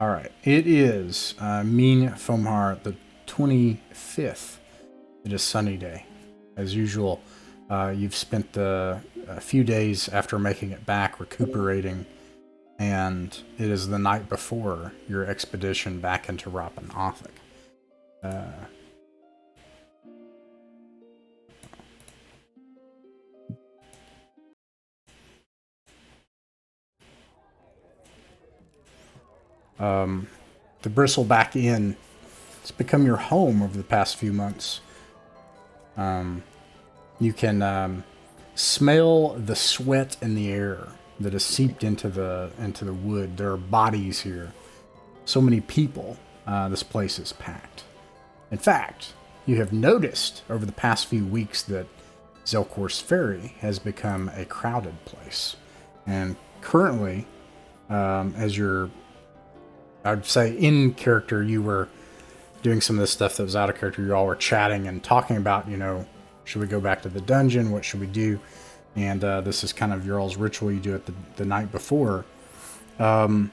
All right. It is Mean Fomhar, the 25th. It is sunny day. As usual, you've spent a few days after making it back recuperating, and it is the night before your expedition back into Rappan Athuk. The Bristleback Inn, it's become your home over the past few months. You can smell the sweat in the air that has seeped into the wood. There are bodies here. So many people. This place is packed. In fact, you have noticed over the past few weeks that Zelkor's Ferry has become a crowded place. And currently, as you're, I'd say in character, you were doing some of this stuff that was out of character. You all were chatting and talking about, should we go back to the dungeon? What should we do? And this is kind of your all's ritual you do it the night before. There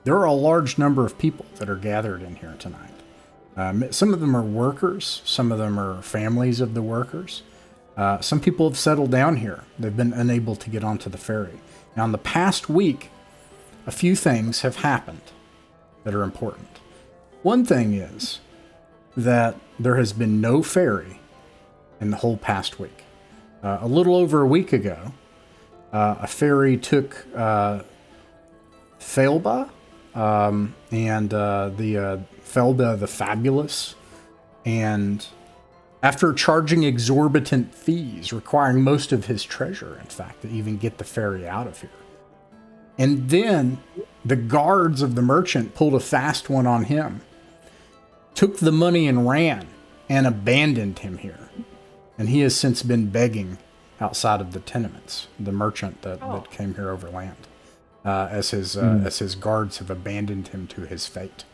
are a large number of people that are gathered in here tonight. Some of them are workers. Some of them are families of the workers. Some people have settled down here. They've been unable to get onto the ferry. Now, in the past week, a few things have happened that are important. One thing is that there has been no ferry in the whole past week. A little over a week ago, a ferry took Felba and the Felba the Fabulous, and after charging exorbitant fees, requiring most of his treasure, in fact, to even get the ferry out of here. And then the guards of the merchant pulled a fast one on him, took the money and ran, and abandoned him here. And he has since been begging outside of the tenements, the merchant that came here overland, as his guards have abandoned him to his fate.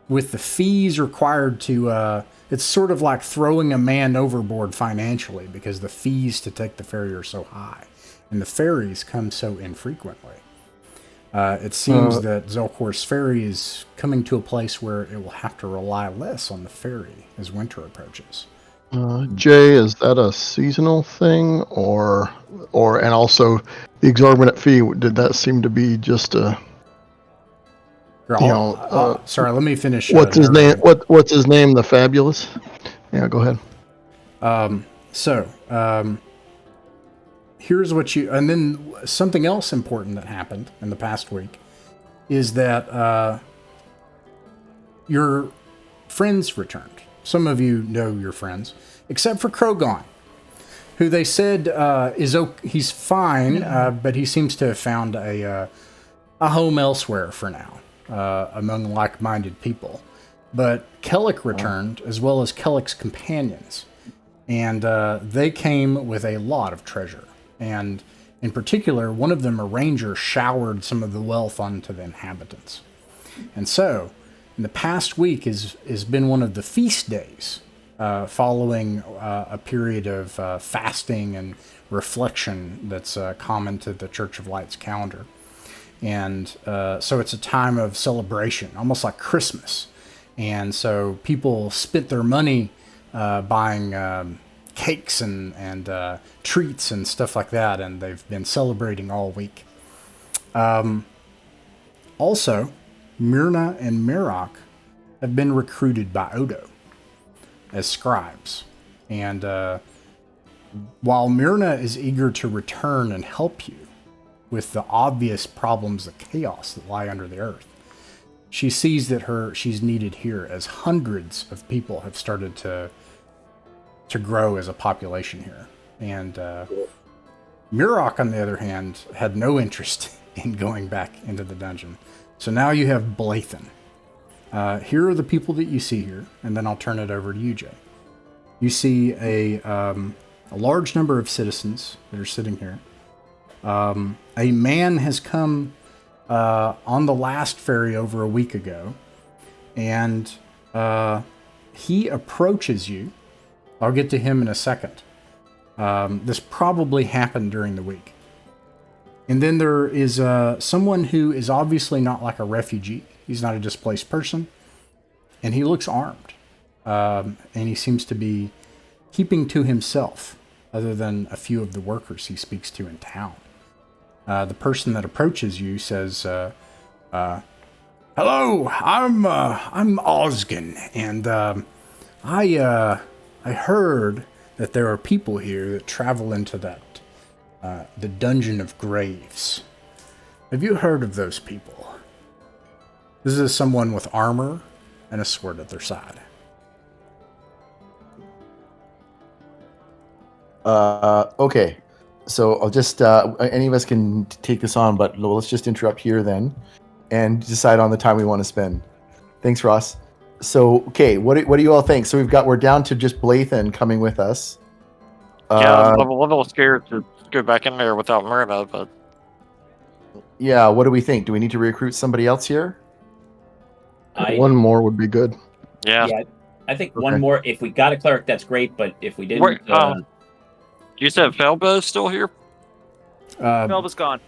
With the fees required to, it's sort of like throwing a man overboard financially because the fees to take the ferry are so high, and the ferries come so infrequently. It seems that Zelkor's Ferry is coming to a place where it will have to rely less on the ferry as winter approaches. Jay, is that a seasonal thing, or and also the exorbitant fee? Did that seem to be just a? Sorry, let me finish. What's his name? What's his name? The Fabulous. Yeah, go ahead. Here's what and then something else important that happened in the past week is that your friends returned. Some of you know your friends, except for Krogon, who they said he's fine, but he seems to have found a home elsewhere for now, among like-minded people. But Kellic returned, as well as Kellic's companions, and they came with a lot of treasure. And in particular, one of them, a ranger, showered some of the wealth onto the inhabitants. And so, in the past week has been one of the feast days, following a period of fasting and reflection that's common to the Church of Light's calendar. And so it's a time of celebration, almost like Christmas. And so people spent their money buying cakes and treats and stuff like that, and they've been celebrating all week. Also, Myrna and Mirok have been recruited by Odo as scribes. And while Myrna is eager to return and help you with the obvious problems of chaos that lie under the earth, she sees that she's needed here, as hundreds of people have started to grow as a population here. And Mirok, on the other hand, had no interest in going back into the dungeon. So now you have Blathen. Here are the people that you see here, and then I'll turn it over to you, Jay. You see a large number of citizens that are sitting here. A man has come on the last ferry over a week ago, and he approaches you. I'll get to him in a second. This probably happened during the week. And then there is someone who is obviously not like a refugee. He's not a displaced person. And he looks armed. And he seems to be keeping to himself, other than a few of the workers he speaks to in town. The person that approaches you says, "Hello, I'm Osgen, and I heard that there are people here that travel into that the Dungeon of Graves. Have you heard of those people?" This is someone with armor and a sword at their side. Okay. So I'll just, any of us can take this on, but let's just interrupt here then and decide on the time we want to spend. Thanks, Ross. So, okay, what do you all think? So we're down to just Blathan coming with us. Yeah, I'm a little scared to go back in there without Myrna, but... Yeah, what do we think? Do we need to recruit somebody else here? One more would be good. Yeah. I think one more. If we got a cleric, that's great, but if we didn't... Wait, you said Felbo's still here? Melba's gone.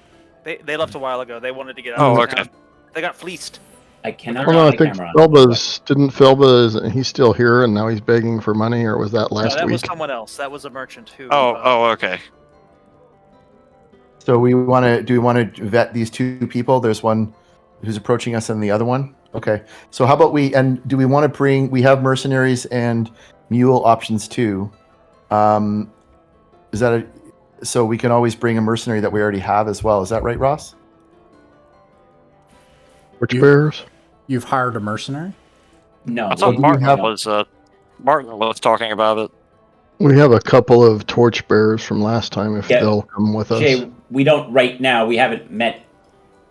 They left a while ago. They wanted to get out Oh, of town. okay. They got fleeced. I cannot Well, no, I see think camera on. he's still here and now he's begging for money, or was that No, last that was week? someone else. That was a merchant who... Okay. So do we want to vet these two people? There's one who's approaching us and the other one. Okay. So how about we do we want to we have mercenaries and mule options too. So we can always bring a mercenary that we already have as well. Is that right, Ross? Torchbearers? You've hired a mercenary? No. I thought Martin Martin was talking about it. We have a couple of torchbearers from last time if they'll come with us. Jay, we don't right now. We haven't met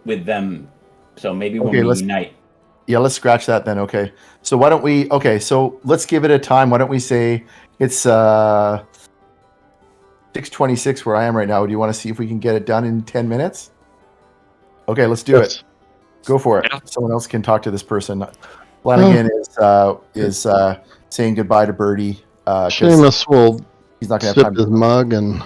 with them, so maybe when we unite. Yeah, let's scratch that then. Okay. So why don't we? Okay, so let's give it a time. Why don't we say it's 6:26 where I am right now. Do you want to see if we can get it done in 10 minutes? Okay, let's do it. Go for it. Yeah. Someone else can talk to this person. Flanagan is saying goodbye to Birdie. Seamus will he's not gonna have sip time. his mug and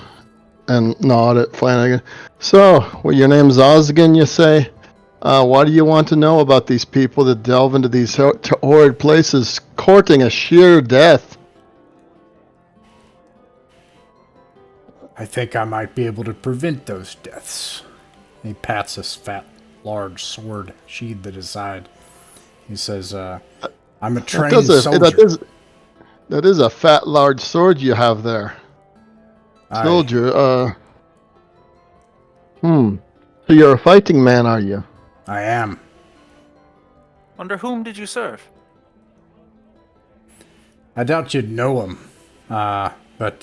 nod at Flanagan. So, well, your name's Osgen, you say? What do you want to know about these people that delve into these horrid places, courting a sheer death? I think I might be able to prevent those deaths. He pats his fat, large sword sheathed at his side. He says, I'm a trained soldier. That is a fat, large sword you have there. Soldier, So you're a fighting man, are you? I am. Under whom did you serve? I doubt you'd know him. But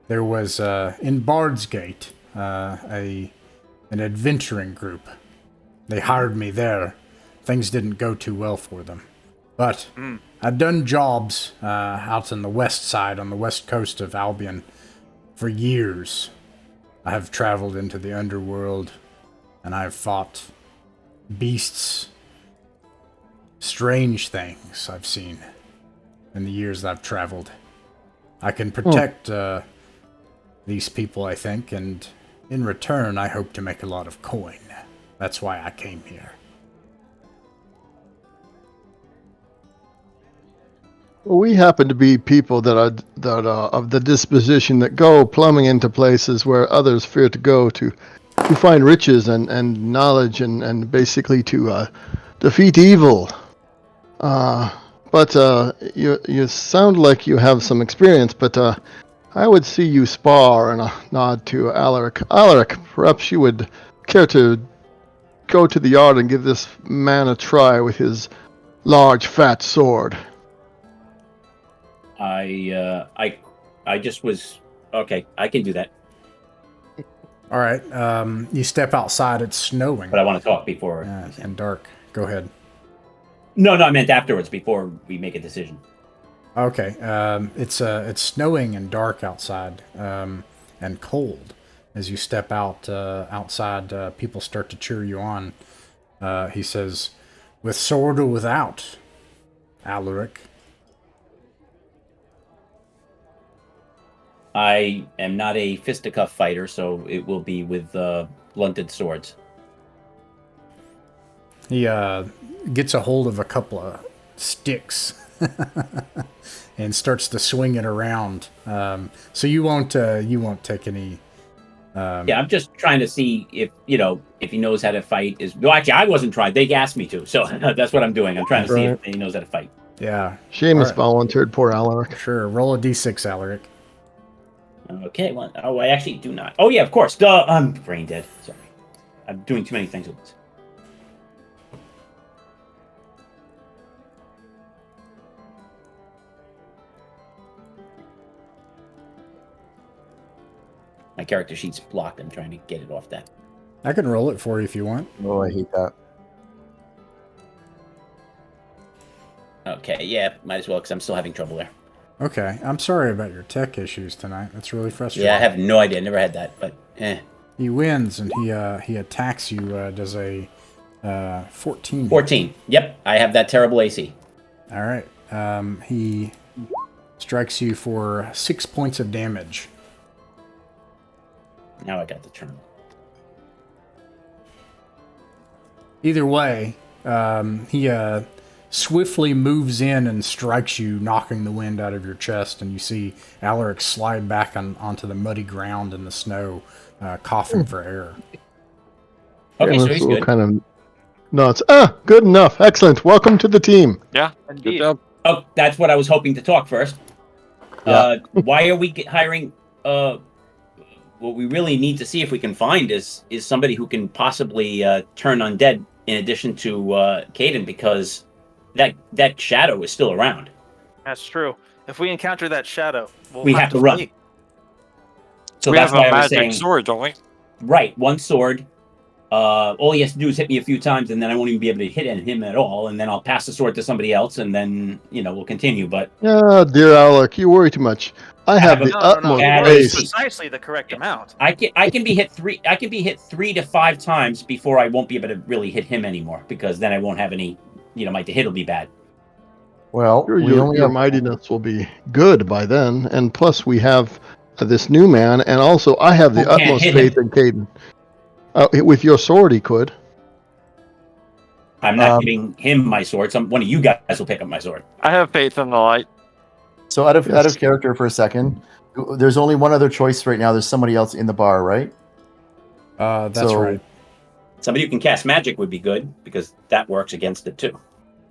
there was, in Bard's Gate, an adventuring group. They hired me there. Things didn't go too well for them. But I've done jobs out on the west side, on the west coast of Albion, for years. I have traveled into the underworld, and I have fought beasts, strange things I've seen in the years I've traveled. I can protect these people, I think, and in return, I hope to make a lot of coin. That's why I came here. Well, we happen to be people that are of the disposition that go plumbing into places where others fear to go to find riches and knowledge and basically to defeat evil. But you sound like you have some experience, but I would see you spar, and a nod to Alaric. Alaric, perhaps you would care to go to the yard and give this man a try with his large fat sword. I just was okay. I can do that. All right. You step outside. It's snowing. But I want to talk before. And dark. Go ahead. No, I meant afterwards, before we make a decision. Okay. It's snowing and dark outside, and cold. As you step outside, people start to cheer you on. He says, "With sword or without, Alaric?" I am not a fisticuff fighter, so it will be with blunted swords. He gets a hold of a couple of sticks and starts to swing it around. So you won't take any. Yeah, I'm just trying to see if he knows how to fight. Well, actually, I wasn't trying. They asked me to, so that's what I'm doing. I'm trying to see if he knows how to fight. Yeah. Seamus volunteered. Poor Alaric. Sure. Roll a d6, Alaric. Okay. Well, I actually do not. Oh yeah, of course. Duh. I'm brain dead. Sorry, I'm doing too many things at once. My character sheet's blocked. I'm trying to get it off that. I can roll it for you if you want. Oh, I hate that. Okay, yeah, might as well because I'm still having trouble there. Okay, I'm sorry about your tech issues tonight. That's really frustrating. Yeah, I have no idea. Never had that, but He wins and he attacks you. Does a 14. 14. Yep, I have that terrible AC. All right. He strikes you for 6 points of damage. Now I got the turn. Either way, he swiftly moves in and strikes you, knocking the wind out of your chest, and you see Alaric slide back onto the muddy ground in the snow, coughing for air. Okay, so he's good. Kind of nuts. Good enough. Excellent. Welcome to the team. Yeah, good job. Oh, that's what I was hoping to talk first. Yeah. Why are we hiring? What we really need to see if we can find is somebody who can possibly turn undead in addition to Caden, because that shadow is still around. That's true. If we encounter that shadow, we have to run. So we that's have why a I was magic saying, sword, don't we? right, one sword. All he has to do is hit me a few times, and then I won't even be able to hit him at all. And then I'll pass the sword to somebody else, and then we'll continue. But Dear Alec, you worry too much. I have the utmost It's faith. precisely the correct amount. I can be hit 3 to 5 times before I won't be able to really hit him anymore, because then I won't have any. My hit will be bad. Well, Your mightiness will be good by then, and plus we have this new man, and also I have the Who can't utmost hit faith in Caden. With your sword, he could. I'm not giving him my sword. One of you guys will pick up my sword. I have faith in the light. So out of character for a second, there's only one other choice right now. There's somebody else in the bar, right? That's right. Somebody who can cast magic would be good, because that works against it too.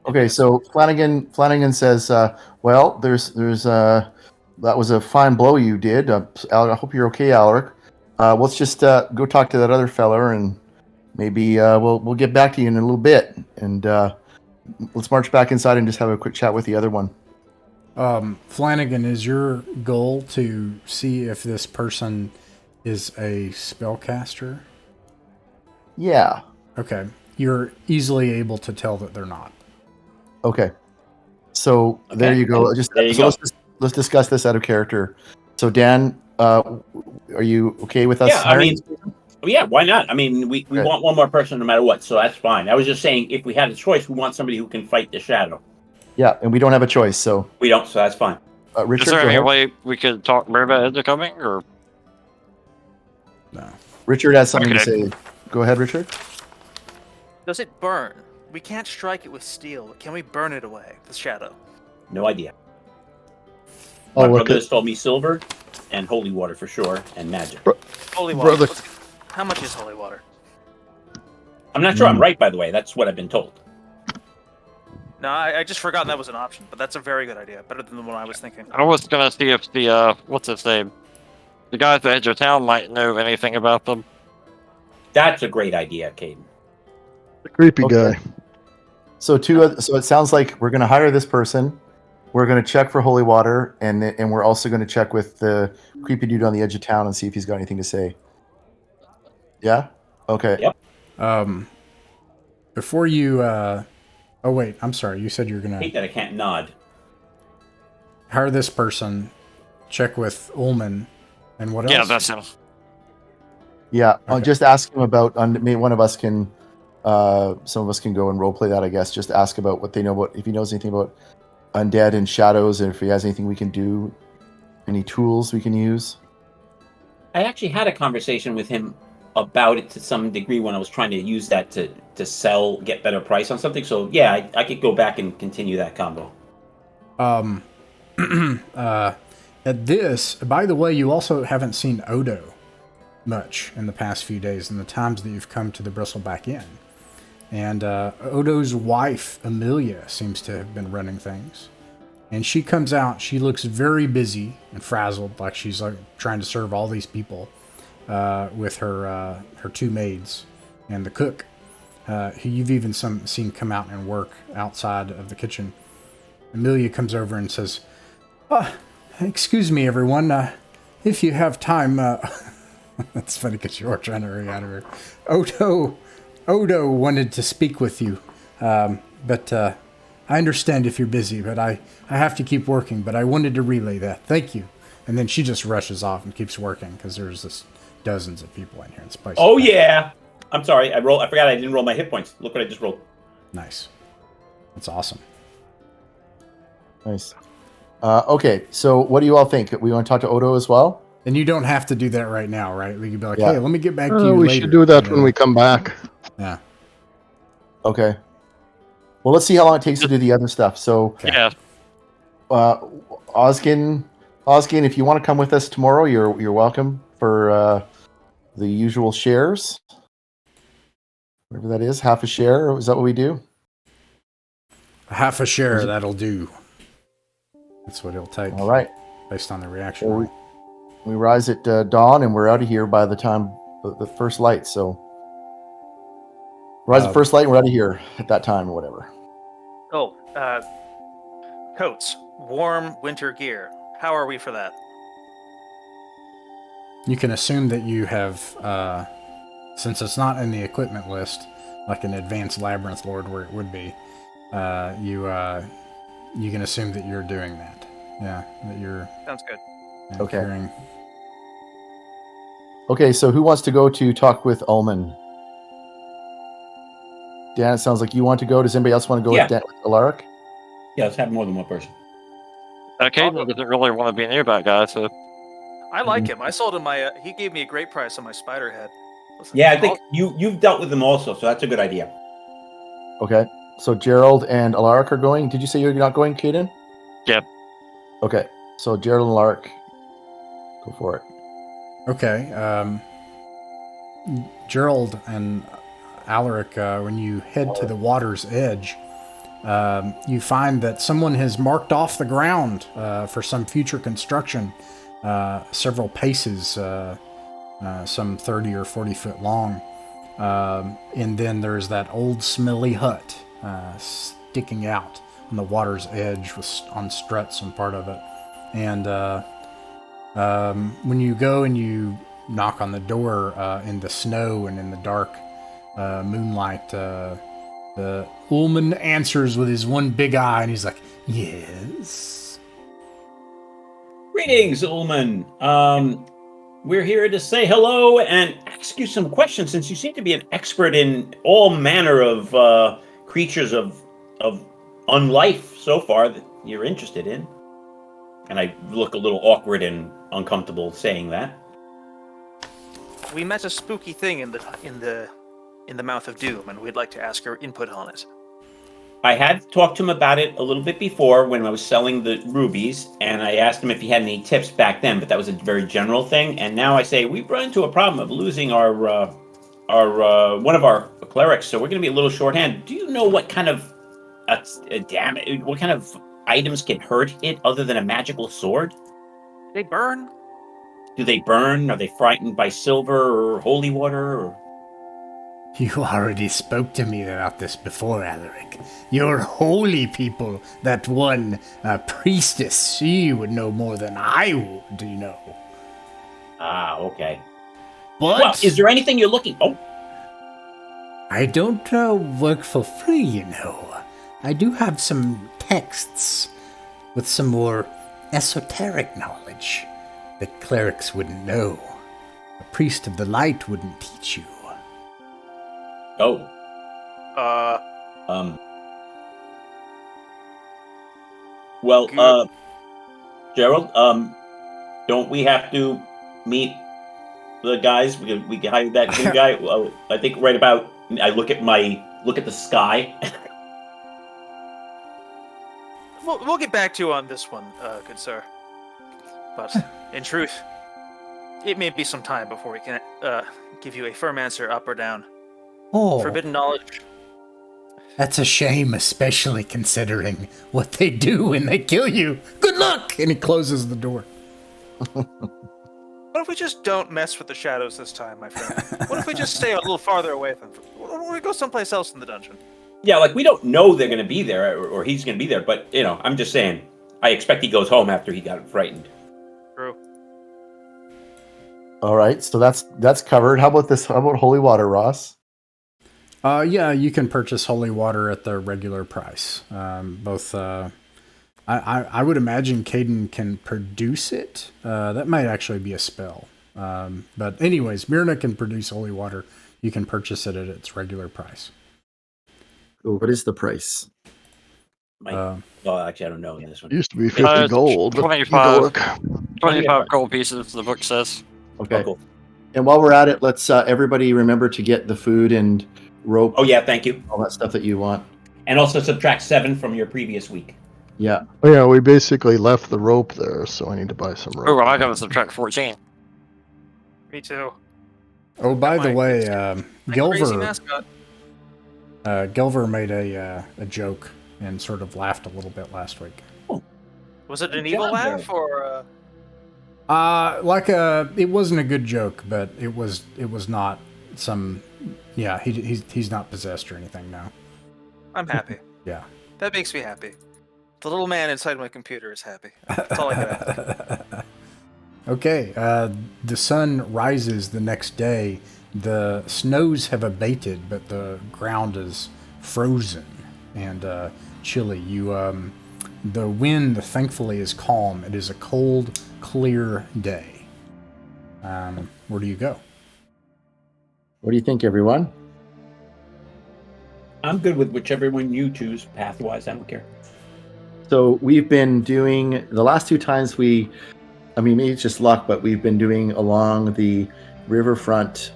Okay, so Flanagan says, well, there's that was a fine blow you did. I hope you're okay, Alaric. Let's just go talk to that other fella, and maybe we'll get back to you in a little bit. And let's march back inside and just have a quick chat with the other one. Flanagan, is your goal to see if this person is a spellcaster? Yeah. Okay. You're easily able to tell that they're not. Okay. So there you go. Let's discuss this out of character. So Dan, are you okay with us? Yeah, why not? I mean, we want one more person no matter what, so that's fine. I was just saying, if we had a choice, we want somebody who can fight the shadow. Yeah, and we don't have a choice, so we don't. So that's fine. Richard, is there any way we could talk more about into coming, or no? Richard has something to say. Go ahead, Richard. Does it burn? We can't strike it with steel. Can we burn it away? The shadow. No idea. My brother has told me silver and holy water for sure, and magic. Holy water. Brother. How much is holy water? I'm not sure I'm right, by the way. That's what I've been told. No, I just forgot that was an option, but that's a very good idea. Better than the one I was thinking. I was gonna see if the what's his name, the guy at the edge of town might know anything about them. That's a great idea, Caden. The creepy guy. So so it sounds like we're going to hire this person. We're going to check for holy water, and we're also going to check with the creepy dude on the edge of town and see if he's got anything to say. Yeah. Okay. Yep. Before you. Oh wait, I'm sorry. You said you're gonna. I hate that I can't nod. Hire this person. Check with Ullman, and what else? Yeah, that's him. Yeah. I'll Okay. just ask him about. Maybe one of us can. Some of us can go and roleplay that. I guess. Just ask about what they know about. If he knows anything about undead and shadows, and if he has anything we can do. Any tools we can use? I actually had a conversation with him about it to some degree when I was trying to use that to sell, get better price on something. So yeah, I could go back and continue that combo. At this, by the way, you also haven't seen Odo much in the past few days in the times that you've come to the Bristleback Inn. And Odo's wife, Amelia, seems to have been running things. And she comes out, she looks very busy and frazzled, like she's like trying to serve all these people with her two maids and the cook, who you've even seen come out and work outside of the kitchen. Amelia comes over and says, excuse me, everyone, if you have time, that's funny because you're trying to hurry out of here. Odo wanted to speak with you, but I understand if you're busy, but I have to keep working, but I wanted to relay that. Thank you. And then she just rushes off and keeps working because there's just dozens of people in here. It's spicy. Oh, yeah. I'm sorry. I forgot I didn't roll my hit points. Look what I just rolled. Nice. That's awesome. Nice. Okay, so what do you all think? We want to talk to Odo as well? And you don't have to do that right now, right? We could be like, hey, let me get back to you we later. should do that when we come back. Yeah. Okay. Well, let's see how long it takes to do the other stuff. So, Yeah. Oskin, if you want to come with us tomorrow, you're welcome for the usual shares. Whatever that is, half a share. Is that what we do? Half a share, that'll do. That's what it'll take. All right. Based on the reaction. Well, we rise at dawn, and we're out of here by the time the first light. So, rise at first light, and we're out of here at that time or whatever. Oh, coats, warm winter gear. How are we for that? You can assume that you have, since it's not in the equipment list, like an advanced labyrinth lord where it would be, you can assume that you're doing that. Yeah, that you're. Sounds good. Okay. Carrying. Okay, so who wants to go to talk with Ullman? Dan, it sounds like you want to go. Does anybody else want to go with Alaric? Yeah, let's have more than one person. Caden doesn't really want to be near that guy, so. I like him. I sold him my. He gave me a great price on my spider head. Listen, Yeah, I think you've dealt with them also, so that's a good idea. Okay, so Gerald and Alaric are going. Did you say you're not going, Caden? Yep. Okay, so Gerald and Alaric, go for it. Okay. Gerald and Alaric, when you head to the water's edge, you find that someone has marked off the ground for some future construction, several paces, some 30 or 40 foot long. And then there's that old smelly hut sticking out on the water's edge on struts on part of it. And when you go and you knock on the door in the snow and in the dark moonlight, the Ullman answers with his one big eye, and he's like, "Yes." Greetings, Ullman. We're here to say hello and ask you some questions, since you seem to be an expert in all manner of creatures of unlife so far that you're interested in. And I look a little awkward and uncomfortable saying that. We met a spooky thing in the mouth of doom, and we'd like to ask your input on it. I had talked to him about it a little bit before when I was selling the rubies, and I asked him if he had any tips back then, but that was a very general thing. And now I say we've run into a problem of losing our one of our clerics, so we're going to be a little shorthanded. Do you know what kind of damage, what kind of items can hurt it other than a magical sword? They burn. Do they burn? Are they frightened by silver or holy water? Or... You already spoke to me about this before, Alaric. Your holy people, that one priestess, she would know more than I would, you know. Ah, okay. But Well, is there anything you're looking... Oh, I don't work for free, you know. I do have some texts with some more esoteric knowledge that clerics wouldn't know. A priest of the light wouldn't teach you. oh. Well, Good. Gerald, don't we have to meet the guys? We can hire that new guy. Well, I think right about. I look at the sky. We'll get back to you on this one, good sir. But in truth, it may be some time before we can give you a firm answer, up or down. Oh, Forbidden knowledge. that's a shame, especially considering what they do when they kill you. Good luck! And he closes the door. What if we just don't mess with the shadows this time, my friend? What if we just stay a little farther away from them? What if we go someplace else in the dungeon? Yeah, like we don't know they're going to be there or he's going to be there, but I'm just saying. I expect he goes home after he got frightened. True. All right, so that's covered. How about this? How about holy water, Ross? Yeah, you can purchase holy water at the regular price. I would imagine Caden can produce it. That might actually be a spell. But anyways, Myrna can produce holy water. You can purchase it at its regular price. Oh, what is the price? Well, actually, I don't know in this one. It used to be 50 gold. But 25 gold pieces, the book says. Okay. Oh, cool. And while we're at it, let's everybody remember to get the food and rope. Oh yeah, thank you. All that stuff that you want. And also subtract 7 from your previous week. Yeah. Oh, yeah, we basically left the rope there, so I need to buy some rope. Oh, well, I gotta subtract 14. Me too. Oh, by the way, Crazy Gilver mascot. Gilver made a joke and sort of laughed a little bit last week. Was it an Good evil job, laugh or? It wasn't a good joke, but it was not some. Yeah, he's not possessed or anything now. I'm happy. Yeah. That makes me happy. The little man inside my computer is happy. That's all I got. Okay, the sun rises the next day. The snows have abated, but the ground is frozen and chilly. The wind, thankfully, is calm. It is a cold, clear day. Where do you go? What do you think, everyone? I'm good with whichever one you choose, path-wise. I don't care. So we've been doing the last 2 times maybe it's just luck, but we've been doing along the riverfront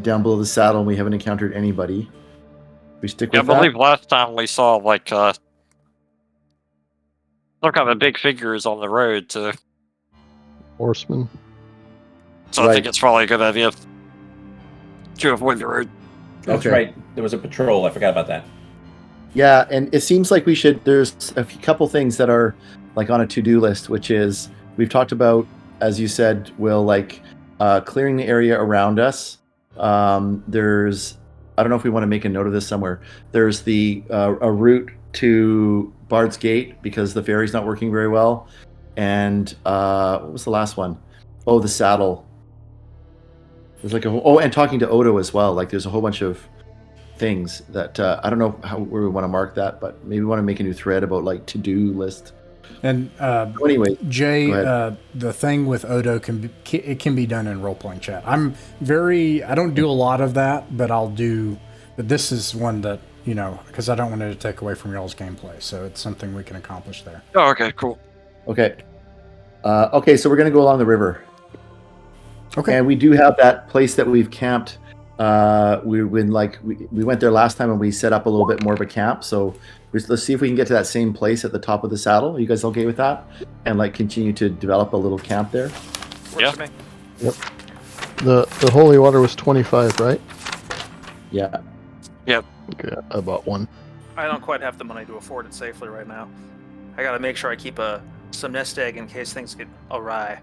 down below the saddle, and we haven't encountered anybody. We stick with I believe last time we saw some kind of big figures on the road too. Horseman. So I Right. think it's probably a good idea to avoid the road. That's Okay. right. There was a patrol. I forgot about that. Yeah, and it seems like there's a couple things that are like on a to-do list, which is we've talked about, as you said, Will, clearing the area around us. There's, I don't know if we want to make a note of this somewhere. There's a route to Bard's Gate because the ferry's not working very well. And what was the last one? Oh, the saddle. There's and talking to Odo as well. Like there's a whole bunch of things that I don't know where we want to mark that, but maybe we want to make a new thread about to-do list. And Anyway, Jay, go ahead. the thing with Odo can be done in role playing chat. I don't do a lot of that, but but this is one that because I don't want it to take away from y'all's gameplay, so it's something we can accomplish there. Oh, okay, cool. Okay. So we're gonna go along the river. Okay. And we do have that place that we've camped. We went there last time and we set up a little bit more of a camp. So let's see if we can get to that same place at the top of the saddle. Are you guys okay with that? And continue to develop a little camp there. Yeah. For me. Yep. The holy water was 25, right? Yeah. Yep. Okay, I bought one. I don't quite have the money to afford it safely right now. I gotta make sure I keep some nest egg in case things get awry.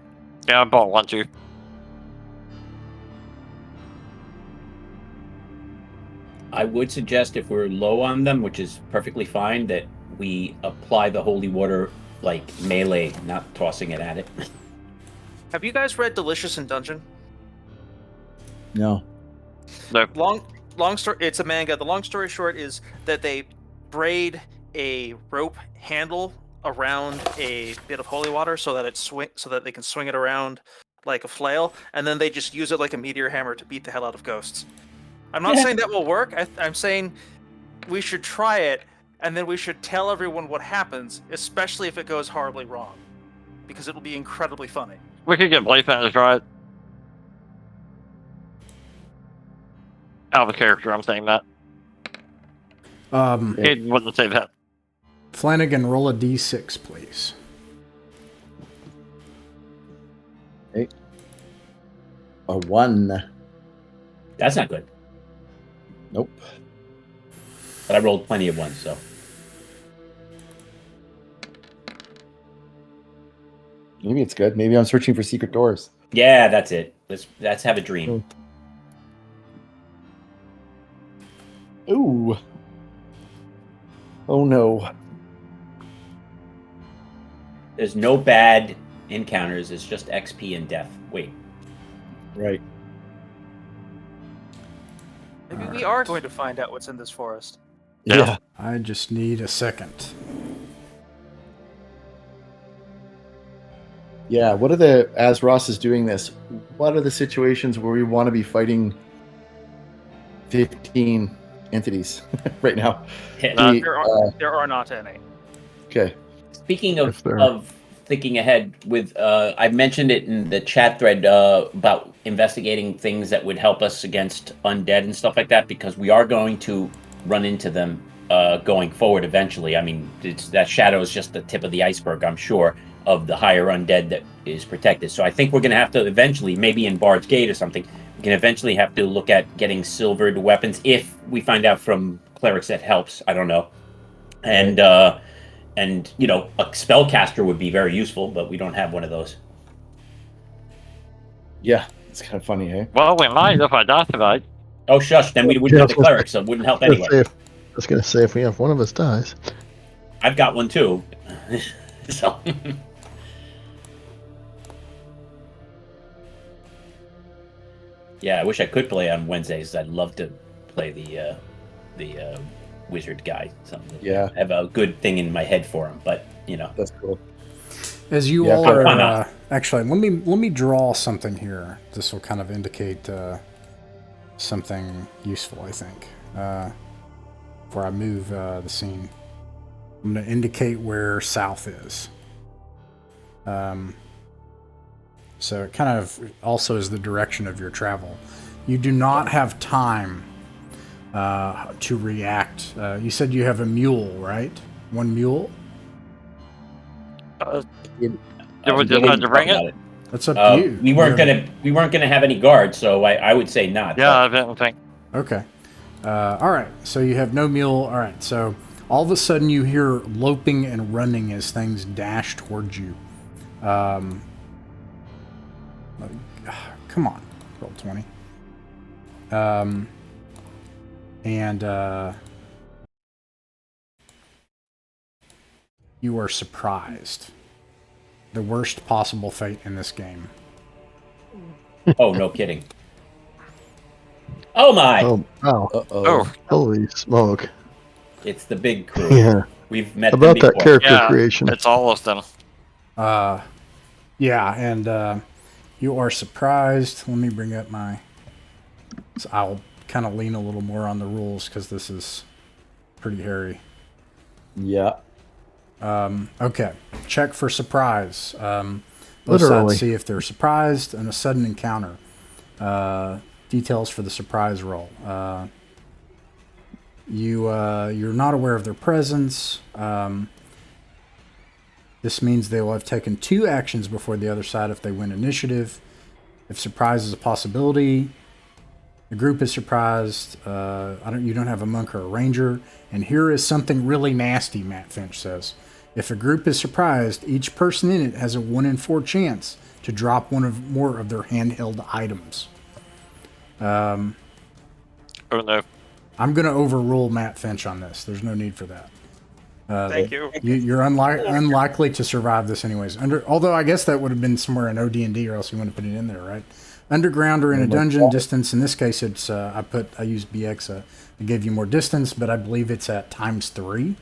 Yeah, I bought one too. I would suggest if we're low on them, which is perfectly fine, that we apply the holy water melee, not tossing it at it. Have you guys read Delicious in Dungeon? No. No. Long story. It's a manga. The long story short is that they braid a rope handle around a bit of holy water so that they can swing it around like a flail, and then they just use it like a meteor hammer to beat the hell out of ghosts. I'm not saying that will work. I'm saying we should try it, and then we should tell everyone what happens, especially if it goes horribly wrong, because it'll be incredibly funny. We could get Blayfin to try it. Out of character, I'm saying that. He wouldn't say that. Flanagan, roll a d6, please. Okay. A 1. That's not good. Nope. But I rolled plenty of ones, so. Maybe it's good. Maybe I'm searching for secret doors. Yeah, that's it. Let's have a dream. Ooh. Oh no. There's no bad encounters. It's just XP and death. Wait. Right. Maybe we are going to find out what's in this forest. Yeah. I just need a second. Yeah. What are as Ross is doing this, what are the situations where we want to be fighting 15 entities right now? Yeah. There are not any. Okay. Speaking of thinking ahead, with I mentioned it in the chat thread about investigating things that would help us against undead and stuff like that, because we are going to run into them going forward eventually. I mean, that shadow is just the tip of the iceberg, I'm sure, of the higher undead that is protected. So I think we're going to have to eventually, maybe in Bard's Gate or something, we can eventually have to look at getting silvered weapons if we find out from clerics that helps. I don't know. And you know, a spellcaster would be very useful, but we don't have one of those. Yeah, it's kind of funny, hey? Well, we might if I die tonight. Oh, shush! Then we wouldn't have the cleric, so it wouldn't help anyway. I was going to say, if we have one of us dies. I've got one too. So. Yeah, I wish I could play on Wednesdays. I'd love to play the wizard guy. Something. Yeah. I have a good thing in my head for him, but you know. That's cool. As you all are, actually, let me draw something here. This will kind of indicate something useful, I think. Before I move the scene, I'm going to indicate where south is. So it kind of also is the direction of your travel. You do not have time to react. You said you have a mule, right? One mule? Did we decide to bring it? That's up to you. We weren't gonna have any guards, so I would say not. Yeah, I didn't think. Okay. All right. So you have no mule. All right. So all of a sudden you hear loping and running as things dash towards you. Come on, roll 20. You are surprised. The worst possible fate in this game. Oh, no kidding. Oh my! Oh, wow. Uh-oh. Holy smoke. It's the big crew. Yeah. We've met About them that before. character creation. It's all of them. Yeah, and you are surprised. Let me bring up my... So I'll kind of lean a little more on the rules because this is pretty hairy. Yeah. Okay, check for surprise. Both Literally. sides see if they're surprised and a sudden encounter. Details for the surprise roll. You're not aware of their presence. This means they will have taken 2 actions before the other side if they win initiative. If surprise is a possibility, the group is surprised. You don't have a monk or a ranger. And here is something really nasty, Matt Finch says. If a group is surprised, each person in it has a 1 in 4 chance to drop one of more of their handheld items. Oh no. I'm going to overrule Matt Finch on this. There's no need for that. Thank you. You're unlikely to survive this anyways. Although I guess that would have been somewhere in OD&D or else you wouldn't put it in there, right? Underground or in a dungeon, distance. In this case, it's I used BX. I gave you more distance, but I believe it's at ×3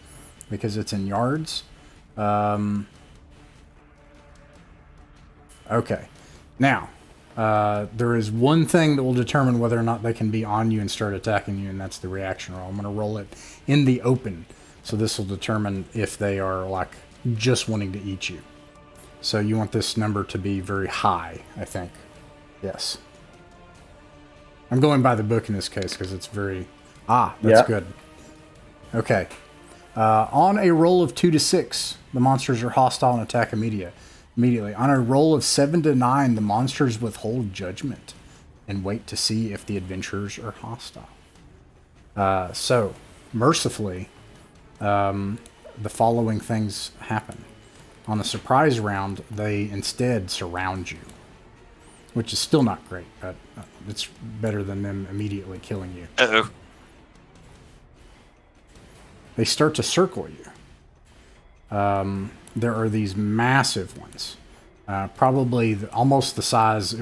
because it's in yards. Okay. Now, there is one thing that will determine whether or not they can be on you and start attacking you, and that's the reaction roll. I'm going to roll it in the open. So this will determine if they are like just wanting to eat you. So you want this number to be very high, I think. Yes. I'm going by the book in this case because it's very... that's good. Okay. On a roll of 2 to 6, the monsters are hostile and attack immediately. On a roll of 7 to 9, the monsters withhold judgment and wait to see if the adventurers are hostile. So, mercifully, the following things happen. On a surprise round, they instead surround you, which is still not great, but it's better than them immediately killing you. Uh-oh. They start to circle you. There are these massive ones, probably almost the size.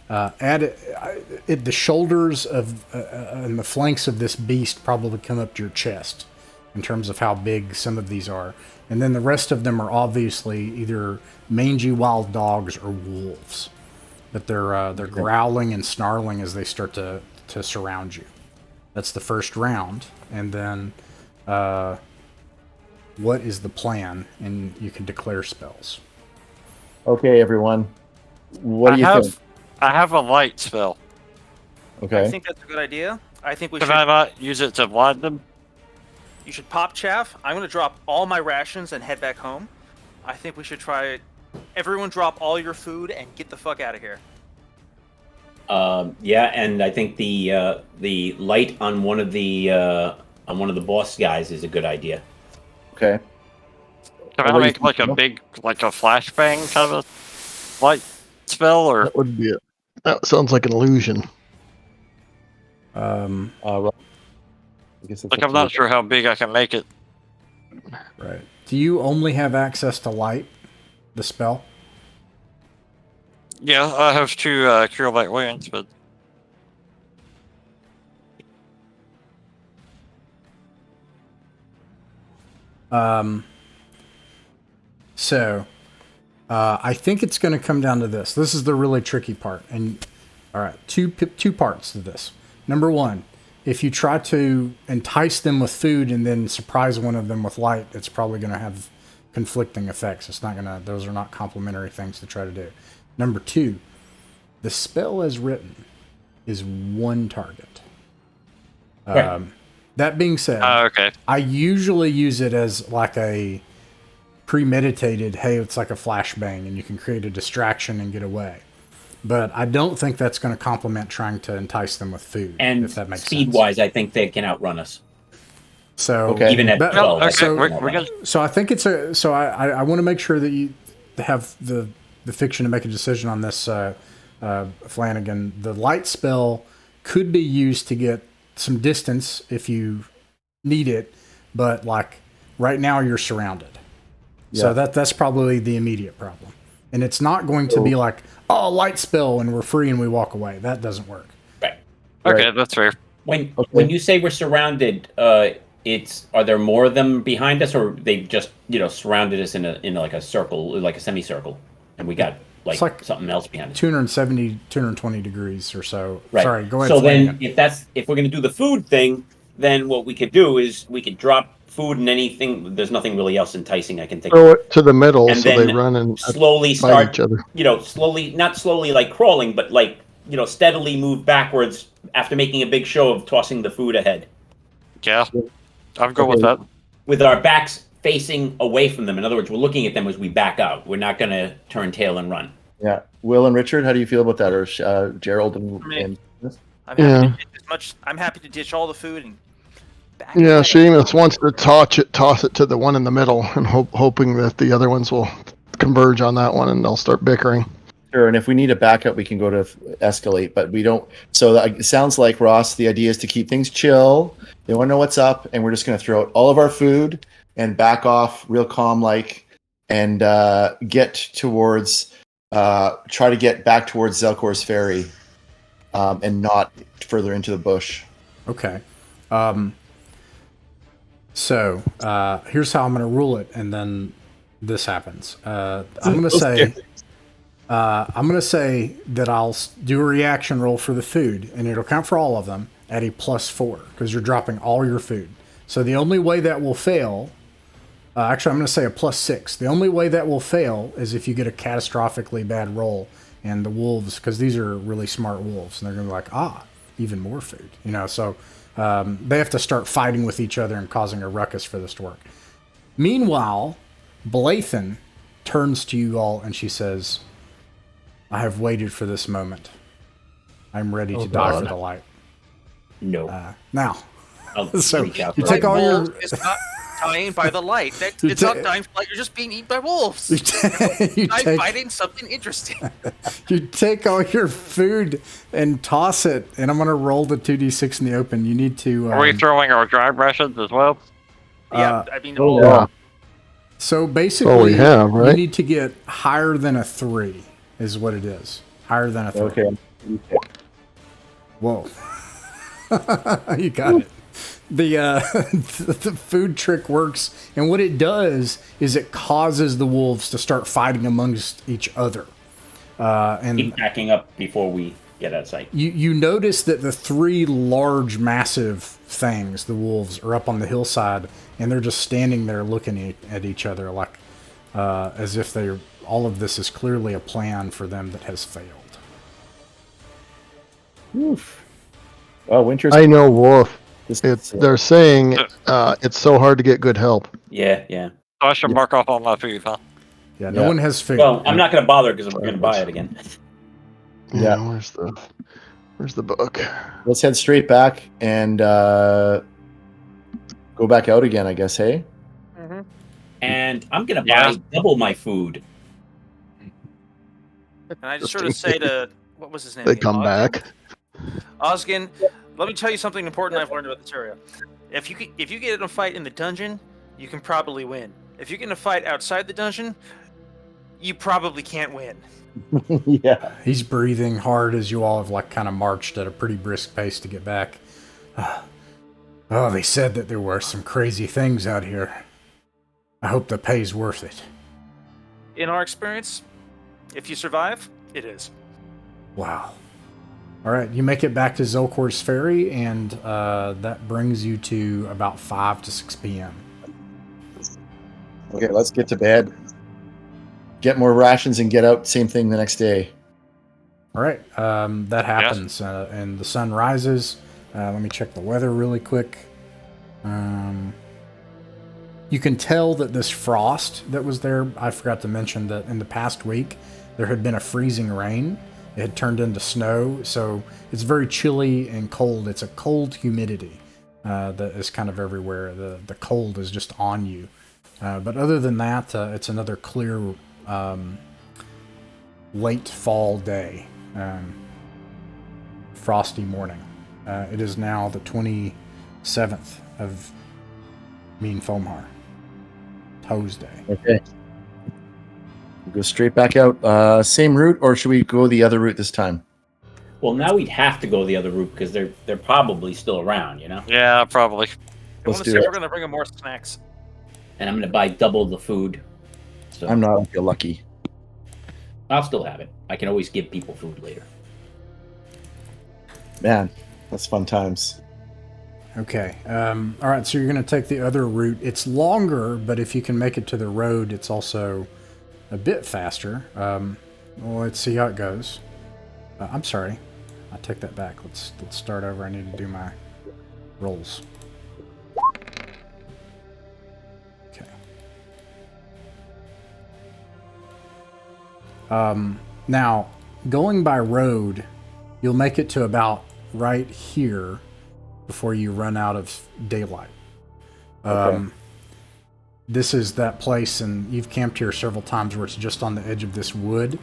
The shoulders of and the flanks of this beast probably come up to your chest in terms of how big some of these are. And then the rest of them are obviously either mangy wild dogs or wolves. But they're growling and snarling as they start to surround you. That's the first round. And then what is the plan? And you can declare spells. Okay, everyone. What do you think? I have a light spell. Okay. I think that's a good idea. I think we Can should. I not use it to blind them? You should pop chaff. I'm going to drop all my rations and head back home. I think we should try it. Everyone drop all your food and get the fuck out of here. Yeah, and I think the light on one of the boss guys is a good idea. Okay. Can I make like a big, like a flashbang kind of light spell, or That would be it. That sounds like an illusion. Well, I guess like I'm not sure how big I can make it. Right. Do you only have access to light, the spell? Yeah, I have 2 cure light wounds, but So, I think it's going to come down to this. This is the really tricky part. And all right, two parts to this. Number one, if you try to entice them with food and then surprise one of them with light, it's probably going to have conflicting effects. It's not going to; those are not complementary things to try to do. Number two, the spell as written is one target. Right. That being said, okay. I usually use it as like a premeditated, hey, it's like a flashbang and you can create a distraction and get away. But I don't think that's going to complement trying to entice them with food, And if that makes sense. speed-wise, I think they can outrun us. So, Okay. Even at 12. I okay, think we're they can gonna. outrun us. so I think it's a. So I want to make sure that you have the fiction to make a decision on this, Flanagan. The light spell could be used to get some distance if you need it, but like right now you're surrounded. So Yeah. that's probably the immediate problem. And it's not going to be like, oh, light spell and we're free and we walk away. That doesn't work. Right. Okay, Right. that's fair. When you say we're surrounded, are there more of them behind us, or they just surrounded us in like a circle, like a semicircle, and we got like something else behind us? 270, 220 degrees or so. Right. Sorry, go ahead. So Flanagan. then, if we're going to do the food thing, then what we could do is we could drop food and anything. There's nothing really else enticing I can think Throw of. it to the middle And so then they run and slowly fight start, each other. not slowly like crawling, but like steadily move backwards after making a big show of tossing the food ahead, Yeah, I'm good with that. with our backs facing away from them. In other words, we're looking at them as we back out. We're not going to turn tail and run. Yeah. Will and Richard, how do you feel about that? Or Gerald and, me. and I'm happy to ditch all the food and back. Yeah, away. Seamus wants to toss it to the one in the middle and hoping that the other ones will converge on that one and they'll start bickering. Sure, and if we need a backup, we can go to escalate, but we don't. So it sounds like, Ross, the idea is to keep things chill. They want to know what's up, and we're just going to throw out all of our food and back off real calm-like and get towards, try to get back towards Zelkor's Ferry and not further into the bush. Okay. So here's how I'm going to rule it, and then this happens. I'm going to say that I'll do a reaction roll for the food, and it'll count for all of them at a +4 because you're dropping all your food. So the only way that will fail Actually, I'm going to say a +6. The only way that will fail is if you get a catastrophically bad roll, and the wolves, because these are really smart wolves, and they're going to be like, even more food, So they have to start fighting with each other and causing a ruckus for this to work. Meanwhile, Blathen turns to you all and she says, "I have waited for this moment. I'm ready to die for the light." No. Now, so freak out you for take it. all your. Wolf is not dying by the light. It's not dying by light. You're just being eaten by wolves. I'm fighting something interesting. You take all your food and toss it, and I'm going to roll the 2d6 in the open. You need to. Are we throwing our dry rations as well? Yeah, I mean, Yeah. So basically, we have, right? you need to get higher than a 3, is what it is. Higher than a 3. Okay. Whoa. You got it. The food trick works, and what it does is it causes the wolves to start fighting amongst each other. And Keep backing up before we get outside. you notice that the 3 large, massive things, the wolves, are up on the hillside, and they're just standing there looking at each other like as if all of this is clearly a plan for them that has failed. Oof. Oh, winter's. I know, Wolf. This- They're saying it's so hard to get good help. Yeah. So I should mark off all my food, huh? Yeah, no Yeah. one has figured. Well, I'm not going to bother because I'm going to buy it again. Yeah. Where's the book? Let's head straight back and go back out again, I guess, hey? And I'm going to Yeah. buy double my food. and I just sort of say to what was his name? They again? come Ogden? back. Osgin, let me tell you something important I've learned about this area. If you get in a fight in the dungeon, you can probably win. If you get in a fight outside the dungeon, you probably can't win. Yeah. He's breathing hard as you all have kind of marched at a pretty brisk pace to get back. They said that there were some crazy things out here. I hope the pay's worth it. In our experience, if you survive, it is. Wow. All right, you make it back to Zelkor's Ferry, and that brings you to about 5 to 6 p.m. Okay, let's get to bed. Get more rations and get out. Same thing the next day. All right, that happens, and the sun rises. Let me check the weather really quick. You can tell that this frost that was there, I forgot to mention that in the past week, there had been a freezing rain. It had turned into snow, so it's very chilly and cold. It's a cold humidity that is kind of everywhere. The cold is just on you. But other than that, it's another clear late fall day. Frosty morning. It is now the 27th of Mean Foamhar. Tuesday. Okay. We'll go straight back out. Same route, or should we go the other route this time? Well, now we'd have to go the other route because they're probably still around, Yeah, probably. I Let's want to do say it. we're going to bring them more snacks. And I'm going to buy double the food. So I'm not feel lucky. I'll still have it. I can always give people food later. Man, that's fun times. Okay. All right, so you're going to take the other route. It's longer, but if you can make it to the road, it's also a bit faster. Well, let's see how it goes. I'm sorry. I take that back. Let's start over. I need to do my rolls. Okay. Now, going by road, you'll make it to about right here before you run out of daylight. Okay. This is that place, and you've camped here several times where it's just on the edge of this wood.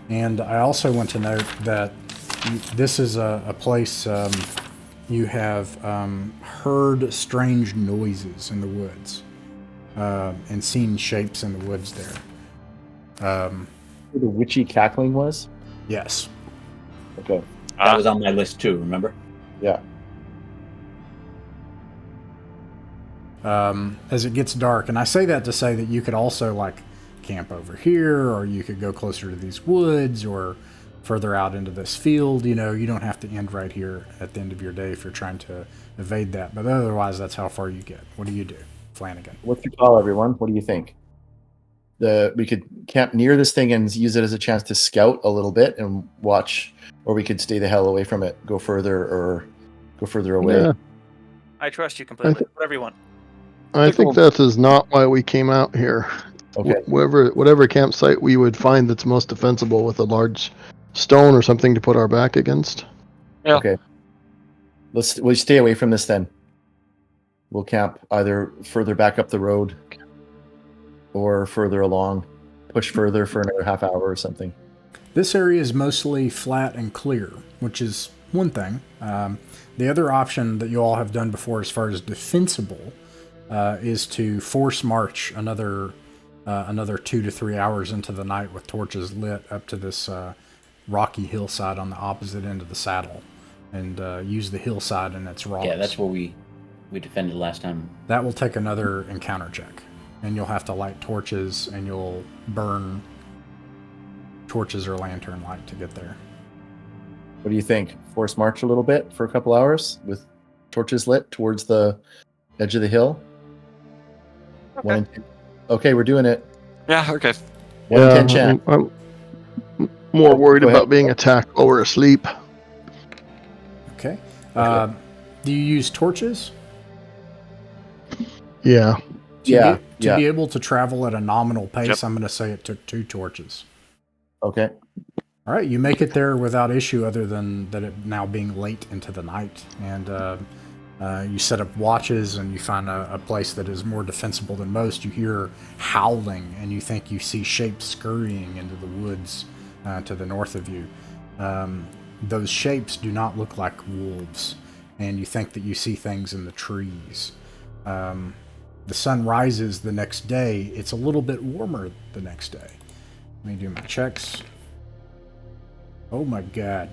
And I also want to note that this is a place you have heard strange noises in the woods and seen shapes in the woods there. Where the witchy cackling was? Yes. Okay. That was on my list too, remember? Yeah. As it gets dark, and I say that to say that you could also camp over here, or you could go closer to these woods, or further out into this field. You don't have to end right here at the end of your day if you're trying to evade that. But otherwise, that's how far you get. What do you do? Flanagan. What's your call, everyone? What do you think? We could camp near this thing and use it as a chance to scout a little bit and watch, or we could stay the hell away from it, go further away. Yeah, I trust you completely. Whatever you want. I think that is not why we came out here. Okay. Whatever campsite we would find that's most defensible with a large stone or something to put our back against. Yeah. Okay. We'll stay away from this then. We'll camp either further back up the road or further along, push further for another half hour or something. This area is mostly flat and clear, which is one thing. The other option that you all have done before as far as defensible is to force march another 2 to 3 hours into the night with torches lit up to this rocky hillside on the opposite end of the saddle and use the hillside and its rocks. Yeah, that's where we defended last time. That will take another encounter check, and you'll have to light torches and you'll burn torches or lantern light to get there. What do you think? Force march a little bit for a couple hours with torches lit towards the edge of the hill? Okay. Okay, we're doing it. Yeah, okay. 1 in 10 chance. I'm more worried Go ahead. about being attacked while we're asleep. Okay. Okay. Do you use torches? Yeah. To Yeah. be able to travel at a nominal pace, Yep. I'm going to say it took 2 torches. Okay. All right, you make it there without issue other than that it now being late into the night. And you set up watches and you find a place that is more defensible than most. You hear howling and you think you see shapes scurrying into the woods to the north of you. Those shapes do not look like wolves, and you think that you see things in the trees. The sun rises the next day. It's a little bit warmer the next day. Let me do my checks. Oh my god.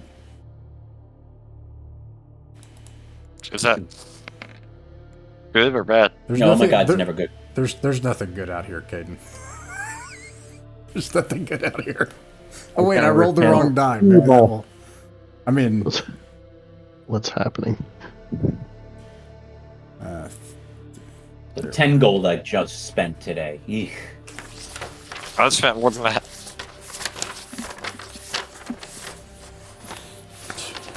Is that good or bad? No, my God, it's never good. There's nothing good out here, Caden. There's nothing good out here. Oh wait, I rolled the wrong die. Maybe that will- I mean, What's happening? 10 gold I just spent today. Eek. I spent more than that.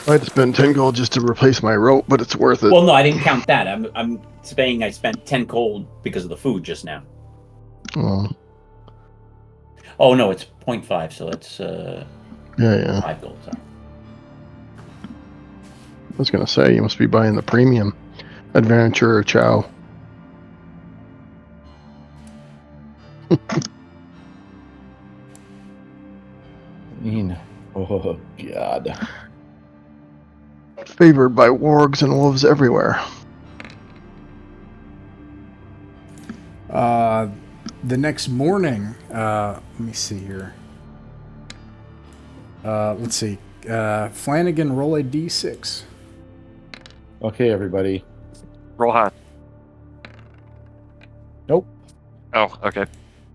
I had to spend 10 gold just to replace my rope, but it's worth it. Well, no, I didn't count that. I'm saying I spent 10 gold because of the food just now. Oh, Oh no, it's 0.5, so it's yeah. 5 gold. Sorry. I was going to say, you must be buying the premium adventurer chow. Oh, God. Favored by wargs and wolves everywhere. the next morning, let me see here. Let's see. Flanagan, roll a d6. Okay, everybody. Roll high. Nope. Oh, okay.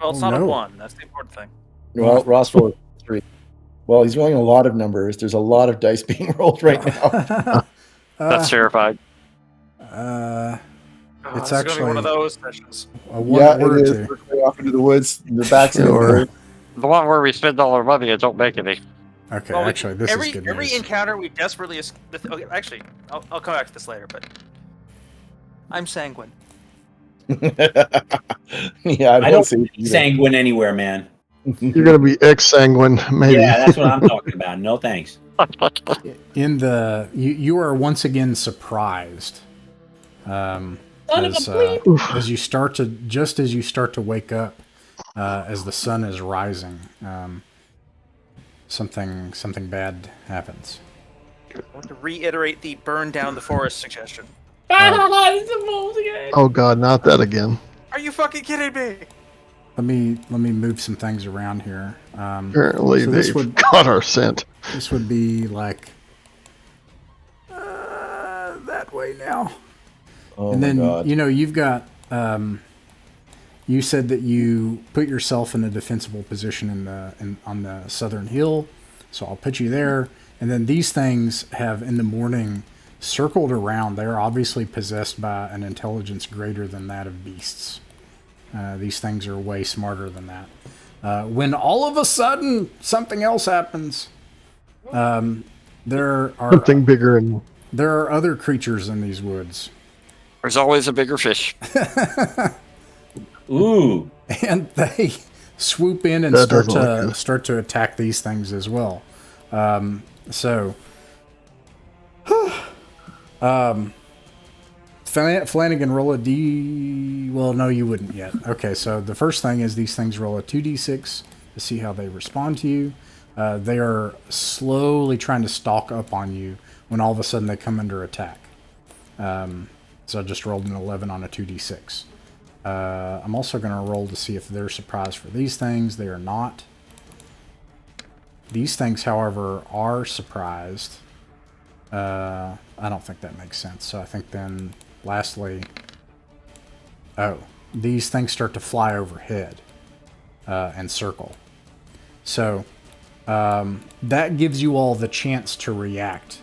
Well, it's Oh, not a no. 1. That's the important thing. Well, Ross rolled 3. Well, he's rolling a lot of numbers. There's a lot of dice being rolled right now. That's terrified. It's This is gonna be actually one of those sessions. a one Yeah, or it is. two. We're going off into the woods. The back's in Yeah. The one where we spend all our money and don't make any. Okay, Well, actually, this every is good every news. encounter we desperately. Okay, actually, I'll come back to this later. But I'm sanguine. Yeah, I don't see it either. sanguine anywhere, man. You're going to be ex-sanguine, maybe. Yeah, that's what I'm talking about. No thanks. In the you are once again surprised as you start to wake up as the sun is rising. Something bad happens. I want to reiterate the burn down the forest suggestion. Oh god, not that again. Are you fucking kidding me? Let me move some things around here. Apparently So this they've would- got our scent. This would be like that way now. Oh And my then God. you've got you said that you put yourself in a defensible position on the southern hill, so I'll put you there. And then these things have in the morning circled around. They're obviously possessed by an intelligence greater than that of beasts. These things are way smarter than that. When all of a sudden something else happens, there are Something bigger and there are other creatures in these woods, There's always a bigger fish. Ooh. and they swoop in and That doesn't look good. start to attack these things as well. So, Flanagan, roll a D. Well, no, you wouldn't yet. Okay, so the first thing is these things roll a 2d6 to see how they respond to you. They are slowly trying to stalk up on you when all of a sudden they come under attack. So I just rolled an 11 on a 2d6. I'm also going to roll to see if they're surprised for these things. They are not. These things, however, are surprised. I don't think that makes sense. So I think then, lastly, these things start to fly overhead and circle. So that gives you all the chance to react.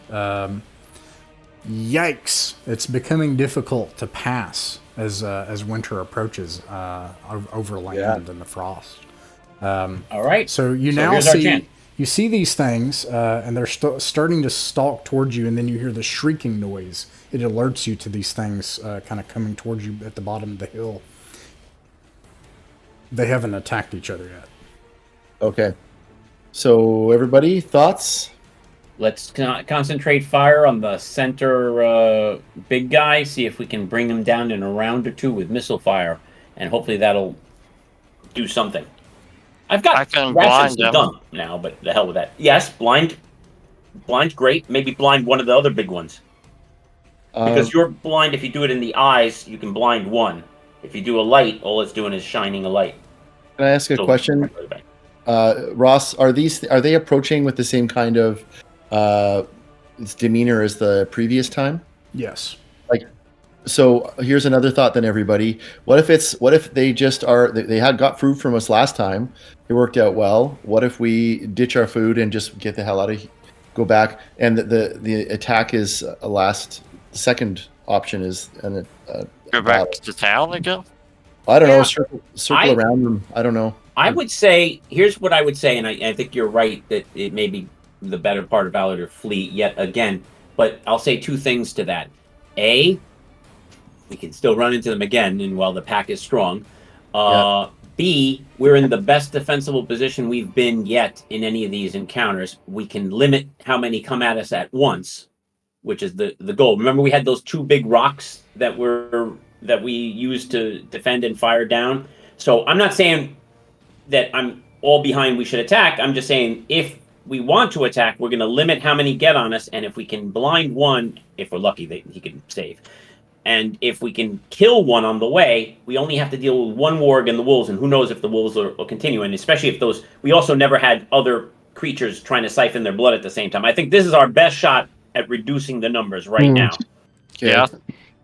Yikes! It's becoming difficult to pass as winter approaches over land and the frost. All right. So you now here's our chance. see these things, and they're starting to stalk towards you, and then you hear the shrieking noise. It alerts you to these things kind of coming towards you at the bottom of the hill. They haven't attacked each other yet. Okay. So everybody, thoughts? Let's concentrate fire on the center big guy, see if we can bring him down in a round or two with missile fire, and hopefully that'll do something. I can blind him done now, but the hell with that. Yes, blind. Blind's great. Maybe blind one of the other big ones. Because you're blind, if you do it in the eyes, you can blind one. If you do a light, all it's doing is shining a light. Can I ask a question? Ross, are they approaching with the same kind of demeanor as the previous time? Yes. So here's another thought then, everybody. What if they just are, they had got food from us last time. It worked out well. What if we ditch our food and just get the hell out of here, go back, and the attack is a last, the second option is Go back to town again? I don't know, circle around them. I don't know. I would say, here's what I would say, and I think you're right that it may be the better part of valor to flee yet again, but I'll say two things to that. A, we can still run into them again, and while the pack is strong. B, we're in the best defensible position we've been yet in any of these encounters. We can limit how many come at us at once, which is the goal. Remember, we had those two big rocks that we used to defend and fire down. So I'm not saying that I'm all behind we should attack. I'm just saying if we want to attack, we're going to limit how many get on us, and if we can blind one, if we're lucky, he can save. And if we can kill one on the way, we only have to deal with one warg and the wolves, and who knows if the wolves will continue, and especially if those... We also never had other creatures trying to siphon their blood at the same time. I think this is our best shot at reducing the numbers right now. Okay. Yeah.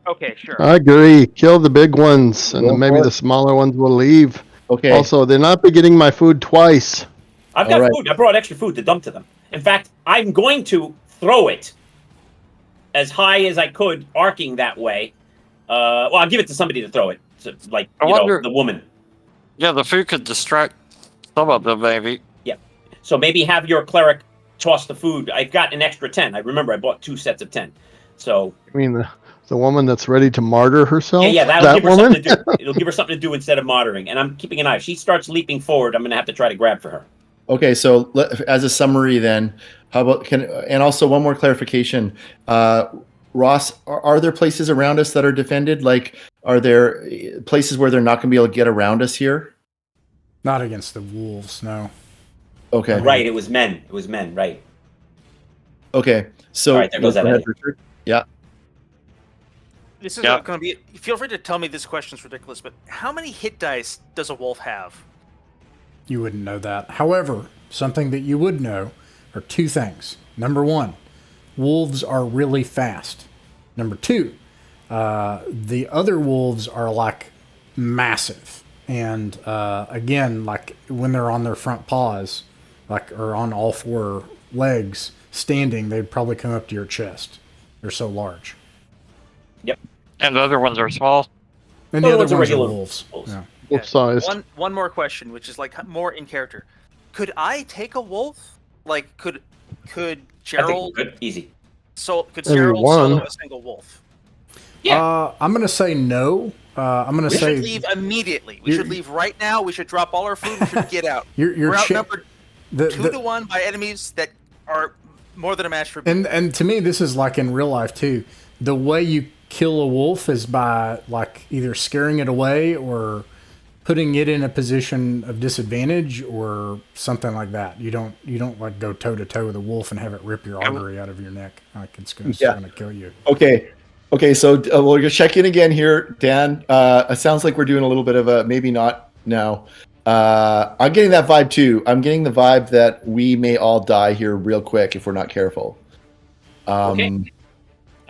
Okay, sure. I agree. Kill the big ones, and then maybe the smaller ones will leave. Okay. Also, they're not be getting my food twice. I've got food. I brought extra food to dump to them. In fact, I'm going to throw it as high as I could, arcing that way. Well, I'll give it to somebody to throw it. So, like, the woman. Yeah, the food could distract some of them, maybe. Yeah. So maybe have your cleric toss the food. I've got an extra 10. I remember I bought 2 sets of 10. So... I mean, the woman that's ready to martyr herself? Yeah, that'll give her something to do. It'll give her something to do instead of martyring. And I'm keeping an eye. If she starts leaping forward, I'm going to have to try to grab for her. Okay, so as a summary then, how about, and also one more clarification. Ross, are there places around us that are defended? Like, are there places where they're not going to be able to get around us here? Not against the wolves, no. Okay. Right, it was men. It was men, right. Okay, so... All right, there goes that idea. Yeah. This is going to be... Feel free to tell me this question's ridiculous, but how many hit dice does a wolf have? You wouldn't know that. However, something that you would know are two things. Number one, wolves are really fast. Number two, the other wolves are like massive. And again, like when they're on their front paws, like or on all four legs, standing, they'd probably come up to your chest. They're so large. And the other ones are small. And Oh, the other ones are ones are regular wolves. wolves. Yeah. Wolf sized. One more question, which is like more in character. Could I take a wolf? Like, could I think Gerald good, easy. could Maybe Gerald one. solo a single wolf? Yeah. I'm gonna say no. I'm gonna We say should leave immediately. We You're- should leave right now. We should drop all our food. We should get out. you're We're cha- outnumbered the, 2-1 by enemies that are more than a match for. and to me this is like in real life too. The way you kill a wolf is by like either scaring it away or putting it in a position of disadvantage or something like that. You don't like go toe to toe with a wolf and have it rip your artery out of your neck. Like it's gonna kill you. Okay, so we'll just check in again here, Dan. It sounds like we're doing a little bit of a maybe not now. I'm getting that vibe too. I'm getting the vibe that we may all die here real quick if we're not careful. Okay.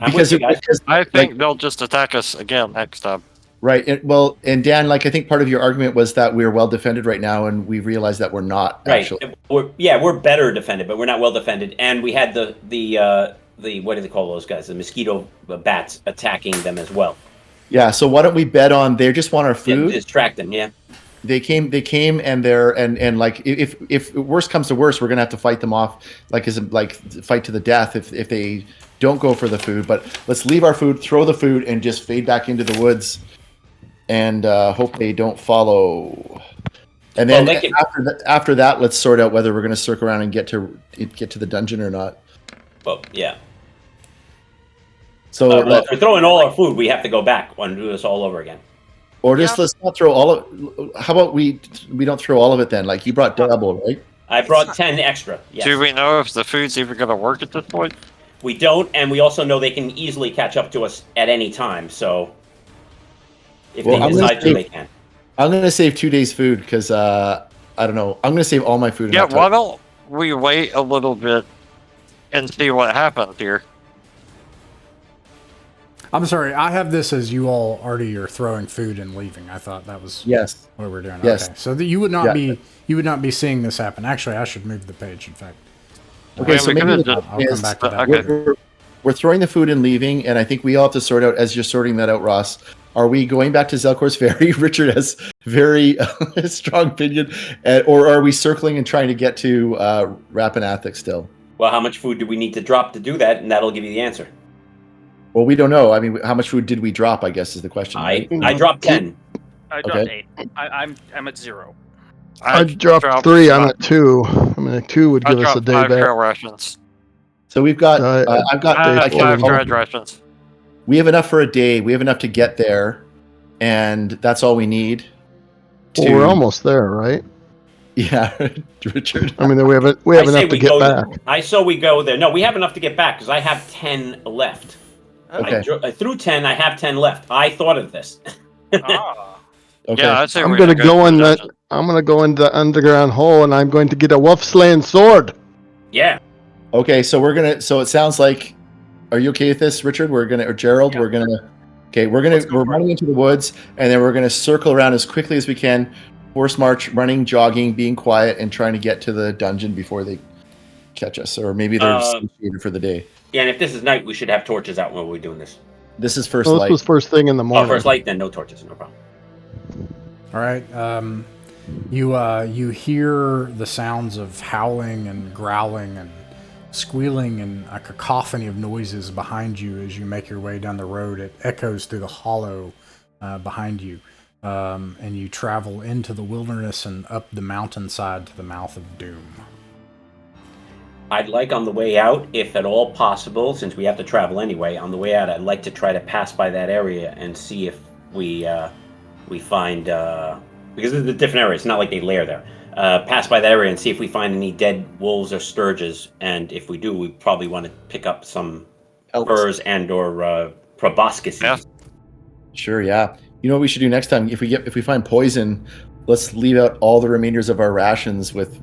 I'm Because, with you guys. I think they'll just attack us again next time. right. And Dan, like I think part of your argument was that we're well defended right now, and we realized that we're not Right. actually. We're better defended, but we're not well defended. And we had the what do they call those guys? The mosquito bats attacking them as well. Yeah. So why don't we bet on they just want our Yeah, food? distract them. Yeah. They came and they're and like if worst comes to worst, we're gonna have to fight them off like fight to the death if they don't go for the food. But let's leave our food, throw the food, and just fade back into the woods and hope they don't follow. And then after that, let's sort out whether we're gonna circle around and get to the dungeon or not. Well, yeah. So If we're throwing all our food, we have to go back and do this all over again. or just let's not throw all of. How about we don't throw all of it then? Like you brought double, right? I brought 10 extra. Yes. Do we know if the food's even going to work at this point? We don't, and we also know they can easily catch up to us at any time. So if Well, they I'm gonna decide to, say- they can. I'm gonna save 2 days food because I don't know. I'm gonna save all my food. in Yeah, that why time. don't we wait a little bit and see what happens here? I'm sorry, I have this as you all already are throwing food and leaving. I thought that was Yes. what we're doing. Yes. Okay. So that you would not Yeah. be seeing this happen. Actually, I should move the page, in fact. Okay, Yeah, so we maybe could've the just- I'll come is- back to that. okay. later. we're throwing the food and leaving, and I think we all have to sort out as you're sorting that out, Ross. Are we going back to Zelkor's Ferry? Richard has very strong opinion, or are we circling and trying to get to Rappan Athuk still? Well, how much food do we need to drop to do that? And that'll give you the answer. Well, we don't know. I mean, how much food did we drop? I guess is the question. I Right? dropped 10. I dropped Okay. 8. I'm at 0. I dropped 3. I'm at 2. I mean, 2 would I give us a dropped day 5 back. trail rations. So we've got. I- I've got. I I had can't 5 recall. dried rations. We have enough for a day. We have enough to get there, and that's all we need. Well, we're almost there, right? Yeah, Richard. I mean, we have I say enough to we get go back. we go there. No, we have enough to get back because I have 10 left. Okay. I threw 10. I have 10 left. I thought of this. Ah. Okay. Yeah, I'd say I'm we're gonna to go to in the that. dungeon. I'm gonna go into the underground hole, and I'm going to get a wolf slaying sword. Yeah. Okay, so we're gonna. So it sounds like. Are you okay with this, Richard? We're gonna, or Gerald? Yeah. We're gonna. Okay, we're Let's go for running into the woods, and then we're gonna circle around as quickly as we can. Force march, running, jogging, being quiet, and trying to get to the dungeon before they catch us, or maybe they're satiated for the day. Yeah, and if this is night, we should have torches out when we're doing this. This is first Well, this light. was first thing in the Oh, morning. first light, then no torches, no problem. All right. You hear the sounds of howling and growling and squealing and a cacophony of noises behind you as you make your way down the road. It echoes through the hollow behind you, and you travel into the wilderness and up the mountainside to the mouth of Doom. I'd like on the way out, if at all possible, since we have to travel anyway, on the way out, I'd like to try to pass by that area and see if we find, because it's a different area, it's not like they lair there. Pass by that area and see if we find any dead wolves or sturges, and if we do, we probably want to pick up some furs and or proboscises. Yeah. Sure, yeah. You know what we should do next time? If we find poison, let's leave out all the remainders of our rations with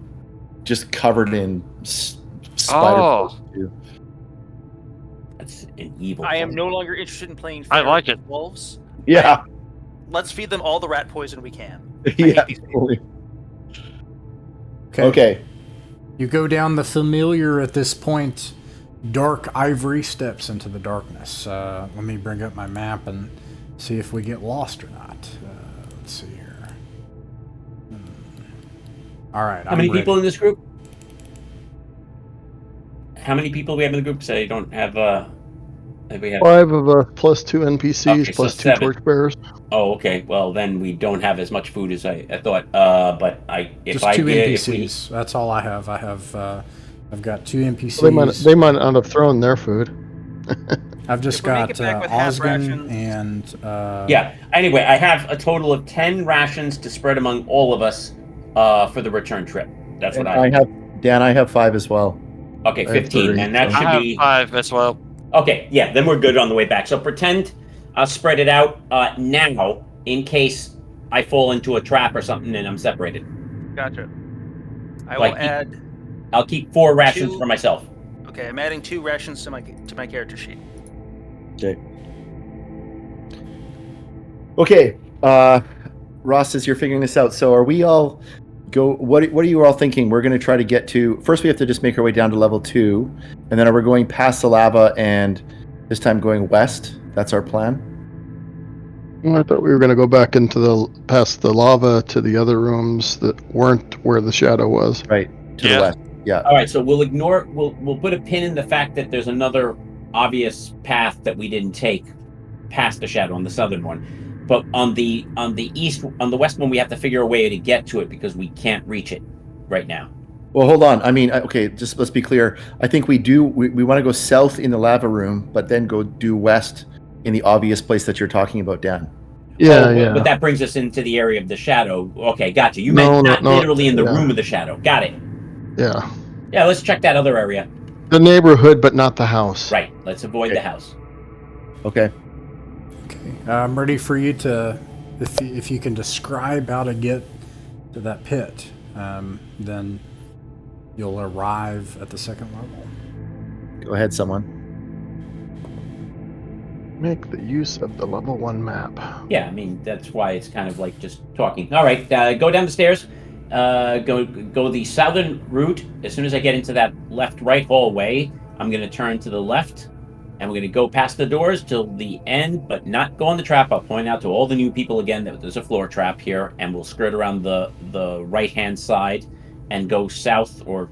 just covered in spider. Oh. poison. That's an evil. I am thing. no longer interested in playing I fair like with it. wolves. Yeah, Let's feed them all the rat poison we can. yeah. these people. Totally. Okay. You go down the familiar at this point dark ivory steps into the darkness. Let me bring up my map and see if we get lost or not. Let's see here. All right. How many people in this group? How many people do we have in the group? So you don't have. We have 5 of us plus 2 NPCs Okay, plus so 2 7. torchbearers. Oh, okay. Well, then we don't have as much food as I thought. But Just 2 NPCs. That's all I have. I've got 2 NPCs. They might not have thrown their food. I've just If we make got it back with half Osgun rations. and Yeah. Anyway, I have a total of 10 rations to spread among all of us for the return trip. That's what And I have 5 as well. Okay, I have 15. 3, And that so- I should have be 5 as well. okay. Yeah, then we're good on the way back. So pretend I'll spread it out now in case I fall into a trap or something and I'm separated. Gotcha. I Like, will add. I'll keep 4 rations 2 for myself. Okay, I'm adding 2 rations to my character sheet. Okay. Ross, as you're figuring this out, so are we all what are you all thinking? We're going to try to get to, first we have to just make our way down to level 2, and then are we going past the lava and this time going west? That's our plan? I thought we were going to go back past the lava to the other rooms that weren't where the shadow was. Right. To Yeah. the west. Yeah. All right, so we'll put a pin in the fact that there's another obvious path that we didn't take past the shadow on the southern one. But on the west one, we have to figure a way to get to it because we can't reach it right now. Well, hold on. I mean, okay, just let's be clear. I think we want to go south in the lava room, but then go due west in the obvious place that you're talking about, Dan. Yeah, Oh, yeah. But that brings us into the area of the shadow. Okay, gotcha. You No, meant no, not no, literally in the yeah. room of the shadow. Got it. Yeah. Yeah, let's check that other area. The neighborhood, but not the house. Right. Let's avoid the house. Okay. I'm ready for you to, if you can describe how to get to that pit, then you'll arrive at the second level. Go ahead, someone. Make the use of the level 1 map. Yeah, I mean that's why it's kind of like just talking. All right, go down the stairs. Go the southern route. As soon as I get into that left-right hallway, I'm going to turn to the left, and we're going to go past the doors till the end, but not go on the trap. I'll point out to all the new people again that there's a floor trap here, and we'll skirt around the right-hand side and go south or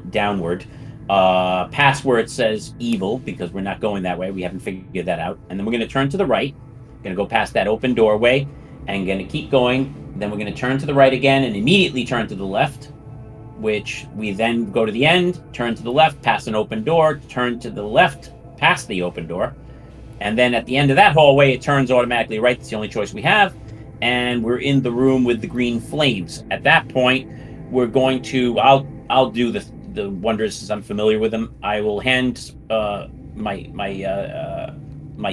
downward, past where it says evil, because we're not going that way. We haven't figured that out. And then we're going to turn to the right. Going to go past that open doorway, and going to keep going. Then we're going to turn to the right again and immediately turn to the left, which we then go to the end, turn to the left, past an open door, turn to the left, past the open door. And then at the end of that hallway, it turns automatically right. It's the only choice we have. And we're in the room with the green flames. At that point, we're going to, I'll do the wonders since I'm familiar with them. I will hand my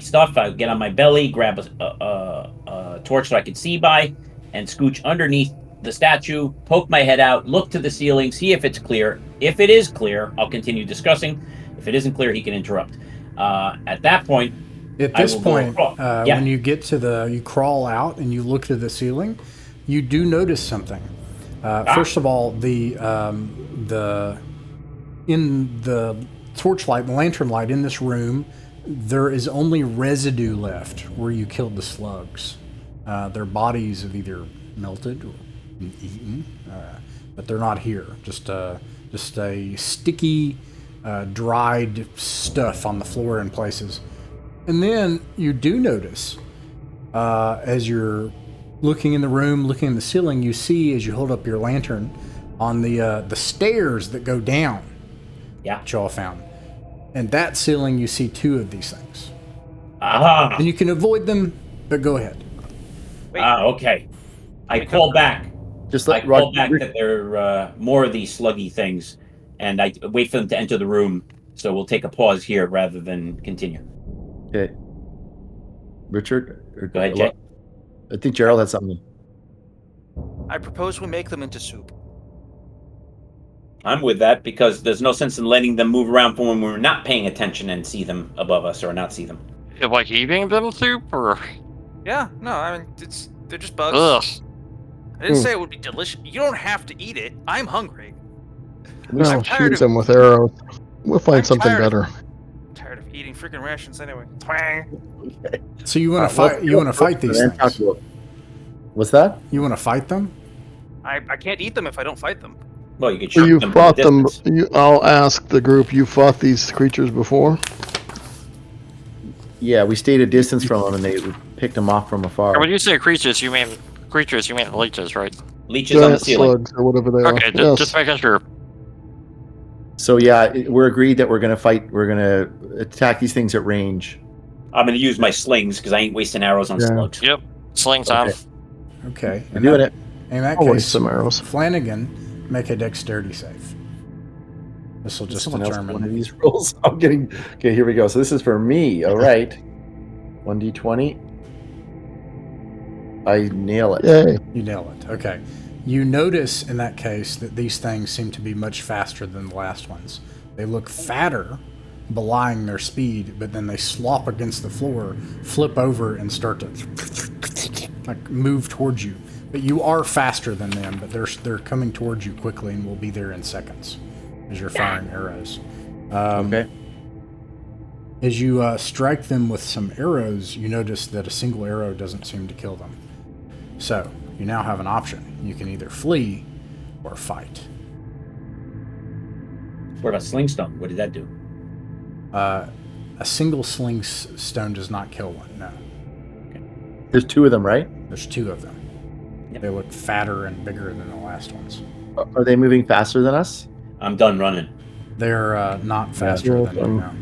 stuff. I'll get on my belly, grab a torch so I can see by, and scooch underneath the statue, poke my head out, look to the ceiling, see if it's clear. If it is clear, I'll continue discussing. If it isn't clear, he can interrupt. At that point, At this point, Yeah. when you get to you crawl out and you look to the ceiling, you do notice something. First of all, in the torchlight, the lantern light in this room, there is only residue left where you killed the slugs. Their bodies have either melted or been eaten, but they're not here. Just a sticky, dried stuff on the floor in places. And then you do notice, as you're looking in the room, looking in the ceiling, you see as you hold up your lantern on the stairs that go down. Yeah. That y'all found. And that ceiling, you see 2 of these things. Ah. And you can avoid them, but go ahead. Okay. I call back. Just I let call back that there are more of these sluggy things, and I wait for them to enter the room. So we'll take a pause here rather than continue. Okay. Richard? Go ahead, Jay. I think Gerald had something. I propose we make them into soup. I'm with that because there's no sense in letting them move around for when we're not paying attention and see them above us or not see them. Like eating them soup, or Yeah, no, I mean they're just bugs. ugh. I didn't say it would be delicious. You don't have to eat it. I'm hungry. No, I'm tired shoot of- them with arrows. We'll find I'm something tired of- better. Tired of eating freaking rations anyway. Twang. So you want to fight? You want to fight these things? What's that? You want to fight them? I can't eat them if I don't fight them. Well, you could So shoot you them fought from a them. distance. I'll ask the group. You fought these creatures before? Yeah, we stayed a distance from them, and they picked them off from afar. When you say creatures, you mean leeches, right? Leeches on the Giant ceiling. slugs or whatever they Okay, are. Yes. just making sure. So yeah, we're agreed that we're gonna fight. We're gonna attack these things at range. I'm going to use my slings because I ain't wasting arrows on Yeah. slugs. Yep. Sling time. Okay. Okay. We're doing it. In that I'll waste case, some arrows. Flanagan, make a dexterity save. This will just Someone else one of determine. these rolls. I'm getting. Okay, here we go. So this is for me. All right. 1d20. I nail it. Yay. You nail it. Okay. You notice in that case that these things seem to be much faster than the last ones. They look fatter, belying their speed, but then they slop against the floor, flip over, and start to like move towards you. But you are faster than them, but they're coming towards you quickly and will be there in seconds as you're firing arrows. Okay. As you strike them with some arrows, you notice that a single arrow doesn't seem to kill them. So, you now have an option. You can either flee or fight. What about slingstone? What did that do? A single sling stone does not kill one, no. There's two of them, right? There's two of them. Yep. They look fatter and bigger than the last ones. Are they moving faster than us? I'm done running. They're not faster Yeah, than you now.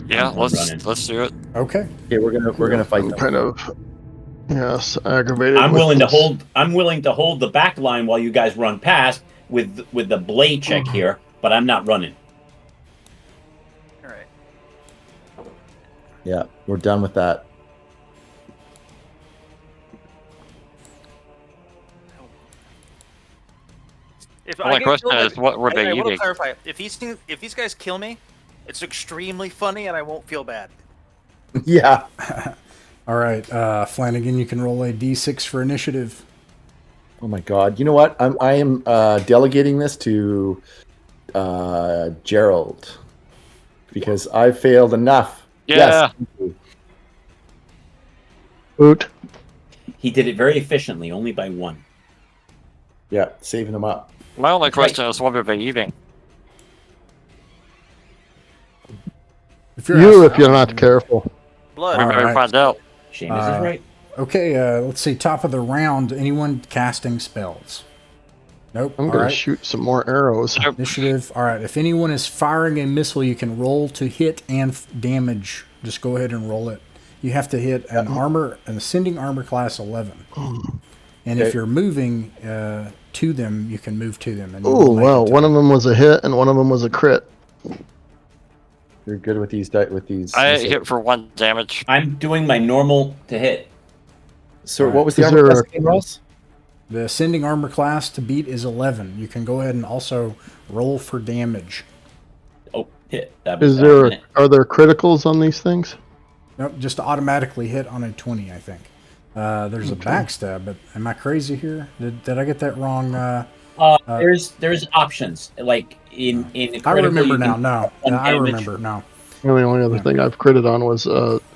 Yeah, I'm let's running. do it. Okay. Okay, we're gonna fight I'm them. kind of aggravated. I'm with willing to this. hold. I'm willing to hold the back line while you guys run past with the blade check here, but I'm not running. All right. Yeah, we're done with that. If My get question killed, is, what were they I want to eating? clarify. If these guys kill me, it's extremely funny, and I won't feel bad. Yeah. All right, Flanagan, you can roll a d6 for initiative. Oh my God. You know what? I am delegating this to Gerald because I failed enough. Yeah. Yes. Boot. He did it very efficiently, only by one. Yeah, saving them up. My only question is, what were they eating? If If you're not careful. Blood. All We better right. find out. Seamus is right. Okay, let's see. Top of the round. Anyone casting spells? Nope. I'm All going right. to shoot some more arrows. Initiative. All right. If anyone is firing a missile, you can roll to hit and damage. Just go ahead and roll it. You have to hit an ascending armor class 11. And if Okay. you're moving to them, you can move to them. And Oh, well, one of them was a hit and one of them was a crit. You're good with these. I hit for 1 damage. I'm doing my normal to hit. So what was the Is armor there- class again, Ross? The ascending armor class to beat is 11. You can go ahead and also roll for damage. Oh, hit. That was Is that, there wasn't it? are there criticals on these things? Nope, just automatically hit on a 20, I think. There's a backstab, but am I crazy here? Did I get that wrong? There's options like in I critical, remember you now. can No, one I damage. remember now. Well, the only other thing I've critted on was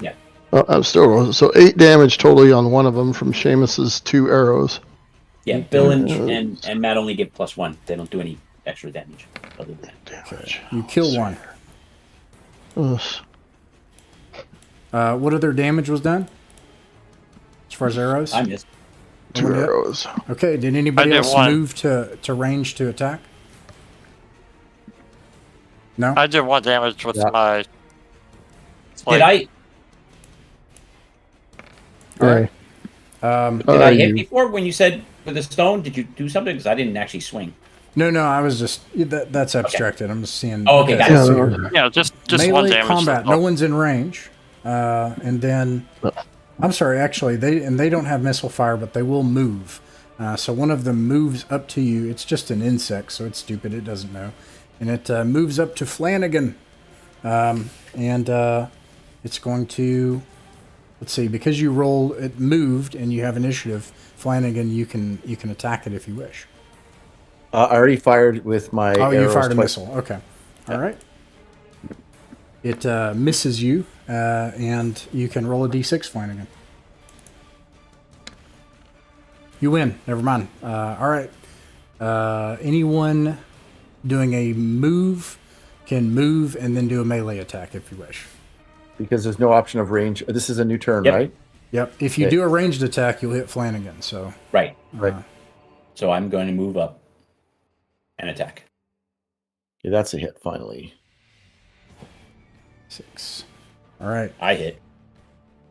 Yeah. I'm still so 8 damage totally on one of them from Seamus's 2 arrows. Yeah, Bill and Matt only give +1. They don't do any extra damage other than that. Damage. You kill one. Ugh. What other damage was done? As far as arrows? I missed. 2 One hit? arrows. Okay, did anybody I did else one. move to range to attack? No? I did 1 damage with Yeah. my. Did I Right. did I hit before when you said with the stone? Did you do something? Because I didn't actually swing. No, I was just... that's abstracted. I'm just seeing... Oh, okay, got it. so Yeah, you're- Yeah, just melee 1 damage. combat. No one's in range. And then... I'm sorry, actually, they don't have missile fire, but they will move. So one of them moves up to you. It's just an insect, so it's stupid. It doesn't know. And it moves up to Flanagan. And it's going to... Let's see, because you roll, it moved, and you have initiative, Flanagan, you can attack it if you wish. I already fired with my. Oh, you arrows fired a twice. missile. Okay. All right. It misses you, and you can roll a d6, Flanagan. You win. Never mind. All right. Anyone doing a move can move and then do a melee attack if you wish. Because there's no option of range. This is a new turn, Yep. right? Yep. If you do a ranged attack, you'll hit Flanagan. So Right. So I'm going to move up and attack. yeah, that's a hit finally. 6. All right. I hit.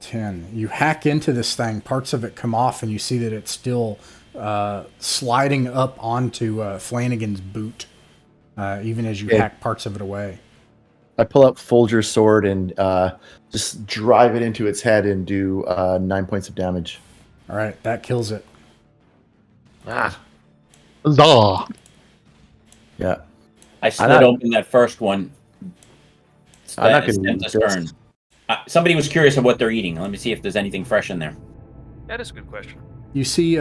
10. You hack into this thing. Parts of it come off, and you see that it's still sliding up onto Flanagan's boot, even as you hack parts of it away. I pull out Folger's sword and just drive it into its head and do 9 points of damage. All right. That kills it. Huzzah! Yeah. I slid open that first one. I'm not That gonna ends eat this turn. Somebody was curious of what they're eating. Let me see if there's anything fresh in there. That is a good question. You see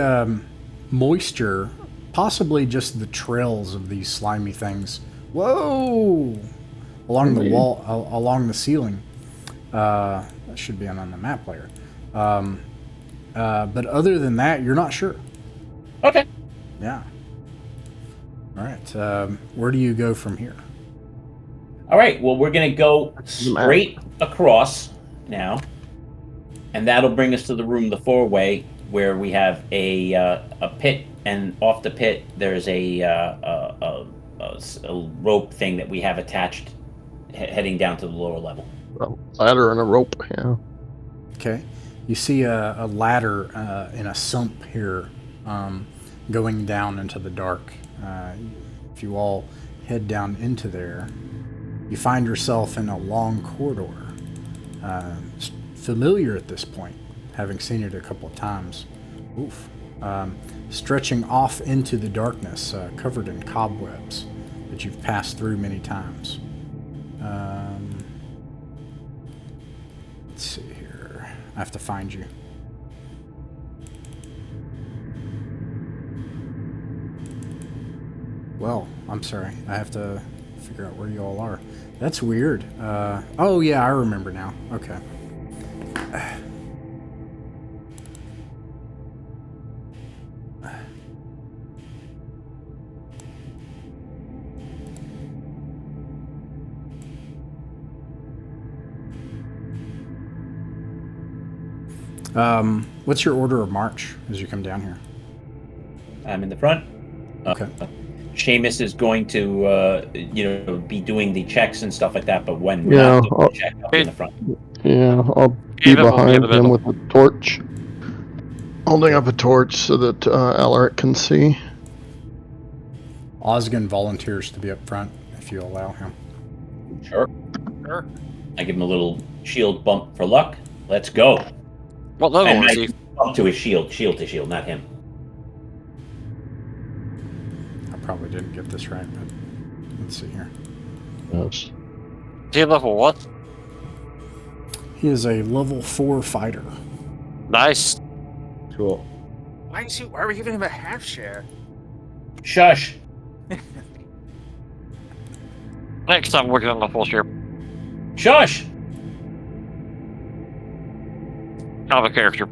moisture, possibly just the trails of these slimy things. Whoa! Along the wall, along the ceiling. That should be on the map player. But other than that, you're not sure. Okay. Yeah. All right. Where do you go from here? All right. Well, we're going to go straight across now. And that'll bring us to the room, the four-way, where we have a pit. And off the pit, there's a rope thing that we have attached heading down to the lower level. A ladder and a rope, yeah. Okay. You see a ladder in a sump here going down into the dark. If you all head down into there, you find yourself in a long corridor. Familiar at this point, having seen it a couple of times. Oof. Stretching off into the darkness, covered in cobwebs that you've passed through many times. Let's see here. I have to find you. Well, I'm sorry. I have to figure out where you all are. That's weird. Oh, yeah, I remember now. Okay. What's your order of march as you come down here? I'm in the front. Okay. Seamus is going to, be doing the checks and stuff like that. But when we're Yeah, not doing the check, I'll be in the front. Yeah, I'll be behind him with a torch. Holding up a torch so that Alaric can see. Osgun volunteers to be up front if you allow him. Sure. I give him a little shield bump for luck. Let's go. What level And is I he? bump to his shield to shield, not him. I probably didn't get this right, but let's see here. Yes. Is he level what? He is a level 4 fighter. Nice. Cool. Why are we giving him a half share? Shush. Next time we're getting the full share. Shush. Kind of a character.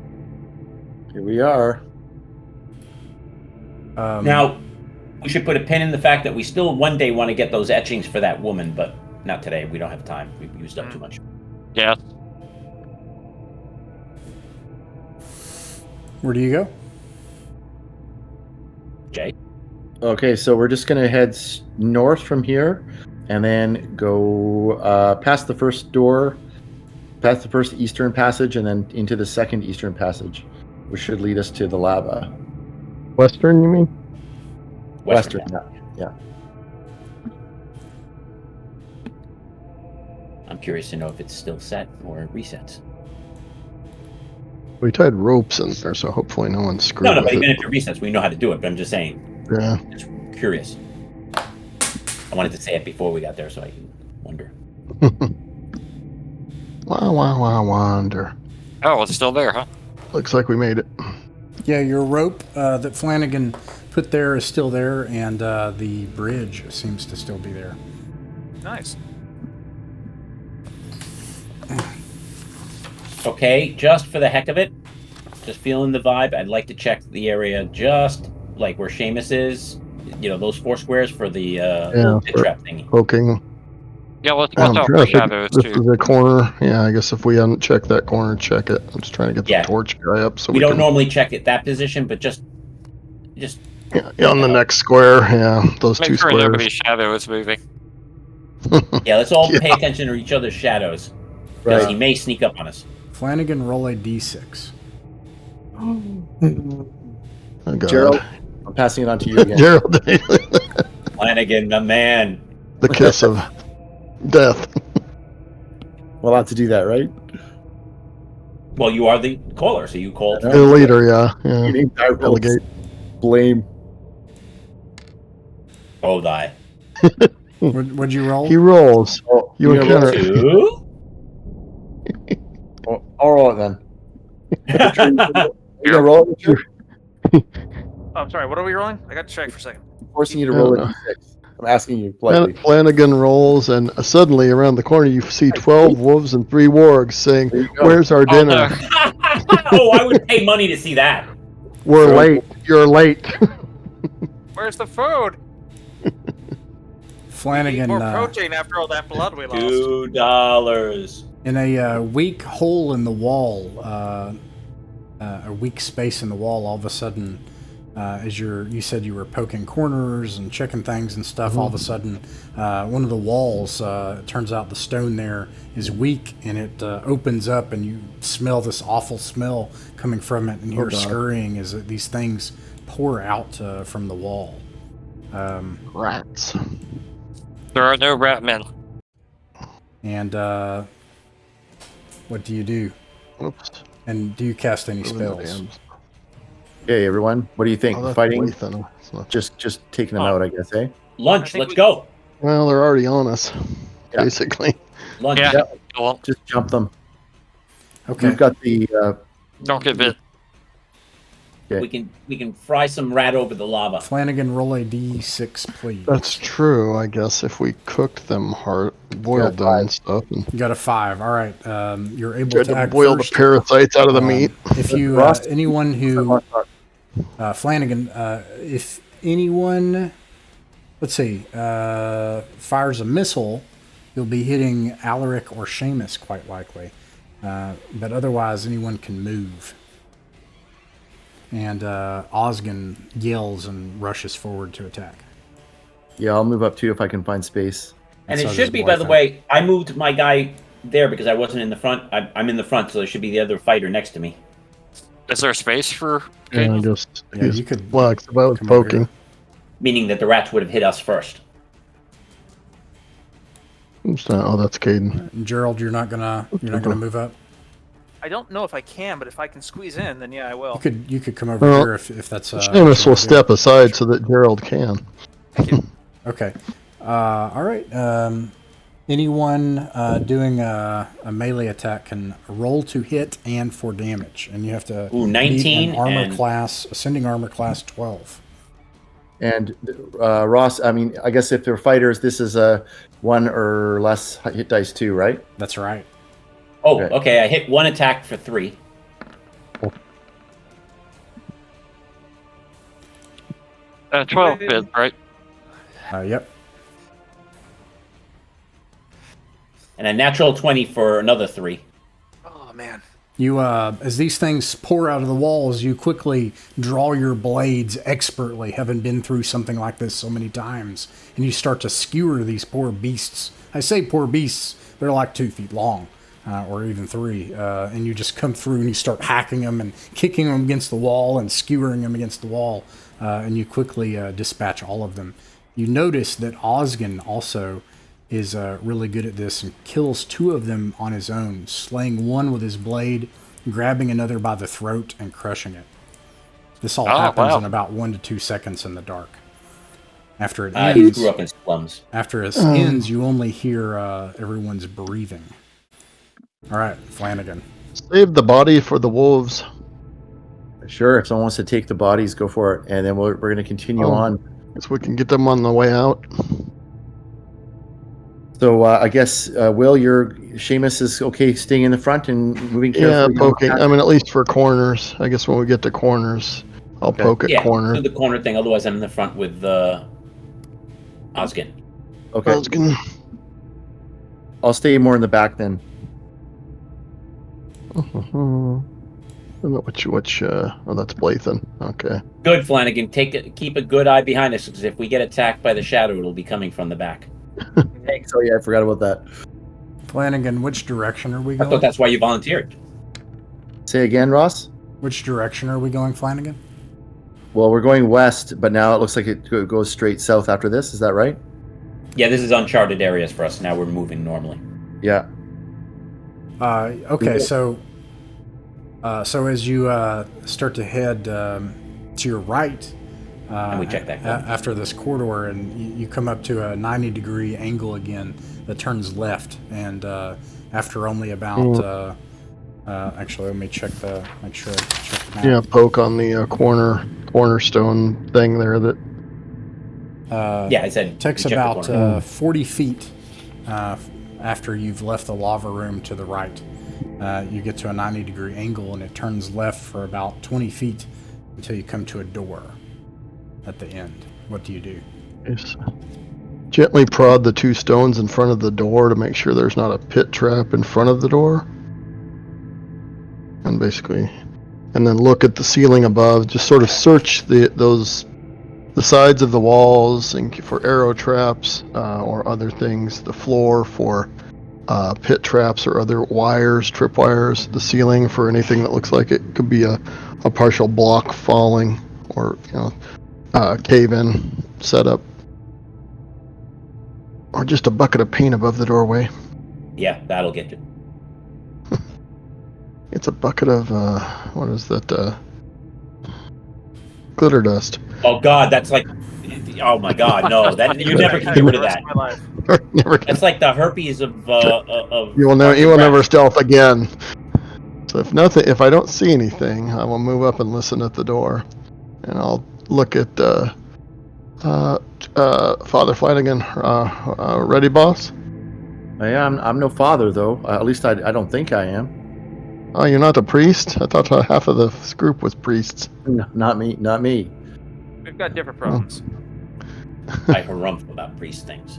Here we are. Now, we should put a pin in the fact that we still one day want to get those etchings for that woman, but not today. We don't have time. We've used up too much. Yeah. Where do you go? Jay? Okay, so we're just gonna head north from here, and then go past the first door, past the first eastern passage, and then into the second eastern passage, which should lead us to the lava. Western, you mean? Western, yeah. I'm curious to know if it's still set or it resets. We tied ropes in there, so hopefully no one's screwed No, with but even it. if it resets, we know how to do it, but I'm just saying. Yeah. Just curious. I wanted to say it before we got there so I can wonder. Wonder. Oh, it's still there, huh? Looks like we made it. Yeah, your rope that Flanagan put there is still there, and the bridge seems to still be there. Nice. Okay, just for the heck of it, just feeling the vibe, I'd like to check the area just like where Seamus is. You know, those 4 squares for the pit trap thingy. Poking. Yeah, let's I'm out trying for to think shadows this too. is a corner. Yeah, I guess if we hadn't checked that corner, check it. I'm just trying to get the Yeah. torch guy up so We we don't can. normally check at that position, but just Yeah, on the next square. Yeah, those Make 2 sure squares. nobody's shadow is moving. yeah, let's all Yeah. pay attention to each other's shadows because Right. he may sneak up on us. Flanagan, roll a d6. Oh, God. Gerald, I'm passing it on to you again. Gerald, Flanagan, the man. the kiss of death. We'll have to do that, right? Well, you are the caller, so you call. Yeah. The leader, yeah. Your name, I will Delegate. blame. Oh, die. What'd you roll? He rolls. Oh, You you're gonna encounter. roll 2. I'll roll it then. You're gonna roll it, Richard? Oh, I'm sorry. What are we rolling? I got to check for a second. I'm forcing you to roll a d6. I'm asking you politely. Flanagan rolls, and suddenly around the corner you see 12 wolves and 3 wargs saying, There you go. "Where's our Oh, dinner? no. Oh, I would pay money to see that. We're So- late. You're late." Where's the food? Flanagan, Need more protein after all that blood we lost. $2. in a weak hole in the wall, a weak space in the wall, all of a sudden, as you said you were poking corners and checking things and stuff, all of a sudden, one of the walls, it turns out the stone there is weak, and it opens up, and you smell this awful smell coming from it, and you're God. scurrying as these things pour out from the wall. Rats. There are no rat men. And what do you do? Oops. And do you cast any spells? Okay, everyone. What do you think? Oh, that's Fighting? Lathan. It's not- Just taking them out, I guess, eh? Lunch, I think let's we- go. Well, they're already on us, Yeah. basically. Lunch. Yeah. Yeah. Well, Just jump them. Okay. We've got the. don't get bit. We can fry some rat over the lava. Flanagan, roll a d6, please. That's true, I guess, if we cooked them hard, boiled them and stuff, and You got a 5. All right. You're able tried to to act boil first. the parasites out of the meat. If you, Ross? anyone who, Flanagan, if anyone, let's see, fires a missile, you'll be hitting Alaric or Seamus, quite likely. But otherwise, anyone can move. And Osgan yells and rushes forward to attack. Yeah, I'll move up too if I can find space. And So it does should be, by the Blythe. way, I moved my guy there because I wasn't in the front. I'm in the front, so there should be the other fighter next to me. Is there space for Yeah, I Caden? guess Yeah, he's you could flux about come over poking. here. Meaning that the rats would have hit us first. Oops, oh, that's Caden. Gerald, you're not gonna move up. I don't know if I can, but if I can squeeze in, then yeah, I will. You could come over Well, here if that's. Seamus what you will wanna do. step aside so that Gerald can. Okay. All right. Anyone doing a melee attack can roll to hit and for damage, and you have to Ooh, beat 19 an armor and- class, ascending armor class 12. And Ross, I mean, I guess if they're fighters, this is a 1 or less hit dice too, right? That's right. Oh, Okay. okay. I hit 1 attack for 3. 12 bit, right? Yep. And a natural 20 for another 3. Oh man. You, as these things pour out of the walls, you quickly draw your blades expertly, having been through something like this so many times, and you start to skewer these poor beasts. I say poor beasts; they're like 2 feet long, or even 3. And you just come through and you start hacking them and kicking them against the wall and skewering them against the wall, and you quickly dispatch all of them. You notice that Osgan also is really good at this and kills 2 of them on his own, slaying one with his blade, grabbing another by the throat, and crushing it. This all happens wow. in about 1 to 2 seconds in the dark. After it He ends, grew up in slums. after it ends, you only hear everyone's breathing. All right, Flanagan. Save the body for the wolves. Sure. If someone wants to take the bodies, go for it. And then we're going to continue Oh. on. So we can get them on the way out. So I guess Will, you're Seamus is okay staying in the front and moving Yeah, carefully. poking. I mean, at least for corners. I guess when we get to corners, I'll Okay. poke at Yeah, corner. do the corner thing. Otherwise, I'm in the front with Oskin. Okay. I was gonna- I'll stay more in the back then. I don't know which. Oh, that's Blathan. Okay. Good, Flanagan. Keep a good eye behind us, because if we get attacked by the shadow, it'll be coming from the back. Thanks. Oh yeah, I forgot about that. Flanagan, which direction are we I going? thought that's why you volunteered. Say again, Ross. Which direction are we going, Flanagan? Well, we're going west, but now it looks like it goes straight south after this. Is that right? Yeah, this is uncharted areas for us. Now we're moving normally. Yeah. Okay, so as you start to head to your right, And we check that corner. after this corridor, and you come up to a 90-degree angle again that turns left, and after only about actually, let me make sure I check the map. Yeah, poke on the cornerstone thing there. That Yeah, I said Takes we check the about corner. 40 feet after you've left the lava room to the right. You get to a 90-degree angle, and it turns left for about 20 feet until you come to a door at the end. What do you do? is gently prod the two stones in front of the door to make sure there's not a pit trap in front of the door, and then look at the ceiling above. Just sort of search the sides of the walls and for arrow traps or other things. The floor for pit traps or other wires, tripwires. The ceiling for anything that looks like it could be a partial block falling or cave-in setup, or just a bucket of paint above the doorway. Yeah, that'll get you. It's a bucket of what is that? Glitter dust. Oh God, that's like. Oh my God, no! That you never can get rid of that. My life. Never. That's like the herpes of. You will never stealth again. So if I don't see anything, I will move up and listen at the door, and I'll look at Father Flanagan. Ready, boss? I'm no father though. At least I don't think I am. Oh, you're not a priest? I thought half of this group was priests. No, not me. Not me. We've got different problems. I harumph about priest things.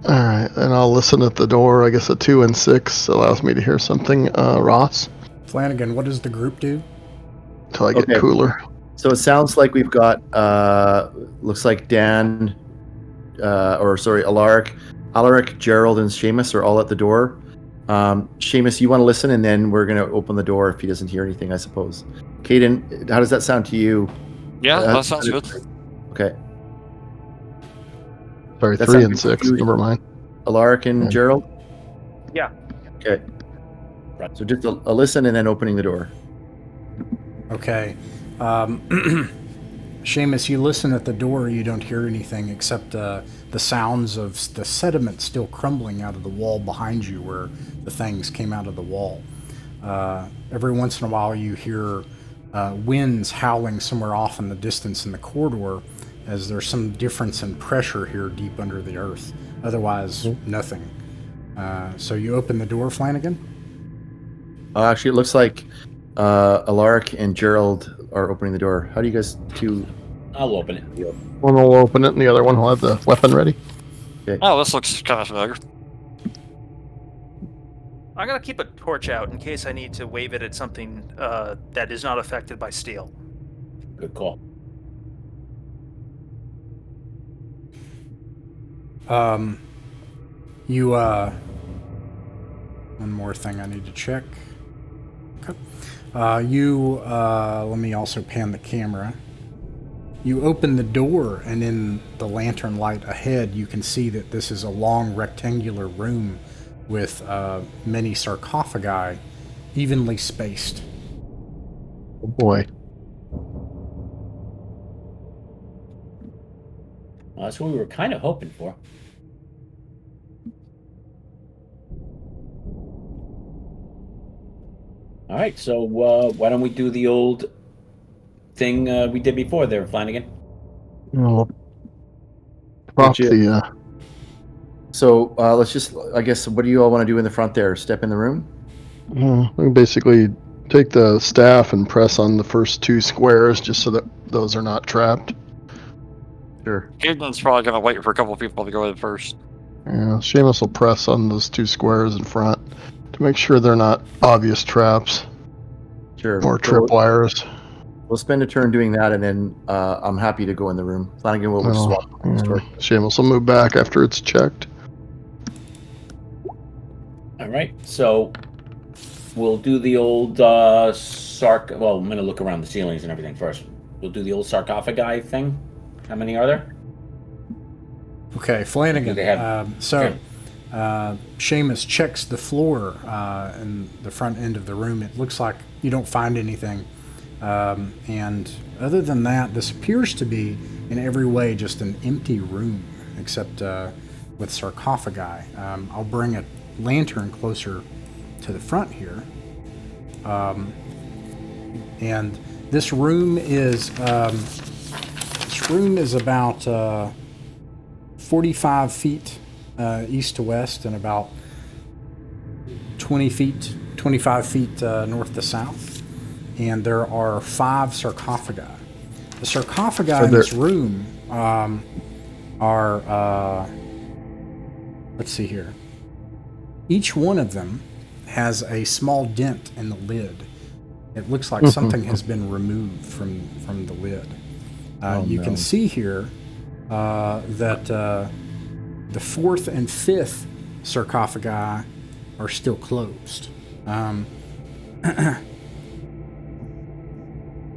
All right, and I'll listen at the door. I guess a 2 and 6 allows me to hear something. Ross, Flanagan, what does the group do? till I get Okay. cooler. So it sounds like we've got looks like Dan, Alaric, Gerald, and Seamus are all at the door. Seamus, you want to listen, and then we're gonna open the door if he doesn't hear anything, I suppose. Caden, how does that sound to you? Yeah, that sounds good. Okay. Sorry, That 3 sounds and 6. confusing. Never mind. Alaric and Yeah. Gerald? Yeah. Okay. So just a listen and then opening the door. Okay. Seamus, you listen at the door, you don't hear anything except the sounds of the sediment still crumbling out of the wall behind you where the things came out of the wall. Every once in a while you hear winds howling somewhere off in the distance in the corridor, as there's some difference in pressure here deep under the earth. Otherwise, nothing. So you open the door, Flanagan? Actually, it looks like Alaric and Gerald are opening the door. How do you guys two? I'll open it. One will open it, and the other one will have the weapon ready. Oh, this looks kind of familiar. I'm gonna keep a torch out in case I need to wave it at something that is not affected by steel. Good call. One more thing I need to check. Okay. Let me also pan the camera. You open the door, and in the lantern light ahead, you can see that this is a long rectangular room with many sarcophagi, evenly spaced. Oh boy. Well, that's what we were kind of hoping for. All right, so why don't we do the old thing we did before there, Flanagan? Well, prop Which the So let's just, I guess, what do you all want to do in the front there? Step in the room? We basically take the staff and press on the first 2 squares just so that those are not trapped. Sure. Caden's probably gonna wait for a couple people to go in first. Yeah, Seamus will press on those 2 squares in front to make sure they're not obvious traps Sure. or tripwires. We'll spend a turn doing that, and then I'm happy to go in the room. Flanagan will just swap. Seamus will move back after it's checked. All right, so we'll do the old Well, I'm going to look around the ceilings and everything first. We'll do the old sarcophagi thing. How many are there? Okay, Flanagan. They have- Seamus checks the floor in the front end of the room. It looks like you don't find anything. And other than that, this appears to be in every way just an empty room, except with sarcophagi. I'll bring a lantern closer to the front here. And this room is about 45 feet east to west and about 25 feet north to south. And there are 5 sarcophagi. The sarcophagi in this room are, let's see here. Each one of them has a small dent in the lid. It looks like something has been removed from the lid. You can see here that the 4th and 5th sarcophagi are still closed.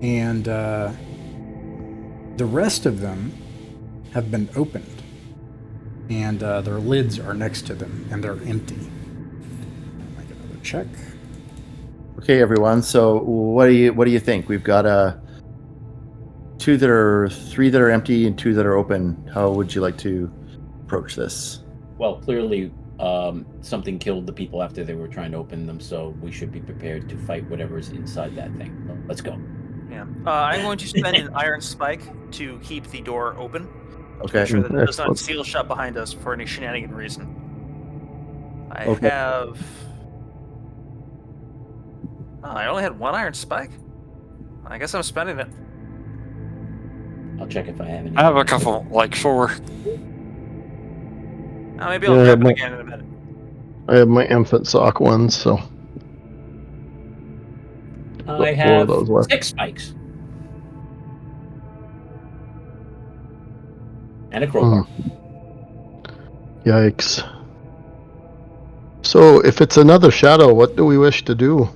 And the rest of them have been opened, and their lids are next to them, and they're empty. I'll make another check. Okay, everyone. So what do you think? We've got 3 that are empty and 2 that are open. How would you like to approach this? Well, clearly something killed the people after they were trying to open them, so we should be prepared to fight whatever's inside that thing. Let's go. Yeah. I'm going to spend an iron spike to keep the door open. Okay. Make sure that it does not seal shut behind us for any shenanigan reason. I only had 1 iron spike. I guess I'm spending it. I'll check if I have any. I have a couple, like 4. Maybe I'll grab it again in a minute. I have my infant sock ones, so I have 6 spikes. And a crowbar. Yikes. So, if it's another shadow, what do we wish to do?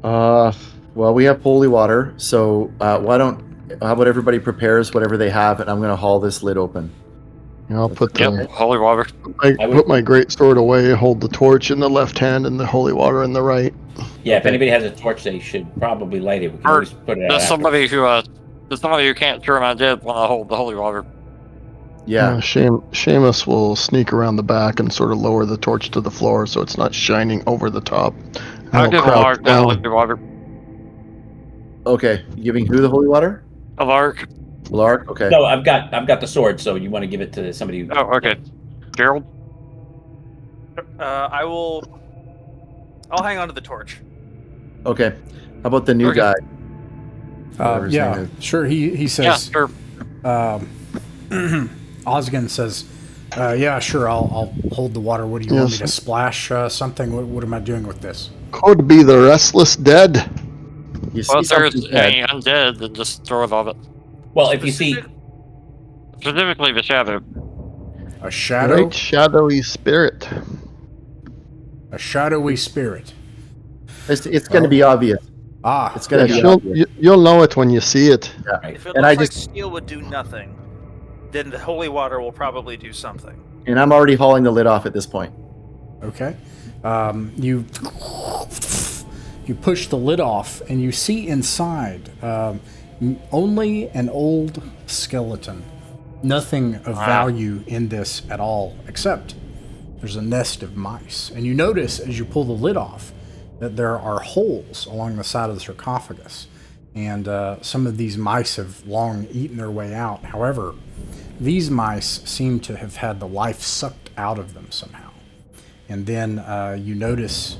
Well, we have holy water, so how about everybody prepares whatever they have, and I'm going to haul this lid open. I'll put holy water. put my great sword away, hold the torch in the left hand and the holy water in the right. Yeah, if anybody has a torch, they should probably light it. We can always put it out. There's somebody who can't turn my dead when I hold the holy water. Yeah. Seamus will sneak around the back and sort of lower the torch to the floor so it's not shining over the top. I'll give Alark the holy water. Okay, giving who the holy water? Alark. Alark. Okay. No, I've got the sword. So you want to give it to somebody? Oh, okay. Gerald. I'll hang on to the torch. Okay. How about the new guy? Whatever his name is. Sure. He says. Yeah, sure. Osgan says, "Yeah, sure. I'll hold the water. What do you want me to splash something? What am I doing with this?" Could be the restless dead. You Well, see if there's something any undead, then just throw it on it. Well, if you see, Specifically the shadow. A shadow. Great shadowy spirit. A shadowy spirit. It's going to be obvious. It's going to be obvious. You'll know it when you see it. Yeah. If it And looks I like just steel would do nothing, then the holy water will probably do something. and I'm already hauling the lid off at this point. Okay. You push the lid off, and you see inside only an old skeleton. Nothing of value in this at all, except there's a nest of mice. And you notice as you pull the lid off that there are holes along the side of the sarcophagus. and some of these mice have long eaten their way out. However, these mice seem to have had the life sucked out of them somehow. And then you notice,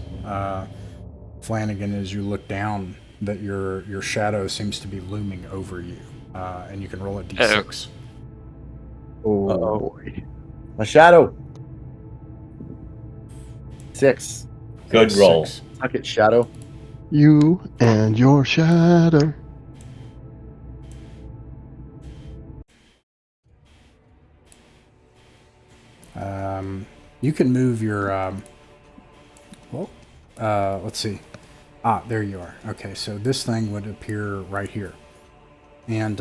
Flanagan, as you look down, that your shadow seems to be looming over you, and you can roll a d6. Oh Uh-oh. boy. My shadow. 6. Good roll. 6. Suck it, shadow. You and your shadow. You can move your. Let's see. There you are. Okay, so this thing would appear right here. And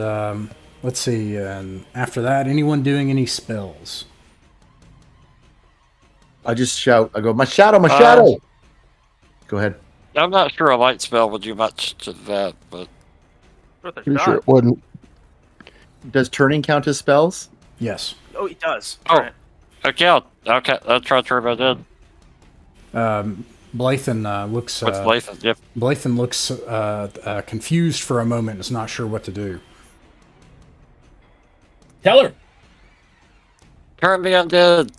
let's see. And after that, anyone doing any spells? I just shout. I go, my shadow, my shadow. Go ahead. I'm not sure a light spell would do much to that, but Worth a Pretty shot. sure it wouldn't. Does turning count as spells? Yes. Oh, it does. Oh. Alright. okay, I'll try to turn it in Blathen looks. with Lathan. Yep. Blathen looks confused for a moment. And is not sure what to do. Tell her. Turn the undead.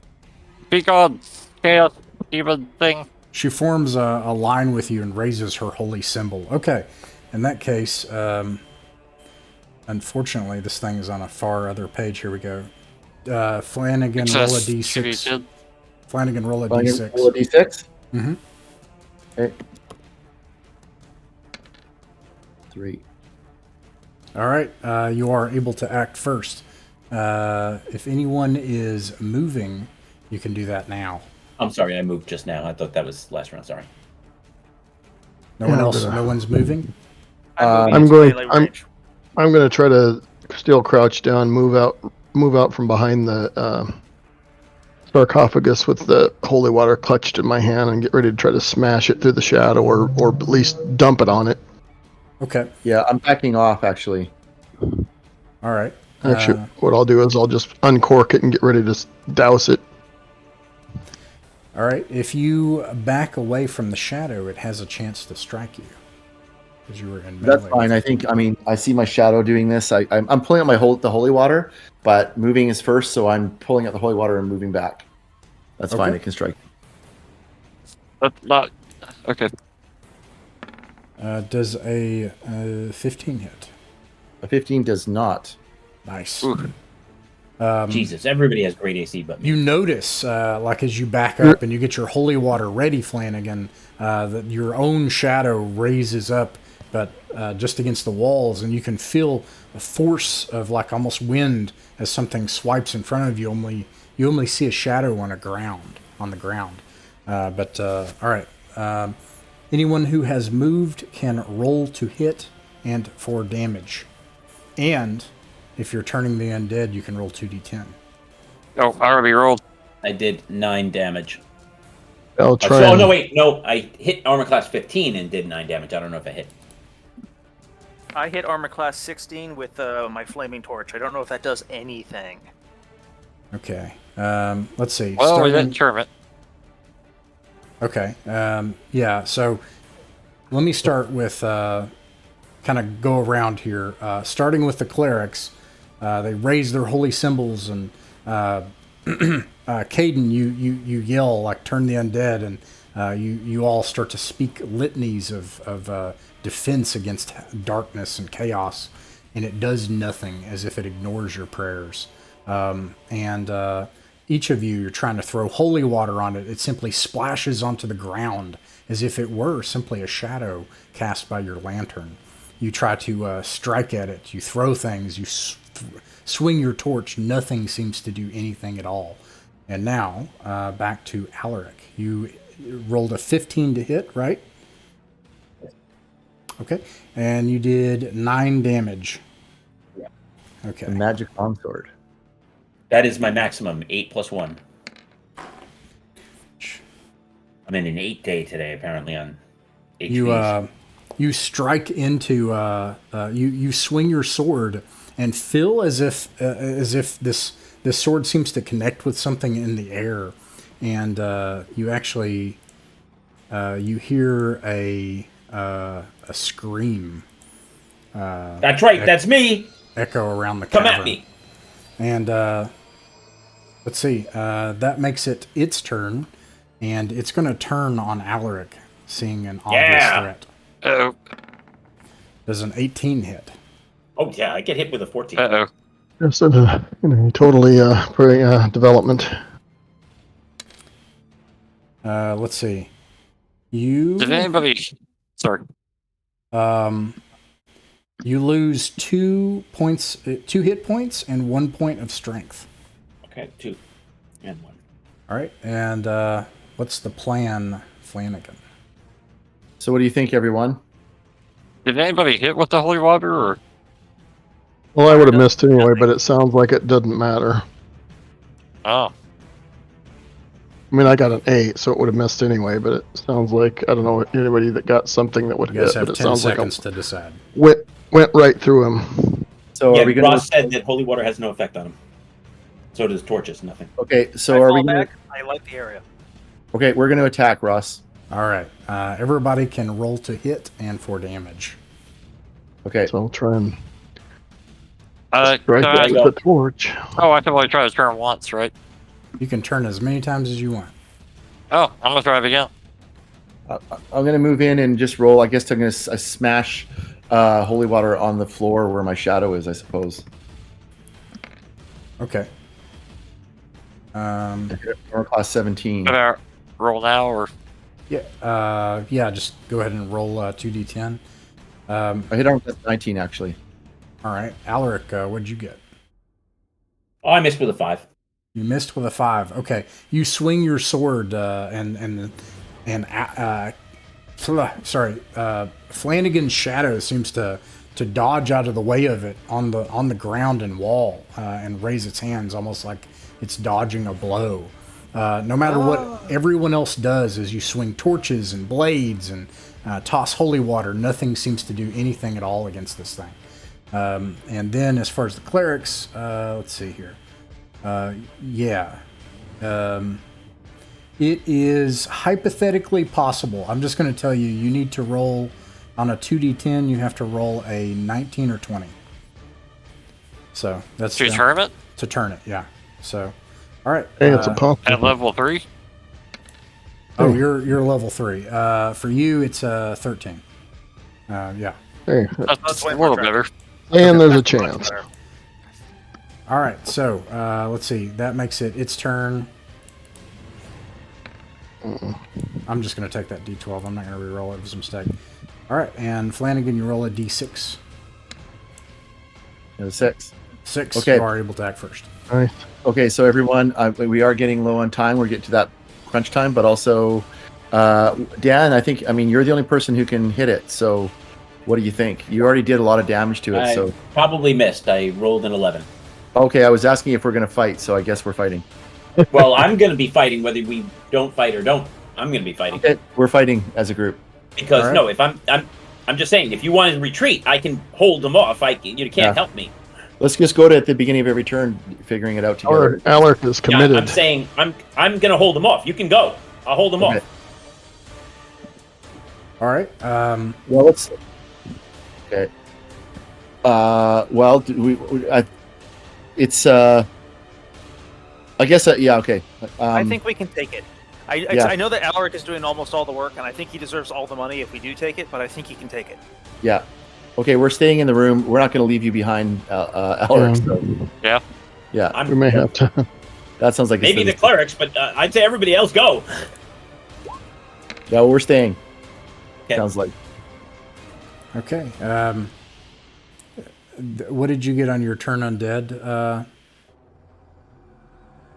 Be gone, chaos demon thing. She forms a line with you and raises her holy symbol. Okay, in that case, unfortunately, this thing is on a far other page. Here we go. Flanagan, roll a d6. Flanagan, roll a d6. Roll a d6. Mm-hmm. Okay. 3. All right, you are able to act first. If anyone is moving, you can do that now. I'm sorry, I moved just now. I thought that was last round. Sorry. No one Yeah, else. but, No one's moving. I'm going. I'm going to try to still crouch down, move out from behind the sarcophagus with the holy water clutched in my hand, and get ready to try to smash it through the shadow, or at least dump it on it. Okay. Yeah, I'm backing off actually. All right. Actually, what I'll do is I'll just uncork it and get ready to douse it. All right. If you back away from the shadow, it has a chance to strike you. Because you were in melee. That's fine. I see my shadow doing this. I'm pulling out the holy water, but moving is first, so I'm pulling out the holy water and moving back. That's fine. It can strike. That's not okay. Does a 15 hit? A 15 does not. Nice. Ooh. Jesus, everybody has great AC but me. You notice, like as you back up and you get your holy water ready, Flanagan, that your own shadow raises up, but just against the walls, and you can feel a force of like almost wind as something swipes in front of you. You only see a shadow on the ground. All right. Anyone who has moved can roll to hit and for damage, and if you're turning the undead, you can roll 2d10. Oh, I already rolled. I did 9 damage. I'll try. Oh, no, wait. No, I hit armor class 15 and did 9 damage. I don't know if I hit. I hit armor class 16 with my flaming torch. I don't know if that does anything. Okay. Let's see. Well, we didn't turn it. Okay. Yeah. So let me start with kind of go around here. Starting with the clerics, they raise their holy symbols, and Caden, you yell like "Turn the undead," and you all start to speak litanies of defense against darkness and chaos, and it does nothing, as if it ignores your prayers. And each of you're trying to throw holy water on it. It simply splashes onto the ground as if it were simply a shadow cast by your lantern. You try to strike at it. You throw things. You swing your torch. Nothing seems to do anything at all. And now, back to Alaric. You rolled a 15 to hit, right? Okay. And you did 9 damage. Yeah. Okay. The magic longsword. That is my maximum, 8 plus 1. I'm in an 8 day today, apparently, on HPs. You strike into, you swing your sword and feel as if this sword seems to connect with something in the air, and you actually you hear a scream, That's right. That's me. echo around the Come cavern. at me. And let's see. That makes it its turn, and it's going to turn on Alaric, seeing an obvious threat. Uh-oh. Does an 18 hit? Oh yeah, I get hit with a 14. Uh-oh. Just totally development. Let's see. You. Did anybody... Sorry. You lose 2 points, 2 hit points, and 1 point of strength. Okay, 2 and 1. All right, and what's the plan, Flanagan? So what do you think, everyone? Did anybody hit with the holy water, or... Well, I would have missed anyway, but it sounds like it doesn't matter. Oh. I mean, I got an 8, so it would have missed anyway, but it sounds like, I don't know anybody that got something that would You guys hit, have but it 10 sounds like seconds to decide. went right through him. So Yeah, are we going Ross said that holy water has no effect on him. So does torches, nothing. Okay, so I are fall we going back. I like the area. Okay, we're going to attack, Ross. All right, everybody can roll to hit and for damage. Okay. So I'll try and Can strike I- it with the torch. Oh, I can only try to turn once, right? You can turn as many times as you want. Oh, I'm gonna try it again. I'm going to move in and just roll. I guess I'm going to smash holy water on the floor where my shadow is, I suppose. Okay. Armor class 17. Can I roll now, or... Yeah, just go ahead and roll 2d10. I hit armor class 19, actually. All right, Alaric, what'd you get? Oh, I missed with a 5. You missed with a 5. Okay, you swing your sword Flanagan's shadow seems to dodge out of the way of it on the ground and wall and raise its hands almost like it's dodging a blow. No matter what everyone else does as you swing torches and blades and toss holy water, nothing seems to do anything at all against this thing. And then as far as the clerics, let's see here. It is hypothetically possible. I'm just going to tell you need to roll on a 2d10. You have to roll a 19 or 20. So that's To turn it? To turn it, yeah. So, all right. Hey, it's a pump. At level 3? Oh, you're level 3. For you, it's 13. Yeah. Hey, That's a way little more better. and there's a chance. All right. So let's see. That makes it its turn. I'm just going to take that d12. I'm not going to re-roll it. It was a mistake. All right. And Flanagan, you roll a d6. 6. 6. Okay. You are able to act first. Nice. Okay, so everyone, we are getting low on time. We're getting to that crunch time, but also, Dan, I mean, you're the only person who can hit it. So, what do you think? You already did a lot of damage to it. I So, probably missed. I rolled an 11. okay, I was asking if we're going to fight, so I guess we're fighting. Well, I'm going to be fighting whether we don't fight or don't. I'm going to be fighting. Okay, we're fighting as a group. Because All right. no, if I'm just saying, if you want to retreat, I can hold them off. You can't help me. Let's just go to at the beginning of every turn, figuring it out together. Alaric is committed. Yeah, I'm saying I'm going to hold them off. You can go. I'll hold them Okay. off. All right. Well, let's. Okay. Well, it's. I guess. Yeah. Okay. I think we can take it. Yeah. I know that Alaric is doing almost all the work, and I think he deserves all the money if we do take it, but I think he can take it. Yeah. Okay, we're staying in the room. We're not going to leave you behind, Alaric. So, Yeah. yeah, We may have to. that sounds like Maybe the it's clerics, but I'd say everybody else go. Yeah, we're staying. Okay. Sounds like. Okay. What did you get on your turn undead,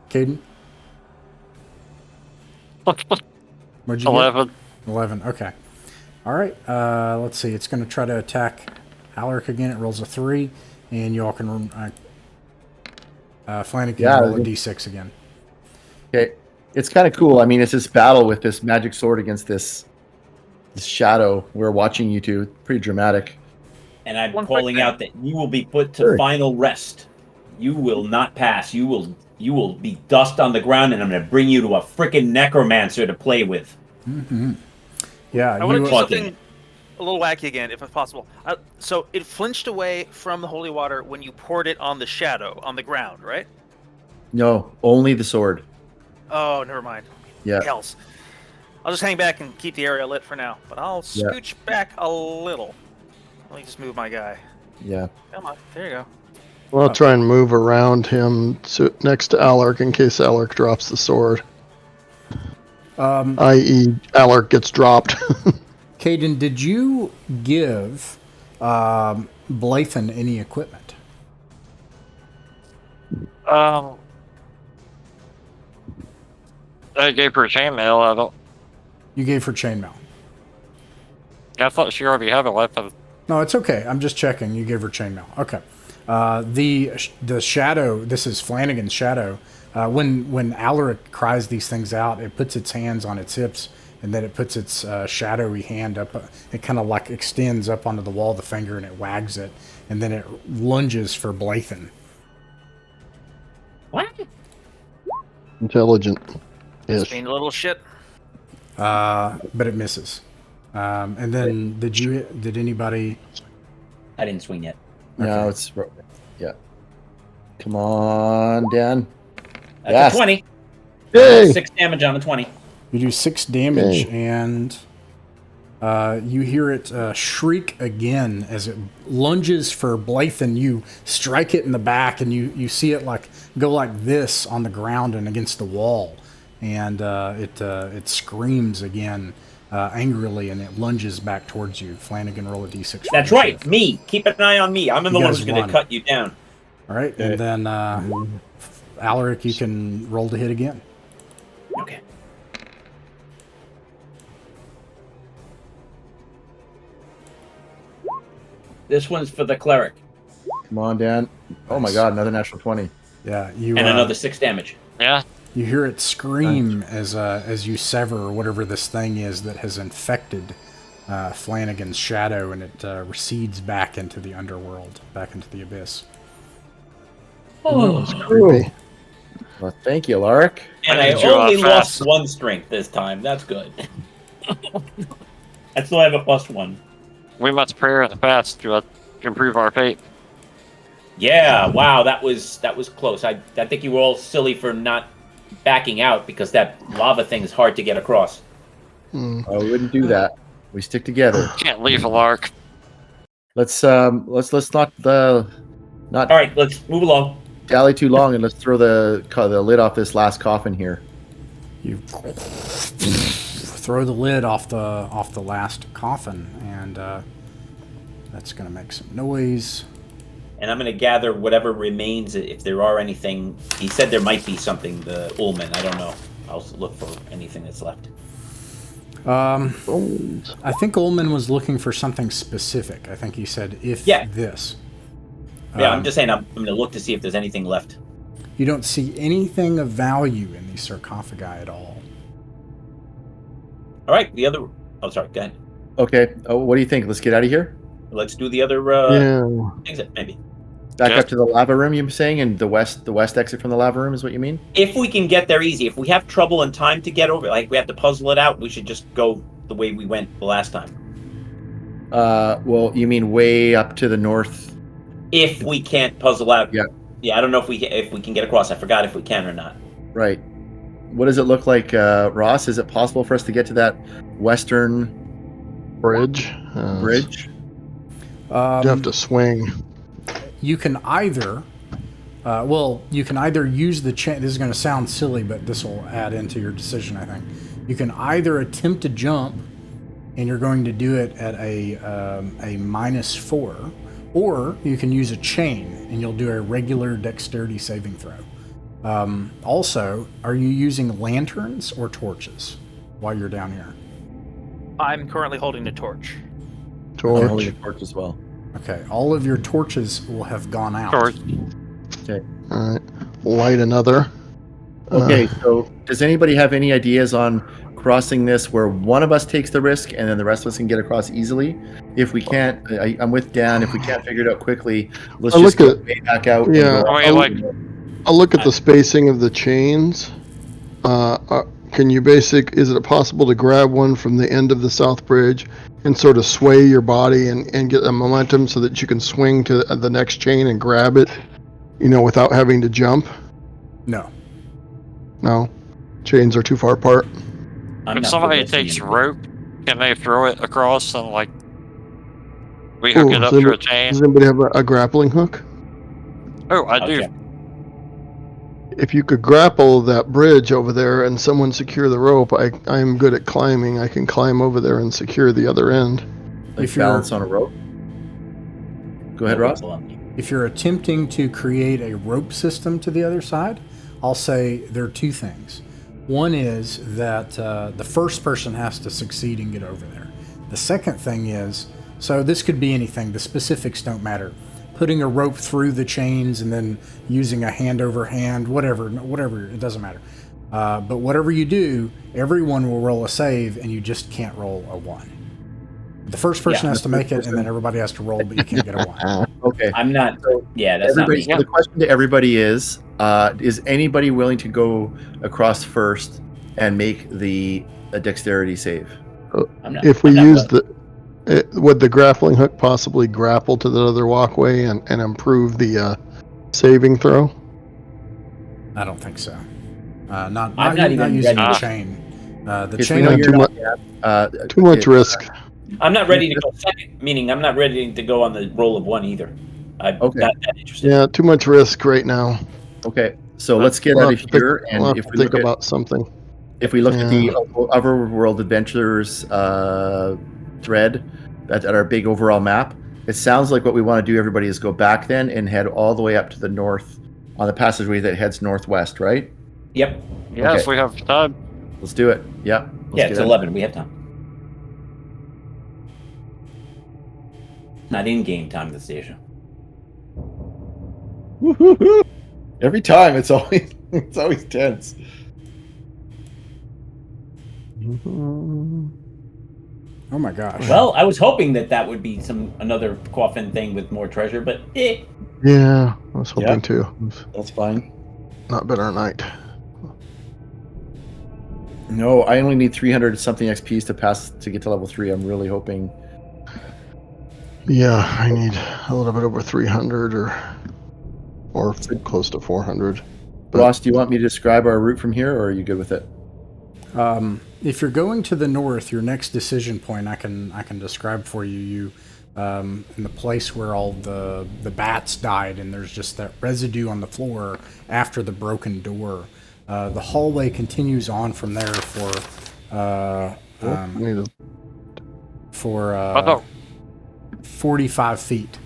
Caden? What'd you 11. get? 11. Okay. All right. Let's see. It's going to try to attack Alaric again. It rolls a 3, and you all can Flanagan roll a d6 again. Okay, it's kind of cool. I mean, it's this battle with this magic sword against this shadow. We're watching you two. Pretty dramatic. And I'm One quick calling thing. out that you will be put to Sure. final rest. You will not pass. You will be dust on the ground, and I'm going to bring you to a freaking necromancer to play with. Mm-hmm. Yeah. I want to do Fucking- something a little wacky again, if it's possible. So it flinched away from the holy water when you poured it on the shadow on the ground, right? No, only the sword. Oh, never mind. Yeah. Hells. I'll just hang back and keep the area lit for now, but I'll scooch back a little. Let me just move my guy. Yeah. Come on, there you go. Well, I'll try and move around him next to Alaric in case Alaric drops the sword. I.e., Alaric gets dropped. Caden, did you give Blathen any equipment? I gave her chainmail. I don't. You gave her chainmail. I thought she already had a weapon. No, it's okay. I'm just checking. You gave her chainmail. Okay. The shadow. This is Flanagan's shadow. When Alaric cries these things out, it puts its hands on its hips, and then it puts its shadowy hand up. It kind of like extends up onto the wall of the finger, and it wags it, and then it lunges for Blathen. What? Intelligent. It's Yes. being a little shit. But it misses. And then did anybody? I didn't swing yet. No, it's yeah. Come on, Dan. That's Yes. a 20. Yay! 6 damage on the 20. You do 6 damage, Okay. and you hear it shriek again as it lunges for Blathen. You strike it in the back, and you see it like go like this on the ground and against the wall, and it screams again angrily, and it lunges back towards you. Flanagan, roll a d6. for That's right. initiative. Me. Keep an eye on me. I'm the You one guys who's going won. to cut you down. All right, and then Alaric, you can roll to hit again. Okay. This one's for the cleric. Come on, Dan. Oh my God, another natural 20. Yeah, you And another 6 damage. Yeah. You hear it scream as you sever whatever this thing is that has infected Flanagan's shadow, and it recedes back into the underworld, back into the abyss. Creepy. Well, thank you, Alaric. And I I need you only fast. lost 1 strength this time. That's good. I still have a +1. We must pray fast to improve our fate. Yeah, wow, that was close. I think you were all silly for not backing out because that lava thing's hard to get across. I wouldn't do that. We stick together. Can't leave a lark. Let's not All right, let's move along. dally too long, and let's throw the lid off this last coffin here. You throw the lid off the last coffin, and that's going to make some noise. And I'm going to gather whatever remains, if there are anything. He said there might be something, the Ullman. I don't know. I'll look for anything that's left. I think Ullman was looking for something specific. I think he said, if this. Yeah, I'm just saying I'm going to look to see if there's anything left. You don't see anything of value in these sarcophagi at all. All right, the other... Oh, sorry, go ahead. Okay. Oh, what do you think? Let's get out of here. Let's do the other Yeah. exit, maybe. Back Yeah. up to the lava room, you're saying, and the west exit from the lava room is what you mean? If we can get there easy. If we have trouble and time to get over, like we have to puzzle it out, we should just go the way we went the last time. Well, you mean way up to the north? If we can't puzzle out. Yeah. Yeah, I don't know if we can get across. I forgot if we can or not. Right. What does it look like, Ross? Is it possible for us to get to that western Bridge. bridge? You have to swing. You can either, you can either use the chain. This is going to sound silly, but this will add into your decision, I think. You can either attempt to jump, and you're going to do it at a -4, or you can use a chain, and you'll do a regular dexterity saving throw. Also, are you using lanterns or torches while you're down here? I'm currently holding the torch. I'm holding Torch. a torch as well. Okay, all of your torches will have gone out. Or All right. Light another. Okay, so does anybody have any ideas on crossing this where one of us takes the risk and then the rest of us can get across easily? If we can't, I'm with Dan. If we can't figure it out quickly, let's I just look go way back out. and Yeah. go I out. mean, like, I'll look at the spacing of the chains. can you is it possible to grab one from the end of the south bridge and sort of sway your body and get a momentum so that you can swing to the next chain and grab it, without having to jump? No. No, chains are too far apart. If somebody takes rope, can they throw it across and we hook it up to a chain? Does anybody have a grappling hook? Oh, I do. check. If you could grapple that bridge over there and someone secure the rope, I'm good at climbing. I can climb over there and secure the other end. If balance on a rope. Go ahead, Ross. If you're attempting to create a rope system to the other side, I'll say there are two things. One is that the first person has to succeed and get over there. The second thing is, so this could be anything, the specifics don't matter. Putting a rope through the chains and then using a hand over hand, whatever, it doesn't matter. But whatever you do, everyone will roll a save and you just can't roll a 1. The first person has to make it and then everybody has to roll, but you can't get a 1. Okay. I'm not. Yeah, that's everybody, not me. The question to everybody is anybody willing to go across first and make a dexterity save? If we use would the grappling hook possibly grapple to the other walkway and improve the saving throw? I don't think so. I'm not even using ready. the chain. The chain too much risk. I'm not ready to go second, meaning I'm not ready to go on the roll of 1 either. I'm not that interested. Yeah, too much risk right now. Okay, so let's get out of here, and if we think about something. If we look at the Otherworld Adventures thread at our big overall map, it sounds like what we want to do, everybody, is go back then and head all the way up to the north on the passageway that heads northwest, right? Yep. Yeah, if we have time. Let's do it. Yeah. It's 11. We have time. Not in-game time at the station. Every time, it's always tense. Oh my gosh. Well, I was hoping that would be another coffin thing with more treasure, but Yeah, I was hoping too. That's fine. Not been our night. No, I only need 300 something XPs to get to level 3. I'm really hoping. Yeah, I need a little bit over 300 or close to 400. But Ross, do you want me to describe our route from here, or are you good with it? If you're going to the north, your next decision point, I can describe for you. You in the place where all the bats died, and there's just that residue on the floor after the broken door. The hallway continues on from there for 45 feet.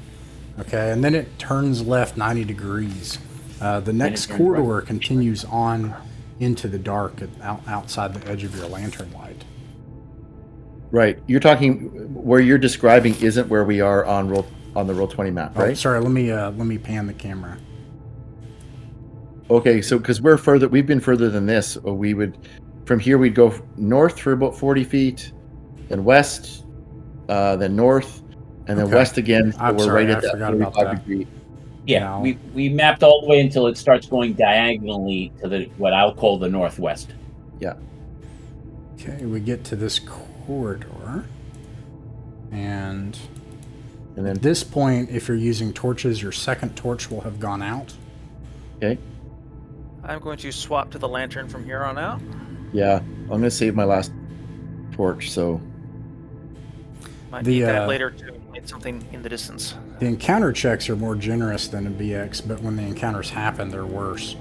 Okay, and then it turns left 90 degrees. The next corridor continues on into the dark outside the edge of your lantern light. Right. You're talking where you're describing isn't where we are on the Roll20 map, right? Oh, sorry, let me pan the camera. Okay, so because we've been further than this. From here we'd go north for about 40 feet, then west, then north, and then west again. So we're right at that 45 degree. Yeah, we mapped all the way until it starts going diagonally to what I'll call the northwest. Yeah. Okay, we get to this corridor, and then at this point, if you're using torches, your second torch will have gone out. Okay. I'm going to swap to the lantern from here on out. Yeah, I'm going to save my last torch, so... Might need that later to light something in the distance. The encounter checks are more generous than a BX, but when the encounters happen, they're worse.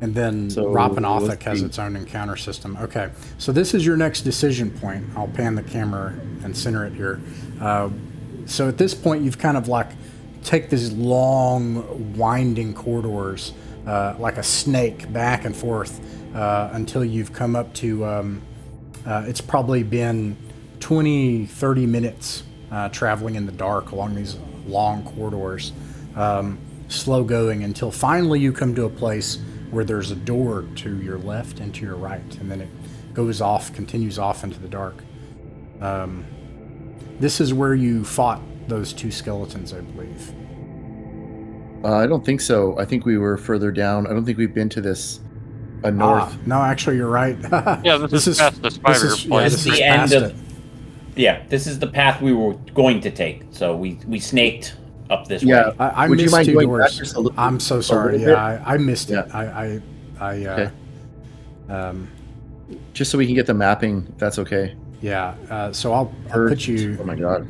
And then Rappan Athuk has its own encounter system. Okay, so this is your next decision point. I'll pan the camera and center it here. So at this point, you've kind of take these long, winding corridors like a snake back and forth until you've come up to, it's probably been 20, 30 minutes traveling in the dark along these long corridors, slow going until finally you come to a place where there's a door to your left and to your right, and then it continues off into the dark. This is where you fought those two skeletons, I believe. I don't think so. I think we were further down. I don't think we've been to this north. No, actually, you're right. Yeah, this is past the spider this is place. the past end it. Yeah, this is the path we were going to take. So we snaked up this Yeah. way. I Would you missed mind two going doors. back just a little- I'm so sorry. little bit? Yeah, I missed it. Yeah. Okay. Just so we can get the mapping, if that's okay. Yeah. So I'll put you. Oh my god.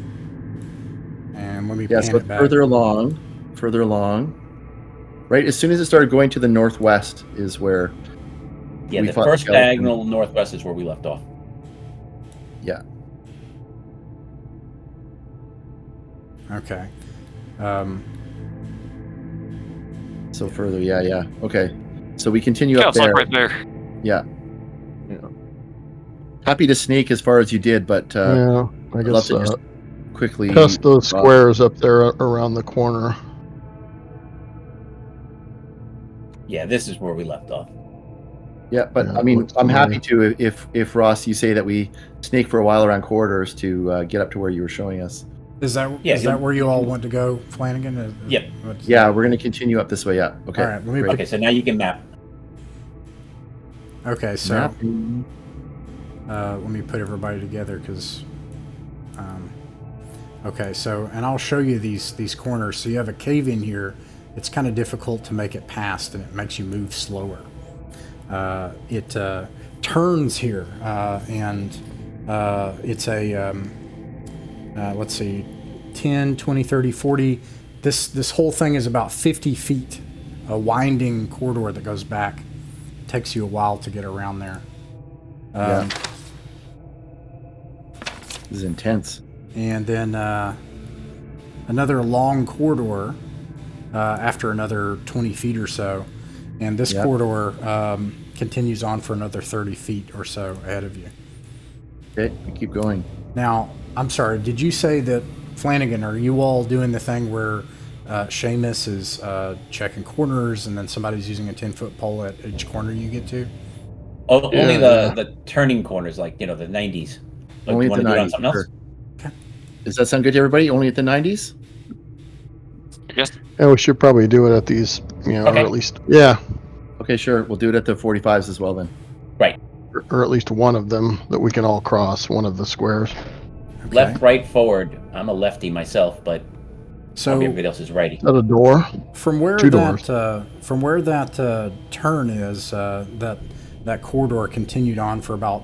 And let me Yeah, pan so it back. further along. Right, as soon as it started going to the northwest is where Yeah, we the fought first skeleton. diagonal northwest is where we left off. Yeah. Okay. So further, yeah. Okay. So we continue Yeah, up it's there. like right there. Yeah. Happy to sneak as far as you did, but Yeah, I I'd love guess to just quickly test those squares up there around the corner. Yeah, this is where we left off. Yeah, but Yeah, I mean, looks I'm happy familiar. to if Ross, you say that we snake for a while around corridors to get up to where you were showing us. Is that where you all want to go, Flanagan? Yep. Yeah, we're going to continue up this way. Yeah. Okay. All right. Let me great. Okay, so now you can map. Okay. So Mapping. let me put everybody together because. Okay. So and I'll show you these corners. So you have a cave in here. It's kind of difficult to make it past, and it makes you move slower. It turns here, and it's a let's see, 10, 20, 30, 40. This whole thing is about 50 feet, a winding corridor that goes back. It takes you a while to get around there. Yeah. This is intense. And then another long corridor after another 20 feet or so. And this Yep. corridor continues on for another 30 feet or so ahead of you. Okay, we keep going. Now, I'm sorry, did you say that, Flanagan, are you all doing the thing where Seamus is checking corners and then somebody's using a 10-foot pole at each corner you get to? Only Yeah. the turning corners, like, the 90s. Like, Only you at the want to do it on 90s. something else? Sure. Okay. Does that sound good to everybody? Only at the 90s? Yes. Yeah, we should probably do it at these, or Okay. at least, yeah, Okay, sure. We'll do it at the 45s as well then. Right. or at least one of them that we can all cross, one of the squares. Okay. Left, right, forward. I'm a lefty myself, but probably So everybody else is righty. Is that a door? from where Two that turn is, that corridor continued on for about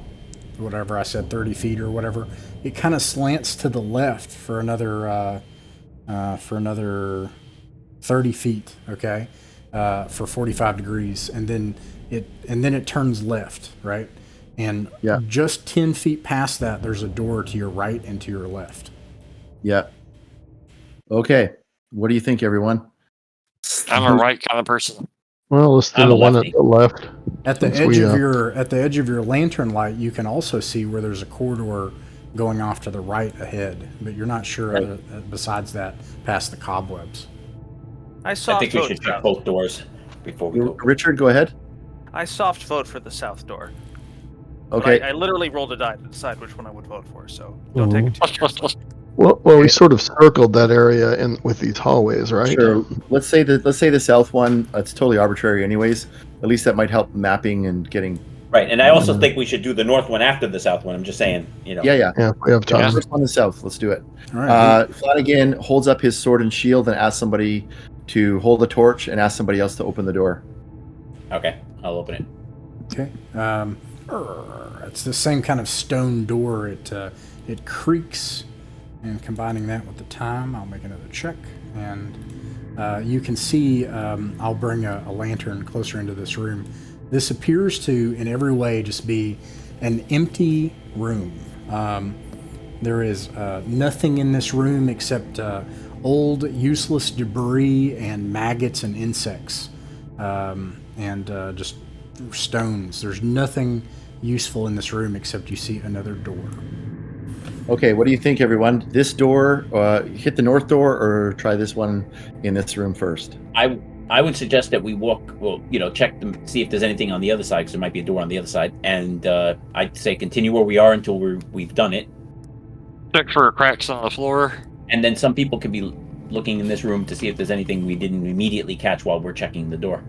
whatever I said, 30 feet or whatever. It kind of slants to the left for another 30 feet. Okay, for 45 degrees, and then it turns left, right? And Yeah. just 10 feet past that, there's a door to your right and to your left. Yeah. Okay. What do you think, everyone? I'm a right kind of person. Well, let's do I'm the a one lefty. at the left. At the Since edge we, of your lantern light, you can also see where there's a corridor going off to the right ahead, but you're not sure Right. besides that past the cobwebs. I I soft think we vote should check south. both doors before we go. Richard, go ahead. I soft vote for the south door. But Okay. I literally rolled a die to decide which one I would vote for, so don't take it too seriously. Well, we sort of circled that area in with these hallways, right? Sure. Let's say the south one. It's totally arbitrary, anyways. At least that might help mapping and getting. Right, and I also think we should do the north one after the south one. I'm just saying, Yeah. Yeah, if we have time. First one is south. Let's do it. All right. Flanagan holds up his sword and shield and asks somebody to hold the torch and ask somebody else to open the door. Okay, I'll open it. Okay. It's the same kind of stone door. It creaks, and combining that with the time, I'll make another check, and you can see. I'll bring a lantern closer into this room. This appears to, in every way, just be an empty room. There is nothing in this room except old, useless debris and maggots and insects, and just stones. There's nothing useful in this room except you see another door. Okay, what do you think, everyone? This door, hit the north door, or try this one in this room first? I would suggest that we check them, see if there's anything on the other side, because there might be a door on the other side. And I'd say continue where we are until we've done it. Check for cracks on the floor. And then some people can be looking in this room to see if there's anything we didn't immediately catch while we're checking the door.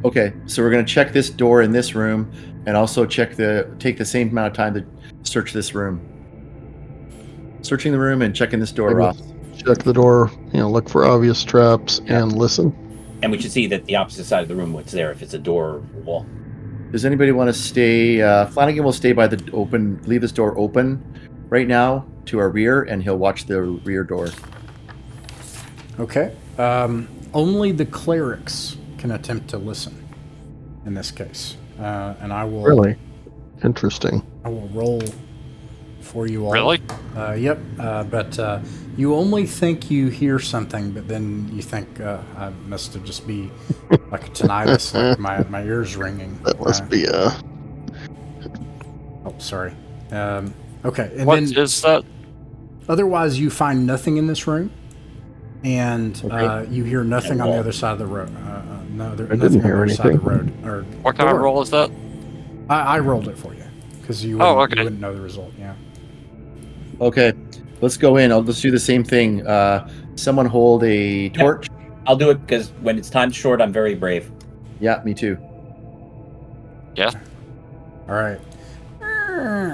Okay, so we're going to check this door in this room, and also take the same amount of time to search this room. Searching the room and checking this door, Ross. Check the door, look for obvious traps and listen. And we should see that the opposite side of the room, what's there, if it's a door or wall. Does anybody want to stay? Flanagan will stay by leave this door open right now to our rear, and he'll watch the rear door. Okay. Only the clerics can attempt to listen in this case. And I will... Really? Interesting. I will roll for you all. Really? Yep. But you only think you hear something, but then you think, I must have just be like a tinnitus, like my ears ringing. That must be Oh, sorry. Okay. And What then is that? otherwise, you find nothing in this room, and Okay. you hear nothing on the other side of the road. I didn't hear anything. Side of the road. Or What kind of door. roll is that? I rolled it for you because you Oh, wouldn't, okay. you wouldn't know the result. Yeah. Okay, let's go in. Let's do the same thing. Someone hold a torch. I'll do it because when it's time short, I'm very brave. Yeah, me too. Yeah. All right.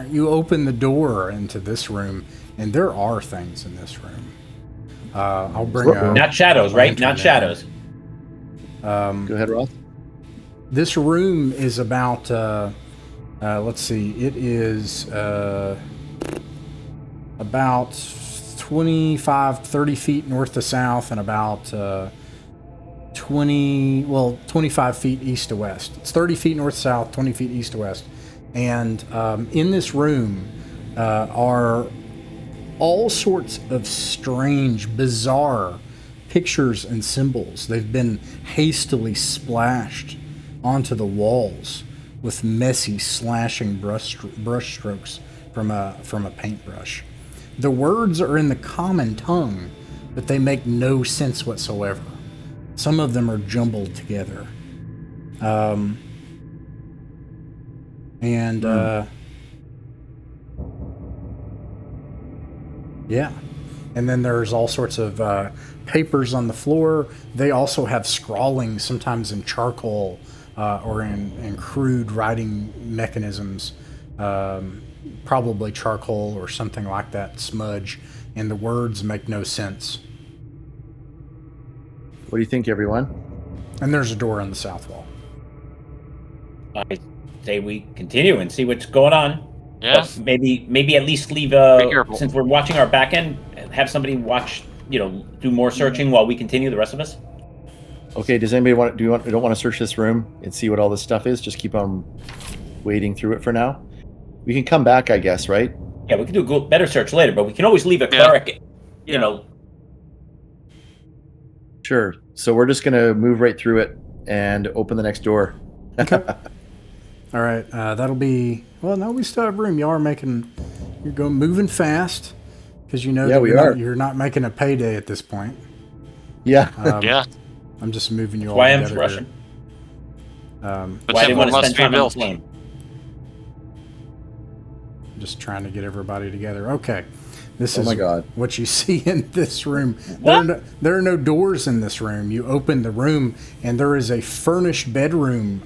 You open the door into this room, and there are things in this room. I'll bring a... Not shadows, right? lantern Not in. shadows. Go ahead, Ross. This room is about, let's see, it is about 30 feet north to south and about 25 feet east to west. It's 30 feet north to south, 20 feet east to west. And in this room are all sorts of strange, bizarre pictures and symbols. They've been hastily splashed onto the walls with messy, slashing brush strokes from a paintbrush. The words are in the common tongue, but they make no sense whatsoever. Some of them are jumbled together. Yeah. And then there's all sorts of papers on the floor. They also have scrawling, sometimes in charcoal or in crude writing mechanisms, probably charcoal or something like that, smudge, and the words make no sense. What do you think, everyone? And there's a door on the south wall. I say we continue and see what's going on. Yeah. But maybe at least leave Be careful. since we're watching our back end, have somebody watch, do more searching while we continue, the rest of us. Okay, does anybody don't want to search this room and see what all this stuff is? Just keep on wading through it for now. We can come back, I guess, right? Yeah, we can do a better search later, but we can always leave a cleric, Sure. So we're just gonna move right through it and open the next door. Okay. All right. That'll be... Well, no, we still have room. You're moving fast because you know Yeah, that we are. you're not making a payday at this point. Yeah. Yeah. I'm just moving you all why I'm together rushing. here. But Why I didn't Temple want to must spend be time on built. this lane. Just trying to get everybody together. Okay. This Oh is my God. what you see in this room. What? There are no doors in this room. You open the room, and there is a furnished bedroom.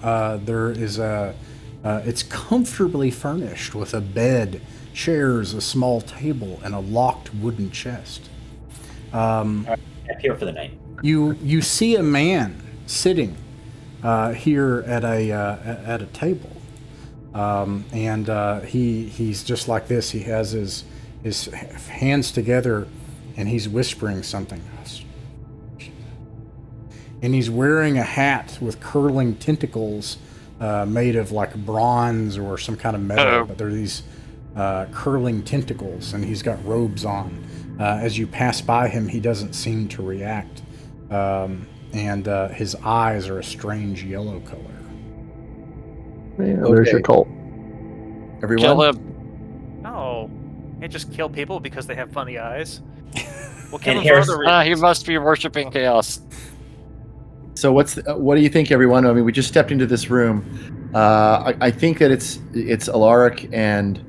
It's comfortably furnished with a bed, chairs, a small table, and a locked wooden chest. I'm here for the night. You see a man sitting here at a table, and he's just like this. He has his hands together, and he's whispering something. And he's wearing a hat with curling tentacles made of like bronze or some kind of metal. Uh-oh. But they're these curling tentacles, and he's got robes on. As you pass by him, he doesn't seem to react. And his eyes are a strange yellow color. Yeah, there's your Okay. cult. Everyone. Kill him. No, can't just kill people because they have funny eyes. We'll kill And them for here's- other reasons. He must be worshiping chaos. So what do you think, everyone? I mean, we just stepped into this room. I think that it's Alaric and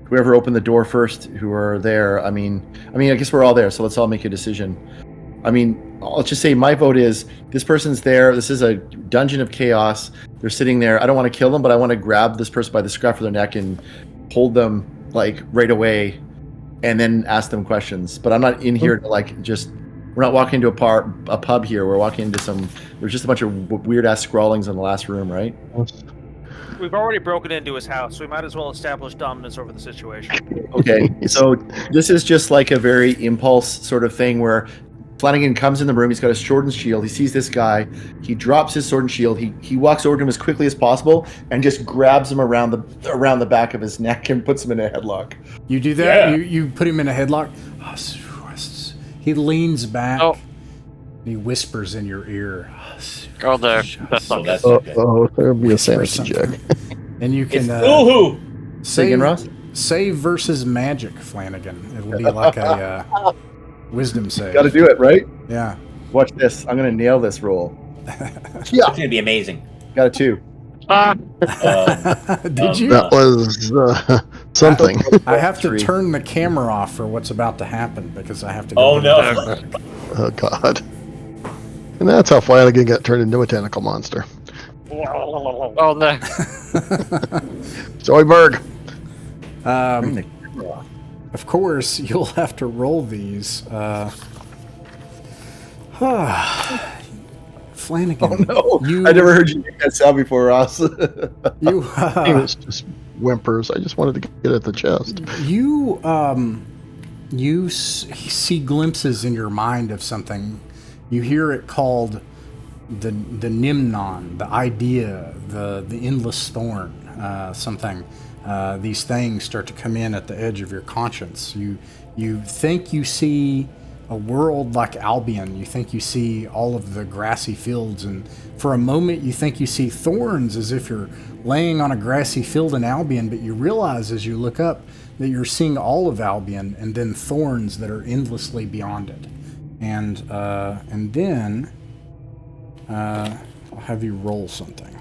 whoever opened the door first who are there. I mean, I guess we're all there, so let's all make a decision. I mean, I'll just say my vote is this person's there. This is a dungeon of chaos. They're sitting there. I don't want to kill them, but I want to grab this person by the scruff of their neck and hold them like right away, and then ask them questions. But I'm not in here to like just. We're not walking into a pub here. We're walking into some. There's just a bunch of weird ass scrawlings in the last room, right? We've already broken into his house, so we might as well establish dominance over the situation. Okay, so this is just like a very impulse sort of thing where Flanagan comes in the room. He's got his sword and shield. He sees this guy. He drops his sword and shield. He walks over to him as quickly as possible and just grabs him around the back of his neck and puts him in a headlock. You do that? Yeah. You put him in a headlock? He leans back. Oh. And he whispers in your ear. Oh, there. That's not good. Oh, there'll be a sanity something. check. And you It's can Boo-hoo! Say again, Ross? save versus magic, Flanagan. It'll be like a wisdom save. Got to do it, right? Yeah. Watch this. I'm gonna nail this roll. It's gonna be amazing. Got a 2. Did you? That was something. I have to 3. turn the camera off for what's about to happen because I have to go. Oh, get no. it back. Oh, God. And that's how Flanagan got turned into a tentacle monster. Oh, no. Zoidberg. Of course, you'll have to roll these. Flanagan. Oh no! You, I never heard you make that sound before, Ross. you, It was just whimpers. I just wanted to get at the chest. you see glimpses in your mind of something. You hear it called the Nimnon, the idea, the endless thorn, something. These things start to come in at the edge of your conscience. You think you see a world like Albion. You think you see all of the grassy fields, and for a moment you think you see thorns as if you're laying on a grassy field in Albion, but you realize as you look up that you're seeing all of Albion and then thorns that are endlessly beyond it. And then I'll have you roll something.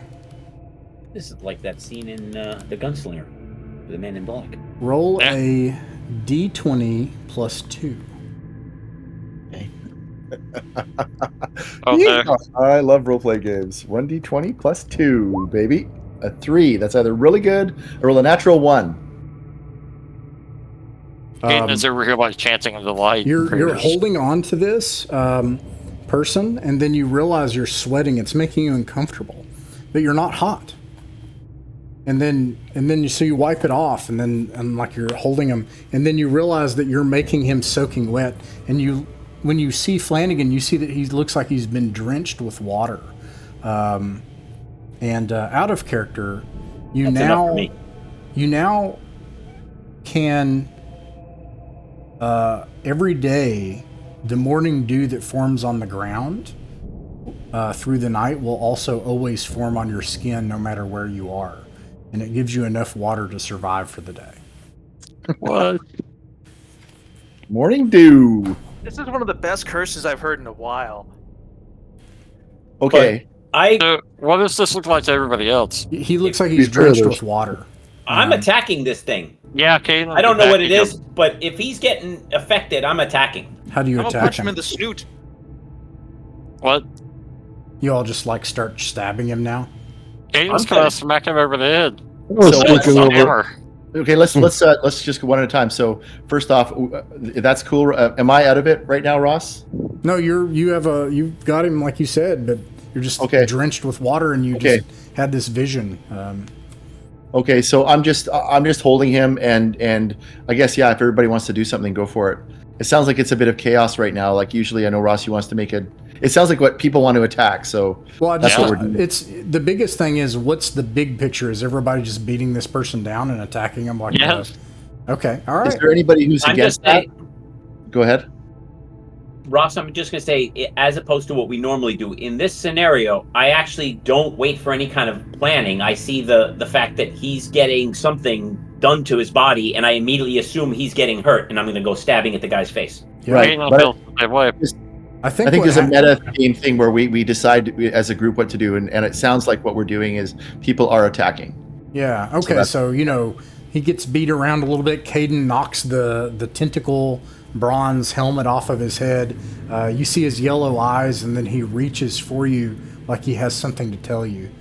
This is like that scene in The Gunslinger, The Man in Black. Roll a d20 plus 2. Oh, Yeah, no. I love roleplay games. 1d20 plus 2, baby. A 3. That's either really good or roll a natural 1. Caden is over here like chanting in the light. You're holding on to this person, and then you realize you're sweating. It's making you uncomfortable, but you're not hot. And then you wipe it off, and like you're holding him, and then you realize that you're making him soaking wet. And when you see Flanagan, you see that he looks like he's been drenched with water. And out of character, you That's enough for me. now can. Every day, the morning dew that forms on the ground through the night will also always form on your skin no matter where you are. And it gives you enough water to survive for the day. What? Morning dew. This is one of the best curses I've heard in a while. Okay. So, what does this look like to everybody else? He looks like he's drenched with water. I'm attacking this thing. Yeah, Caden. I don't know what it is, but if he's getting affected, I'm attacking. How do you I'm gonna attack punch him him? in the snoot. What? You all just like start stabbing him now? Caden's I'm gonna good. smack him over the head. I was So- looking over. Hammer. Okay, let's just go one at a time. So first off, that's cool. Am I out of it right now, Ross? No, you've got him like you said, but you're just Okay. drenched with water, and you just had this vision. Okay, so I'm just holding him, and I guess if everybody wants to do something, go for it. It sounds like it's a bit of chaos right now. Like usually, I know Rossi wants to make it. It sounds like what people want to attack. So Well, that's what we're doing. it's the biggest thing is what's the big picture? Is everybody just beating this person down and attacking him like Yes. Okay, all right. Is there anybody who's I'm against just that? saying, Go ahead. Ross, I'm just going to say, as opposed to what we normally do, in this scenario, I actually don't wait for any kind of planning. I see the fact that he's getting something done to his body, and I immediately assume he's getting hurt, and I'm going to go stabbing at the guy's face. Yeah. Right. Caden but- feels the same way. I think I think what there's a hap- meta game thing where we decide as a group what to do, and it sounds like what we're doing is people are attacking. Yeah. Okay. that's- So he gets beat around a little bit. Caden knocks the tentacle bronze helmet off of his head. You see his yellow eyes, and then he reaches for you like he has something to tell you.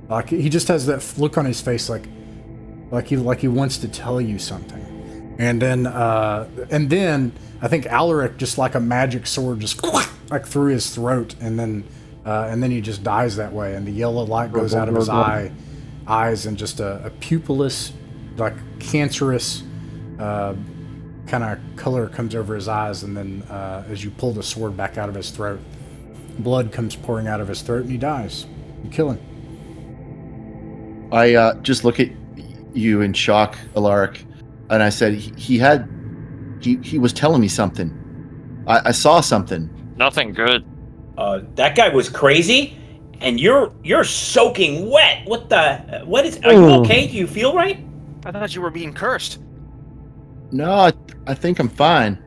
Like he just has that look on his face, like he wants to tell you something. And then I think Alaric, just like a magic sword, just like through his throat, and then he just dies that way. And the yellow light goes out of his eyes, and just a pupilless, like cancerous kind of color comes over his eyes. And then as you pull the sword back out of his throat, blood comes pouring out of his throat, and he dies. You kill him. I just look at you in shock, Alaric, and I said, he was telling me something. I saw something. Nothing good. That guy was crazy, and you're soaking wet. What is? Are you okay? Do you feel right? I thought you were being cursed. No, I think I'm fine.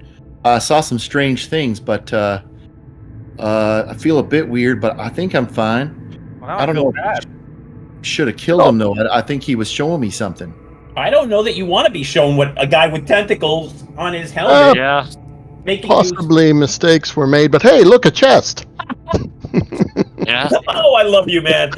I saw some strange things, but I feel a bit weird, but I think I'm fine. Well, I don't know. Should have killed him, though. I think he was showing me something. I don't know that you want to be shown what a guy with tentacles on his helmet. Yeah. Possibly mistakes were made, but hey, look, a chest. Yeah. Oh, I love you, man.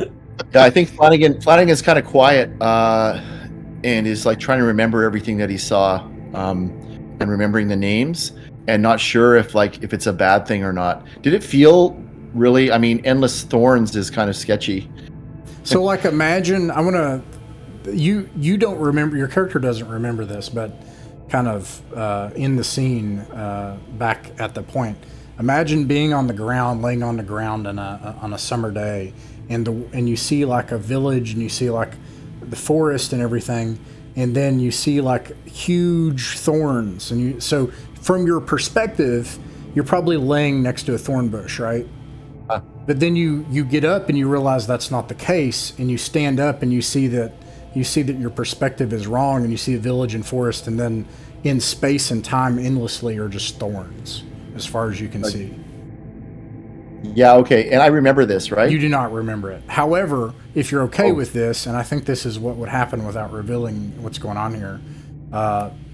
Yeah, I think Flanagan's kind of quiet and is like trying to remember everything that he saw and remembering the names and not sure if it's a bad thing or not. Did it feel really? I mean, Endless Thorns is kind of sketchy. So, like, imagine you don't remember, your character doesn't remember this, but kind of in the scene back at the point. Imagine being on the ground, laying on the ground on a summer day, and you see like a village, and you see like the forest and everything, and then you see like huge thorns, and so from your perspective, you're probably laying next to a thorn bush, right? But then you get up and you realize that's not the case, and you stand up and you see that your perspective is wrong, and you see a village and forest, and then in space and time endlessly are just thorns as far as you can see. Yeah, okay. And I remember this, right? You do not remember it. However, if you're okay with this, and I think this is what would happen without revealing what's going on here,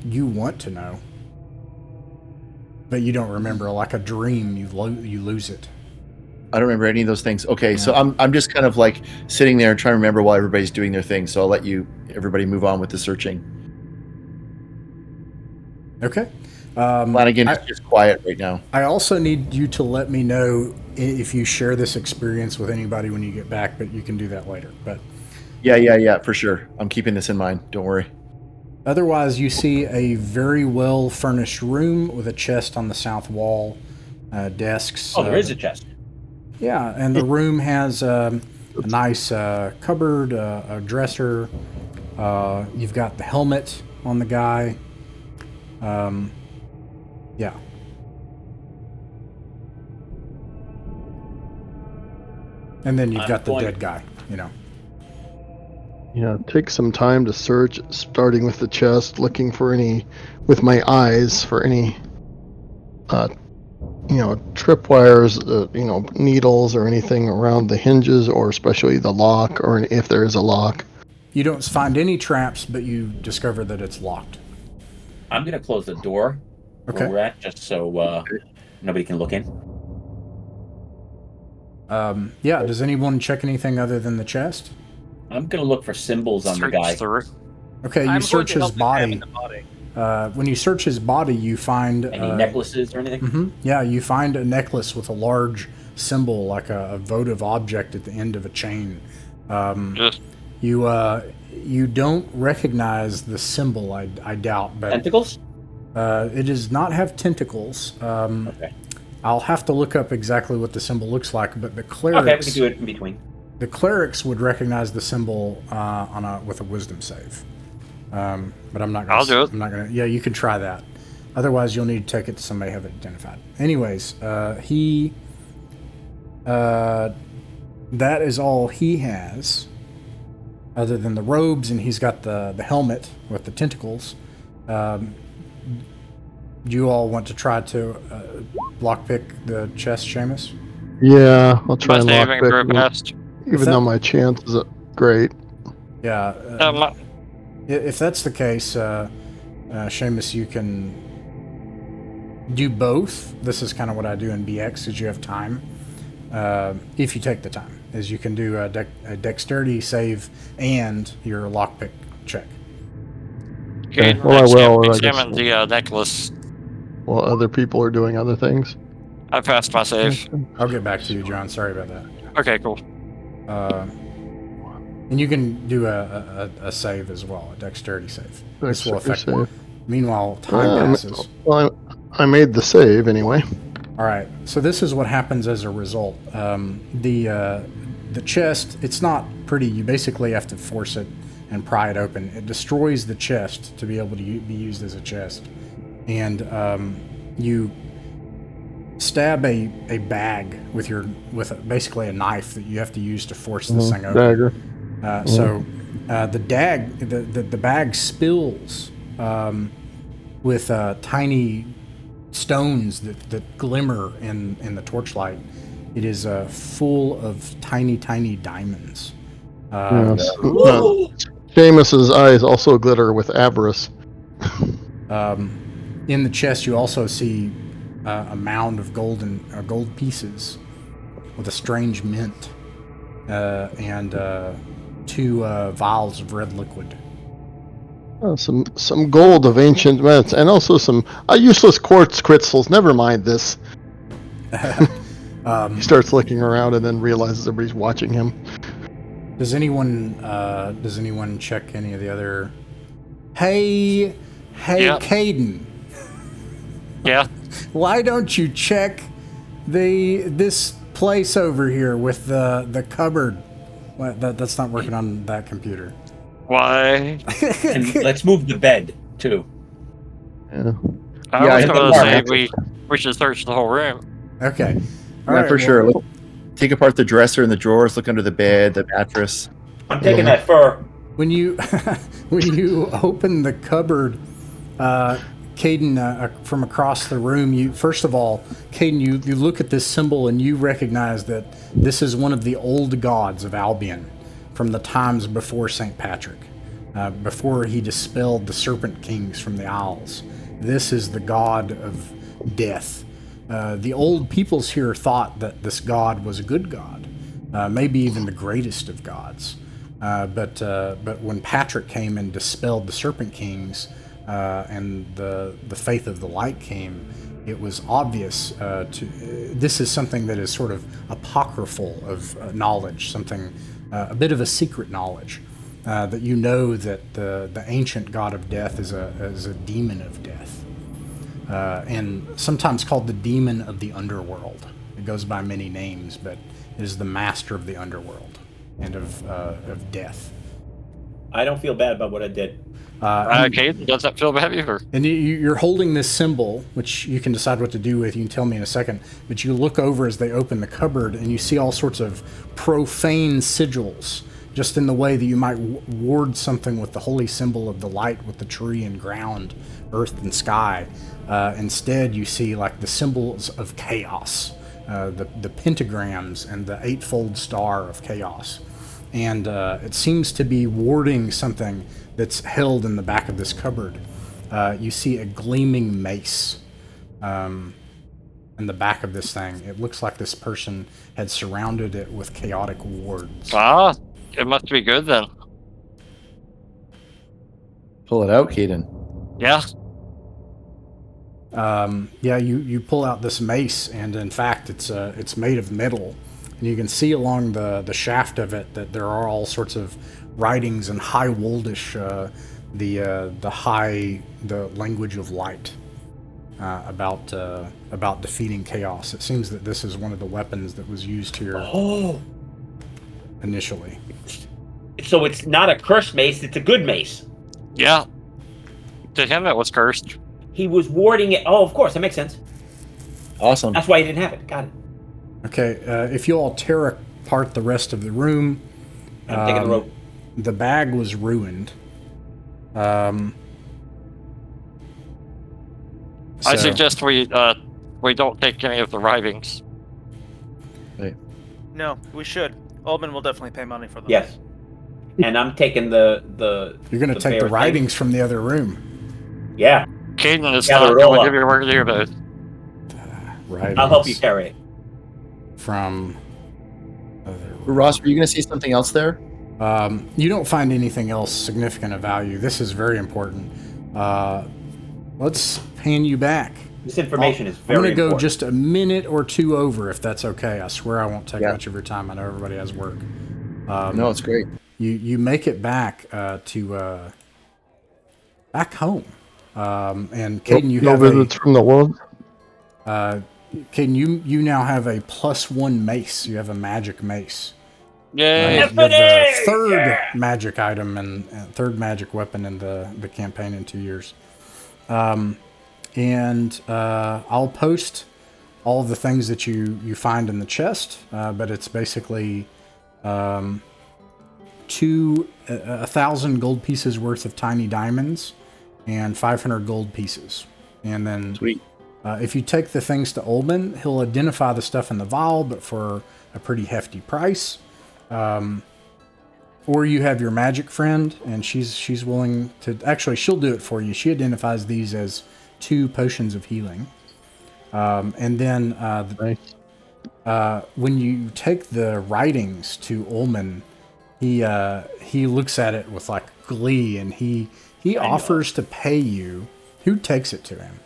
you want to know, but you don't remember. Like a dream, you lose it. I don't remember any of those things. Okay, yeah. So I'm just kind of like sitting there trying to remember while everybody's doing their thing. So I'll let everybody move on with the searching. Okay. Flanagan is just quiet right now. I also need you to let me know if you share this experience with anybody when you get back, but you can do that later. But yeah, for sure. I'm keeping this in mind. Don't worry. Otherwise, you see a very well furnished room with a chest on the south wall, desks. Oh, there is a chest. Yeah, and the room has a nice cupboard, a dresser. You've got the helmet on the guy. Yeah. And then you've got the dead guy, Yeah, take some time to search, starting with the chest, looking for with my eyes, for any tripwires, needles or anything around the hinges, or especially the lock, or if there is a lock. You don't find any traps, but you discover that it's locked. I'm going to close the door where we're at, just so nobody can look in. Yeah, does anyone check anything other than the chest? I'm going to look for symbols on the guy. Okay, you search his body. When you search his body, you find... Any necklaces or anything? Mm-hmm, yeah, you find a necklace with a large symbol, like a votive object at the end of a chain. You don't recognize the symbol, I doubt. But tentacles? It does not have tentacles. Okay. I'll have to look up exactly what the symbol looks like, but the clerics... Okay, we can do it in between. The clerics would recognize the symbol with a wisdom save. But I'm not going to... I'll do it. I'm not going to... Yeah, you can try that. Otherwise, you'll need to take it to somebody have it identified. Anyways, he... that is all he has, other than the robes, and he's got the helmet with the tentacles. Do you all want to try to lockpick the chest, Seamus? Yeah, I'll try and lockpick, even though my chances are great. Yeah. If that's the case, Seamus, you can do both. This is kind of what I do in BX, is you have time. If you take the time, is you can do a dexterity save and your lockpick check. Okay, Well, I will, I guess. examine the necklace. While other people are doing other things. I passed my save. I'll get back to you, John. Sorry about that. Okay, cool. And you can do a save as well, a dexterity save. This will affect. Save. Meanwhile, time passes. Well, I made the save anyway. All right. So this is what happens as a result. The chest, it's not pretty. You basically have to force it and pry it open. It destroys the chest to be able to be used as a chest. And you stab a bag with basically a knife that you have to use to force this thing open. Dagger. So the bag spills with tiny stones that glimmer in the torchlight. It is full of tiny diamonds. Yes. Seamus's eyes also glitter with avarice. In the chest, you also see a mound of gold pieces with a strange mint and 2 vials of red liquid. Some gold of ancient myths, and also some useless quartz crystals. Never mind this. He starts looking around and then realizes everybody's watching him. Does anyone check any of the other? Hey, Yeah. Caden. Yeah. Why don't you check this place over here with the cupboard? Well, that's not working on that computer. Why? And let's move the bed too. Yeah. I was I going think to say Mark- we should search the whole room. Okay. All Yeah, right, for well, sure. Take apart the dresser and the drawers. Look under the bed, the mattress. I'm taking that fur. When you open the cupboard, Caden, from across the room, first of all, Caden, you look at this symbol and you recognize that this is one of the old gods of Albion from the times before St. Patrick, before he dispelled the Serpent Kings from the Isles. This is the god of death. The old peoples here thought that this god was a good god, maybe even the greatest of gods. But when Patrick came and dispelled the Serpent Kings, and the faith of the light came, it was obvious this is something that is sort of apocryphal of knowledge, something a bit of a secret knowledge, that you know that the ancient god of death is a demon of death, and sometimes called the demon of the underworld. It goes by many names, but it is the master of the underworld and of death. I don't feel bad about what I did. Okay, does that feel bad either? And you're holding this symbol, which you can decide what to do with. You can tell me in a second. But you look over as they open the cupboard, and you see all sorts of profane sigils, just in the way that you might ward something with the holy symbol of the light, with the tree and ground, earth and sky. Instead, you see like the symbols of chaos, the pentagrams and the eightfold star of chaos. And it seems to be warding something that's held in the back of this cupboard. You see a gleaming mace in the back of this thing. It looks like this person had surrounded it with chaotic wards. Ah, it must be good then. Pull it out, Caden. Yeah. Yeah, you pull out this mace, and in fact, it's made of metal. And you can see along the shaft of it that there are all sorts of writings in High Woldish, the language of light, about defeating chaos. It seems that this is one of the weapons that was used here initially. So it's not a cursed mace; it's a good mace. Yeah. To him, it was cursed. He was warding it. Oh, of course, that makes sense. Awesome. That's why he didn't have it. Got it. Okay, if you all tear apart the rest of the room, I'm taking the rope. the bag was ruined. I So- suggest we don't take any of the writings. No, we should. Alban will definitely pay money for them. Yes. And I'm taking the You're going to take bear the thing. writings from the other room. Yeah. Caden is Yeah, not they're going all to up. give you a word here, but writings. I'll help you carry it. From Ross, were you going to say something else there? you don't find anything else significant of value. This is very important. Let's pan you back. This information is very I'm going to go important. just a minute or two over, if that's okay. I swear I won't take much of your time. I know everybody has work. No, it's great. You make it back to back home, and Caden, you have visits from the woods. Caden, you now have a +1 mace. You have a magic mace. Yay! You have the third magic item and third magic weapon in the campaign in 2 years. And I'll post all of the things that you find in the chest, but it's basically 1,000 gold pieces worth of tiny diamonds and 500 gold pieces. And then Sweet. if you take the things to Ullman, he'll identify the stuff in the vial, but for a pretty hefty price. Or you have your magic friend, and she's willing to... Actually, she'll do it for you. She identifies these as 2 potions of healing. And then when you take the writings to Ullman, he looks at it with like glee, and he offers to pay you. Who takes it to him?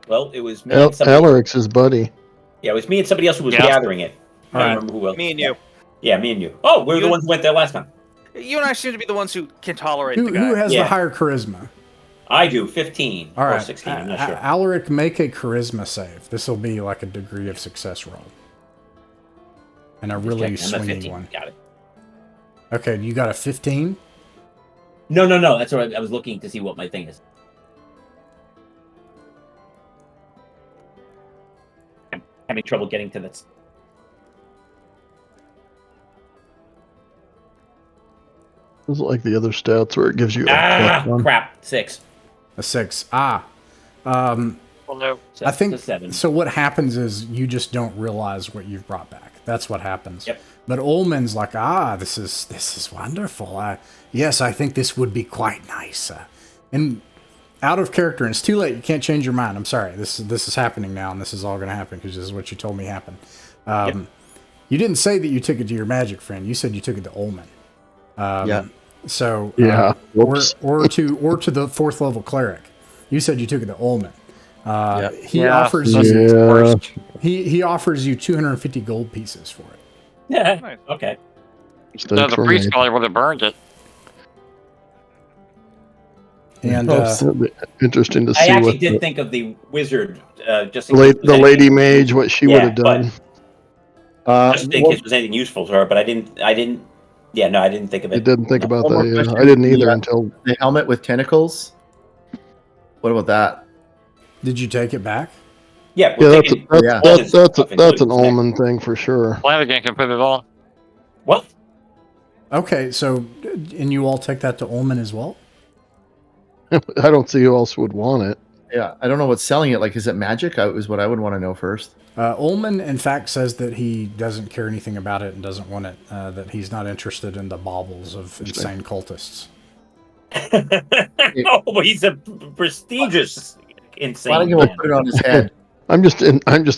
Well, it was me and somebody. Alaric's his buddy. Yeah, it was me and somebody else who was gathering it. I don't remember who else. Me and you. Yeah, me and you. Oh, we're the ones who went there last time. You and I seem to be the ones who can tolerate Who the guy. has the higher charisma? I do, 15 All right. or 16, I'm not sure. Alaric, make a charisma save. This will be like a degree of success roll. And a really I'm a swingy 15. one. Got it. Okay, you got a 15? No. That's what I was looking to see what my thing is. I'm having trouble getting to this. It's like the other stats where it gives you a +1. Crap. 6. A 6. Well, no. So I think it's a 7. so. What happens is you just don't realize what you've brought back. That's what happens. Yep. But Ullman's like, this is wonderful. Yes, I think this would be quite nice. And out of character, and it's too late. You can't change your mind. I'm sorry. This is happening now, and this is all going to happen because this is what you told me happened. You didn't say that you took it to your magic friend. You said you took it to Ullman. So or to the 4th level cleric. You said you took it to Ullman. He offers you he offers you 250 gold pieces for it. Yeah. Nice. Okay. So the priest probably would have burned it. And interesting to I see actually what did think of the wizard, just in the case there's lady anything- mage, what she would have done. Just in case there's anything useful to her, but I didn't. Yeah, no, I didn't think of it. I didn't think about One more that. Yeah. question. I didn't either until The helmet with tentacles. What about that? did you take it back? Yeah, yeah, we're that's taking- that's an Ullman thing for sure. Flanagan can put it on. What? Okay, so and you all take that to Ullman as well? I don't see who else would want it. Yeah, I don't know what's selling it. Like, is it magic? Is what I would want to know first. Ullman, in fact, says that he doesn't care anything about it and doesn't want it. That he's not interested in the baubles of insane cultists. No, but he's a prestigious insane. Why don't you man. put it on his head? I'm just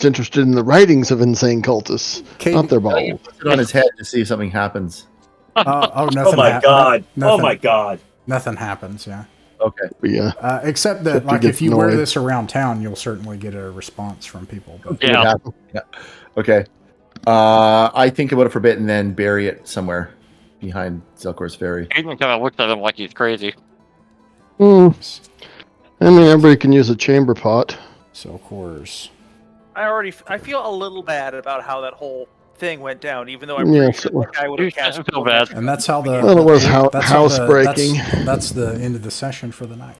interested in the writings of insane cultists, not their Why don't you balls. put it on his head to see if something happens? Nothing. Oh my god! Nothing, Oh my god! Nothing happens. Yeah. Okay. But yeah, Except that, Except he like, gets if you wear annoyed. this around town, you'll certainly get a response from people. But Yeah. Yeah. Okay. I think about it for a bit and then bury it somewhere behind Zelkor's Ferry. Aiden kind of looked at him like he's crazy. I mean, everybody can use a chamber pot. So, of course. I feel a little bad about how that whole thing went down, even though I'm Yeah, pretty sure that guy would have You cast. shouldn't feel bad. And that's how the Well, it was that's how the- housebreaking. That's the end of the session for the night.